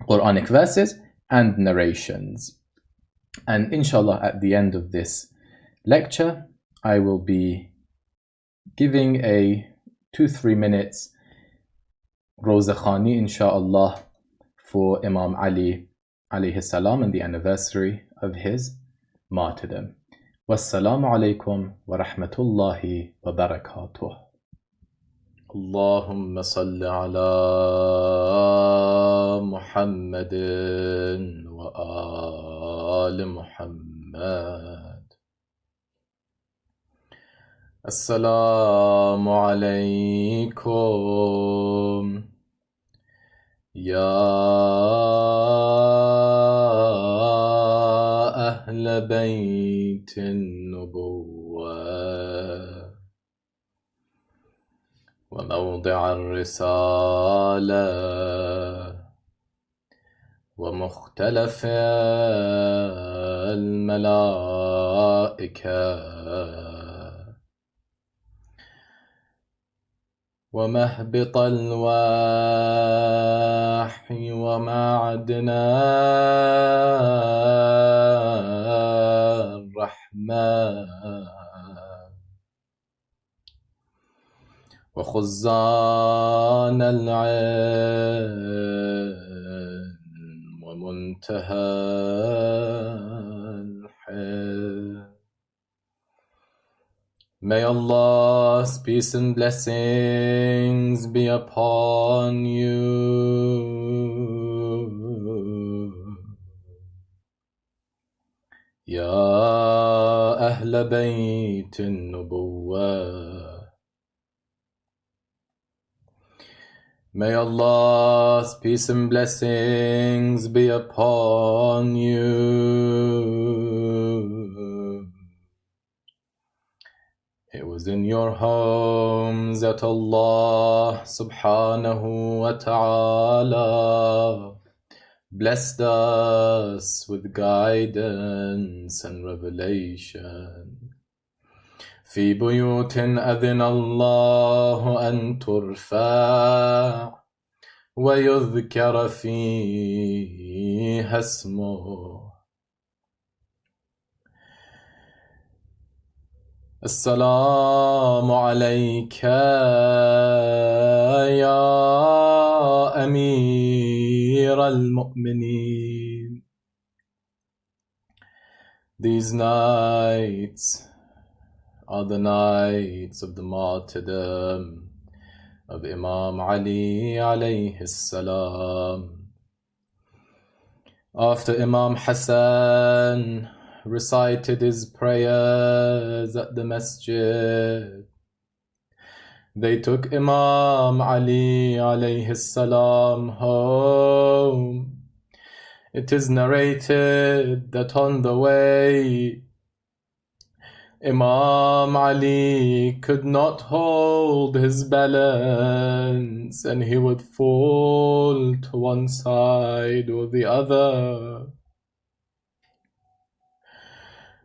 D: Quranic verses and narrations. And insha'Allah, at the end of this lecture, I will be giving a 2-3 minutes Roza Khani, insha'Allah, for Imam Ali alayhi salam and the anniversary of his martyrdom. Wassalamu alaikum wa rahmatullahi wa barakatuh. Allahumma salli ala Muhammadin wa ali Muhammad. Assalamu alaikum ya أهل بيت النبوة وموضع الرسالة ومختلف الملائكة ومهبط الوحي ومعدنا الرحمة وخزان العلم ومنتهى الحلم. May Allah's peace and blessings be upon you. Ya Ahl Bayt al-Nubuwwah. May Allah's peace and blessings be upon you. It was in your homes that Allah subhanahu wa ta'ala blessed us with guidance and revelation. في بيوت أذن الله أن ترفع ويذكر فيها اسمه. السلام عليك يا أمير المؤمنين. These nights are the nights of the martyrdom of Imam Ali alayhi salam. After Imam Hassan recited his prayers at the masjid, they took Imam Ali alayhi salam home. It is narrated that on the way, Imam Ali could not hold his balance and he would fall to one side or the other.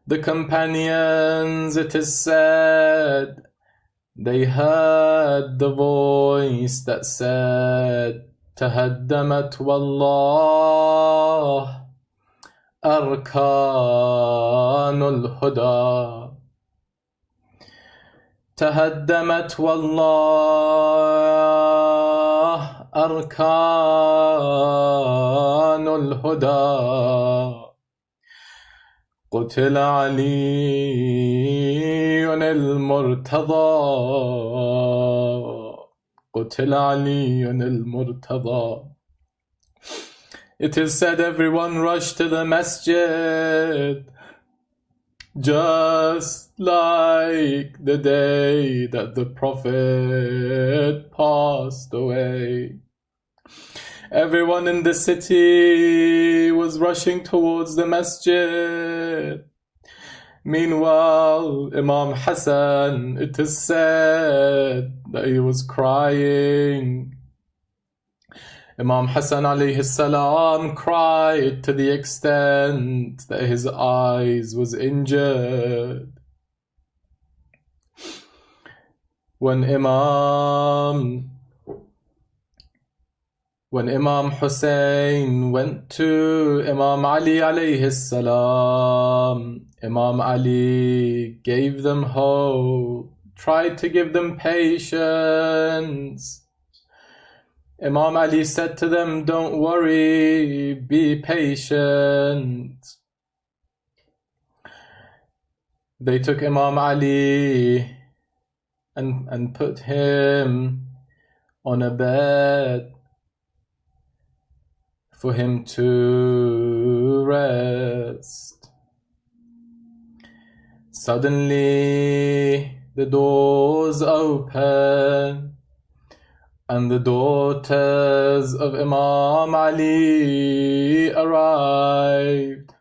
D: The companions, it is said, they heard the voice that said, تهدمت والله أركان الهدى. تهدمت والله أركان الهدى. قتل علي المرتضى. قتل علي المرتضى. It is said everyone rushed to the masjid, just like the day that the Prophet passed away. Everyone in the city was rushing towards the masjid. Meanwhile, Imam Hassan, it is said that he was crying. Imam Hassan alayhi salam cried to the extent that his eyes was injured. When Imam Hussein went to Imam Ali alayhi salam, Imam Ali gave them hope, tried to give them patience. Imam Ali said to them, don't worry, be patient. They took Imam Ali and put him on a bed for him to rest. Suddenly, the doors opened, and the daughters of Imam Ali arrived.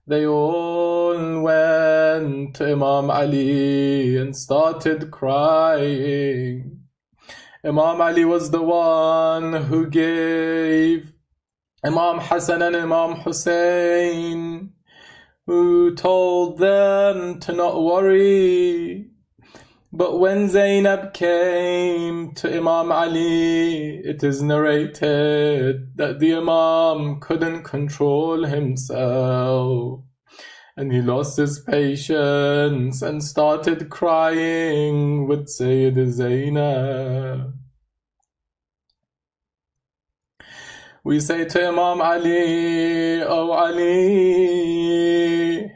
D: They all went to Imam Ali and started crying. Imam Ali was the one who gave Imam Hassan and Imam Hussein, who told them to not worry. But when Zainab came to Imam Ali, it is narrated that the Imam couldn't control himself and he lost his patience and started crying with Sayyid Zainab. We say to Imam Ali, "Oh Ali,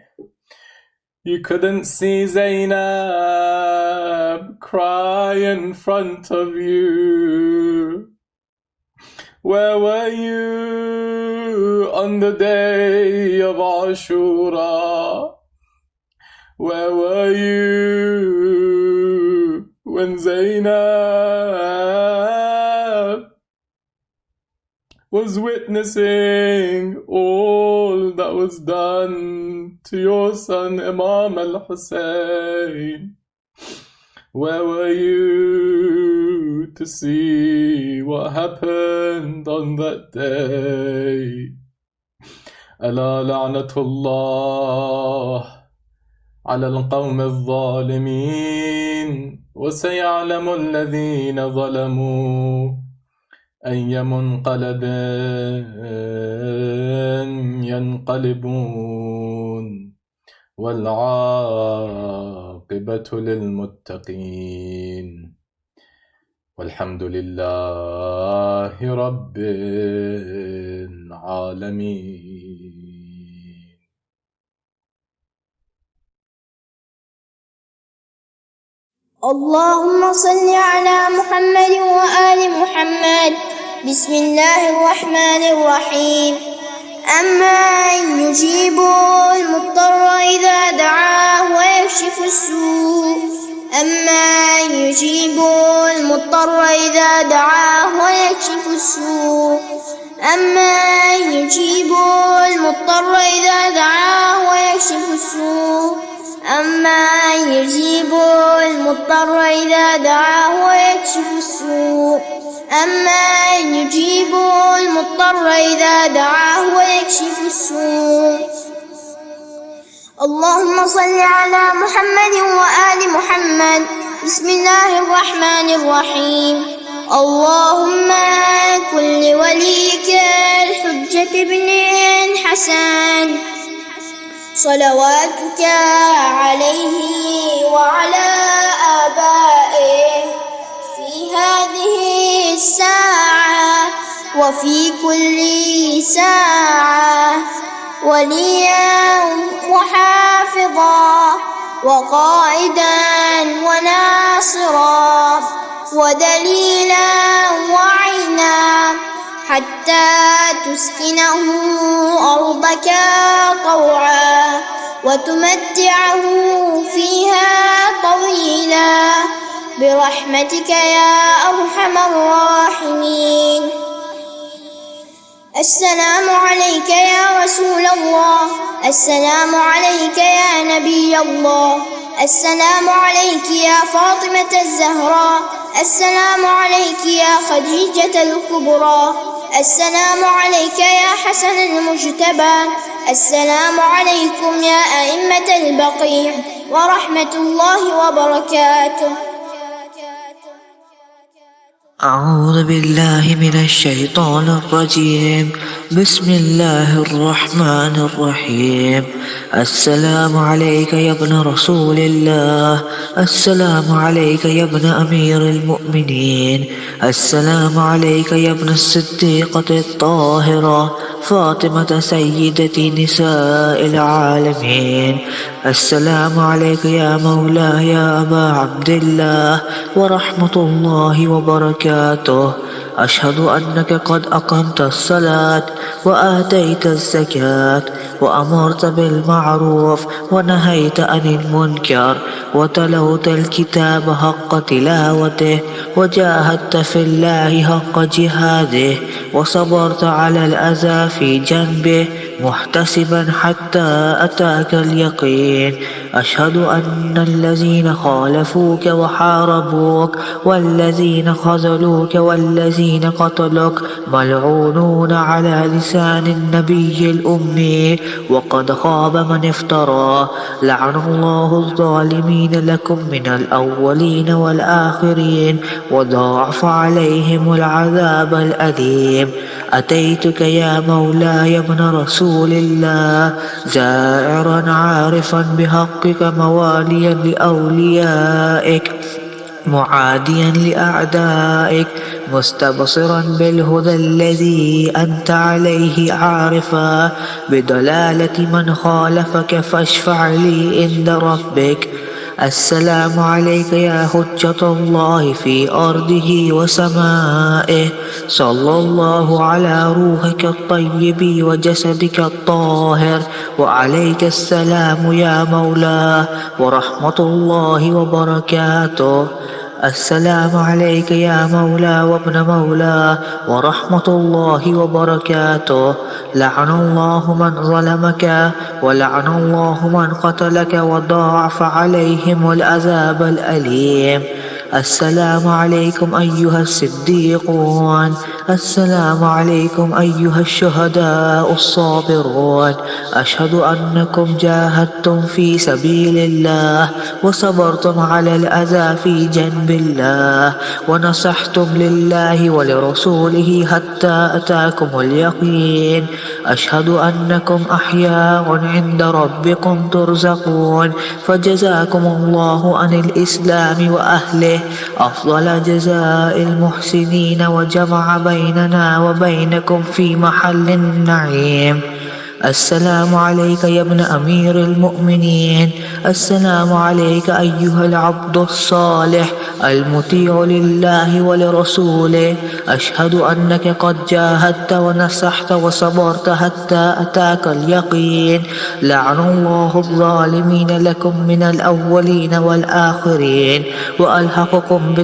D: you couldn't see Zainab cry in front of you. Where were you on the day of Ashura? Where were you when Zainab was witnessing all that was done to your son Imam al-Hussein? Where were you to see what happened on that day? ألا لعنة الله على القوم الظالمين وسيعلم الذين ظلموا أي منقلب ينقلبون والعاقبة للمتقين والحمد لله رب العالمين.
E: اللهم صل على محمد وآل محمد. بسم الله الرحمن الرحيم. أمن يجيب المضطر إذا دعاه ويكشف السوء. أمن يجيب المضطر إذا دعاه ويكشف السوء. أمن يجيب المضطر إذا دعاه ويكشف السوء. أمن يجيب المضطر إذا دعاه ويكشف السوء. أمن يجيب المضطر إذا دعاه ويكشف السوء. اللهم صل على محمد وآل محمد. بسم الله الرحمن الرحيم. اللهم كن لوليك الحجة بن حسن صلواتك عليه وعلى آبائه في هذه الساعة وفي كل ساعة وليا وحافظا وقائدا وناصرا ودليلا وعينا حتى تسكنه أرضك طوعا وتمتعه فيها طويلا برحمتك يا أرحم الراحمين. السلام عليك يا رسول الله. السلام عليك يا نبي الله. السلام عليك يا فاطمة الزهراء. السلام عليك يا خديجة الكبرى. السلام عليك يا حسن المجتبى. السلام عليكم يا أئمة البقيع ورحمة الله وبركاته.
F: أعوذ بالله من الشيطان الرجيم. بسم الله الرحمن الرحيم. السلام عليك يا ابن رسول الله. السلام عليك يا ابن أمير المؤمنين. السلام عليك يا ابن الصديقة الطاهرة فاطمة سيدة نساء العالمين. السلام عليك يا مولاي يا أبا عبد الله ورحمة الله وبركاته. أشهد أنك قد أقمت الصلاة وآتيت الزكاة وأمرت بالمعروف ونهيت عن المنكر وتلوت الكتاب حق تلاوته وجاهدت في الله حق جهاده وصبرت على الأذى في جنبه محتسبا حتى أتاك اليقين. أشهد أن الذين خالفوك وحاربوك والذين خذلوك والذين قتلوك ملعونون على لسان النبي الأمي وقد خاب من افترى. لعن الله الظالمين لكم من الأولين والآخرين وضاعف عليهم العذاب الأليم. أتيتك يا مولاي ابن رسول الله زائرا عارفا بحقك مواليا لأوليائك معاديا لأعدائك مستبصرا بالهدى الذي أنت عليه عارفا بضلالة من خالفك فاشفع لي عند ربك. السلام عليك يا حجة الله في أرضه وسمائه. صلى الله على روحك الطيب وجسدك الطاهر وعليك السلام يا مولاه ورحمة الله وبركاته. السلام عليك يا مولى وابن مولى ورحمة الله وبركاته. لعن الله من ظلمك ولعن الله من قتلك وضاعف عليهم العذاب الأليم. السلام عليكم أيها الصديقون. السلام عليكم أيها الشهداء الصابرون. أشهد أنكم جاهدتم في سبيل الله وصبرتم على الأذى في جنب الله ونصحتم لله ولرسوله حتى أتاكم اليقين. أشهد أنكم أحياء عند ربكم ترزقون فجزاكم الله عن الإسلام وأهله أفضل جزاء المحسنين وجمع بيننا وبينكم في محل النعيم. السلام عليك يا ابن أمير المؤمنين. السلام عليك أيها العبد الصالح المطيع لله ولرسوله. أشهد أنك قد جاهدت ونصحت وصبرت حتى أتاك اليقين. لعن الله الظالمين لكم من الأولين والآخرين وألحقكم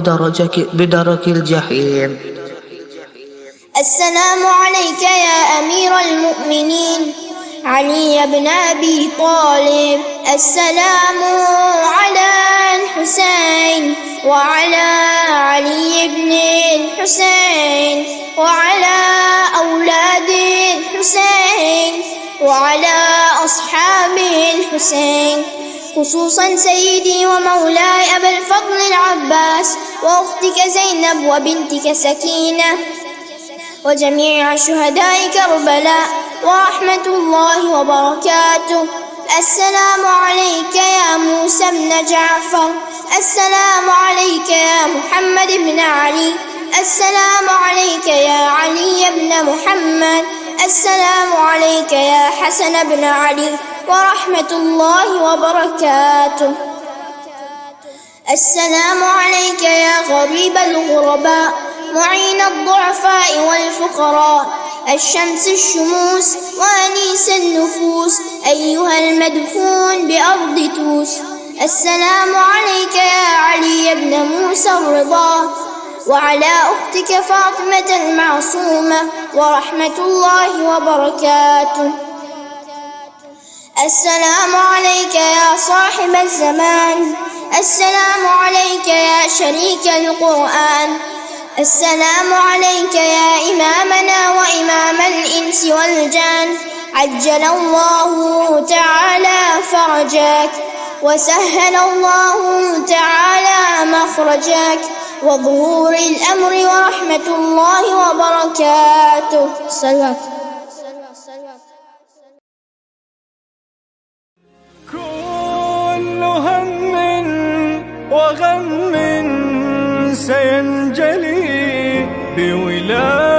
F: بدرك الجحيم.
E: السلام عليك يا أمير المؤمنين علي بن أبي طالب. السلام على الحسين وعلى علي بن الحسين وعلى أولاد الحسين وعلى أصحاب الحسين، خصوصا سيدي ومولاي أبا الفضل العباس وأختك زينب وبنتك سكينة وجميع شهداء كربلاء ورحمة الله وبركاته. السلام عليك يا موسى بن جعفر. السلام عليك يا محمد بن علي. السلام عليك يا علي بن محمد. السلام عليك يا حسن بن علي ورحمة الله وبركاته. السلام عليك يا غريب الغرباء معين الضعفاء والفقراء، الشمس الشموس وأنيس النفوس، أيها المدفون بأرض توس. السلام عليك يا علي بن موسى الرضا وعلى أختك فاطمة المعصومة ورحمة الله وبركاته. السلام عليك يا صاحب الزمان. السلام عليك يا شريك القرآن. السلام عليك يا إمامنا وإمام الإنس والجان. عجل الله تعالى فرجك وسهل الله تعالى مخرجك وظهور الأمر ورحمة الله وبركاته. صلوات.
A: كل هم وغم سينجلي بولاية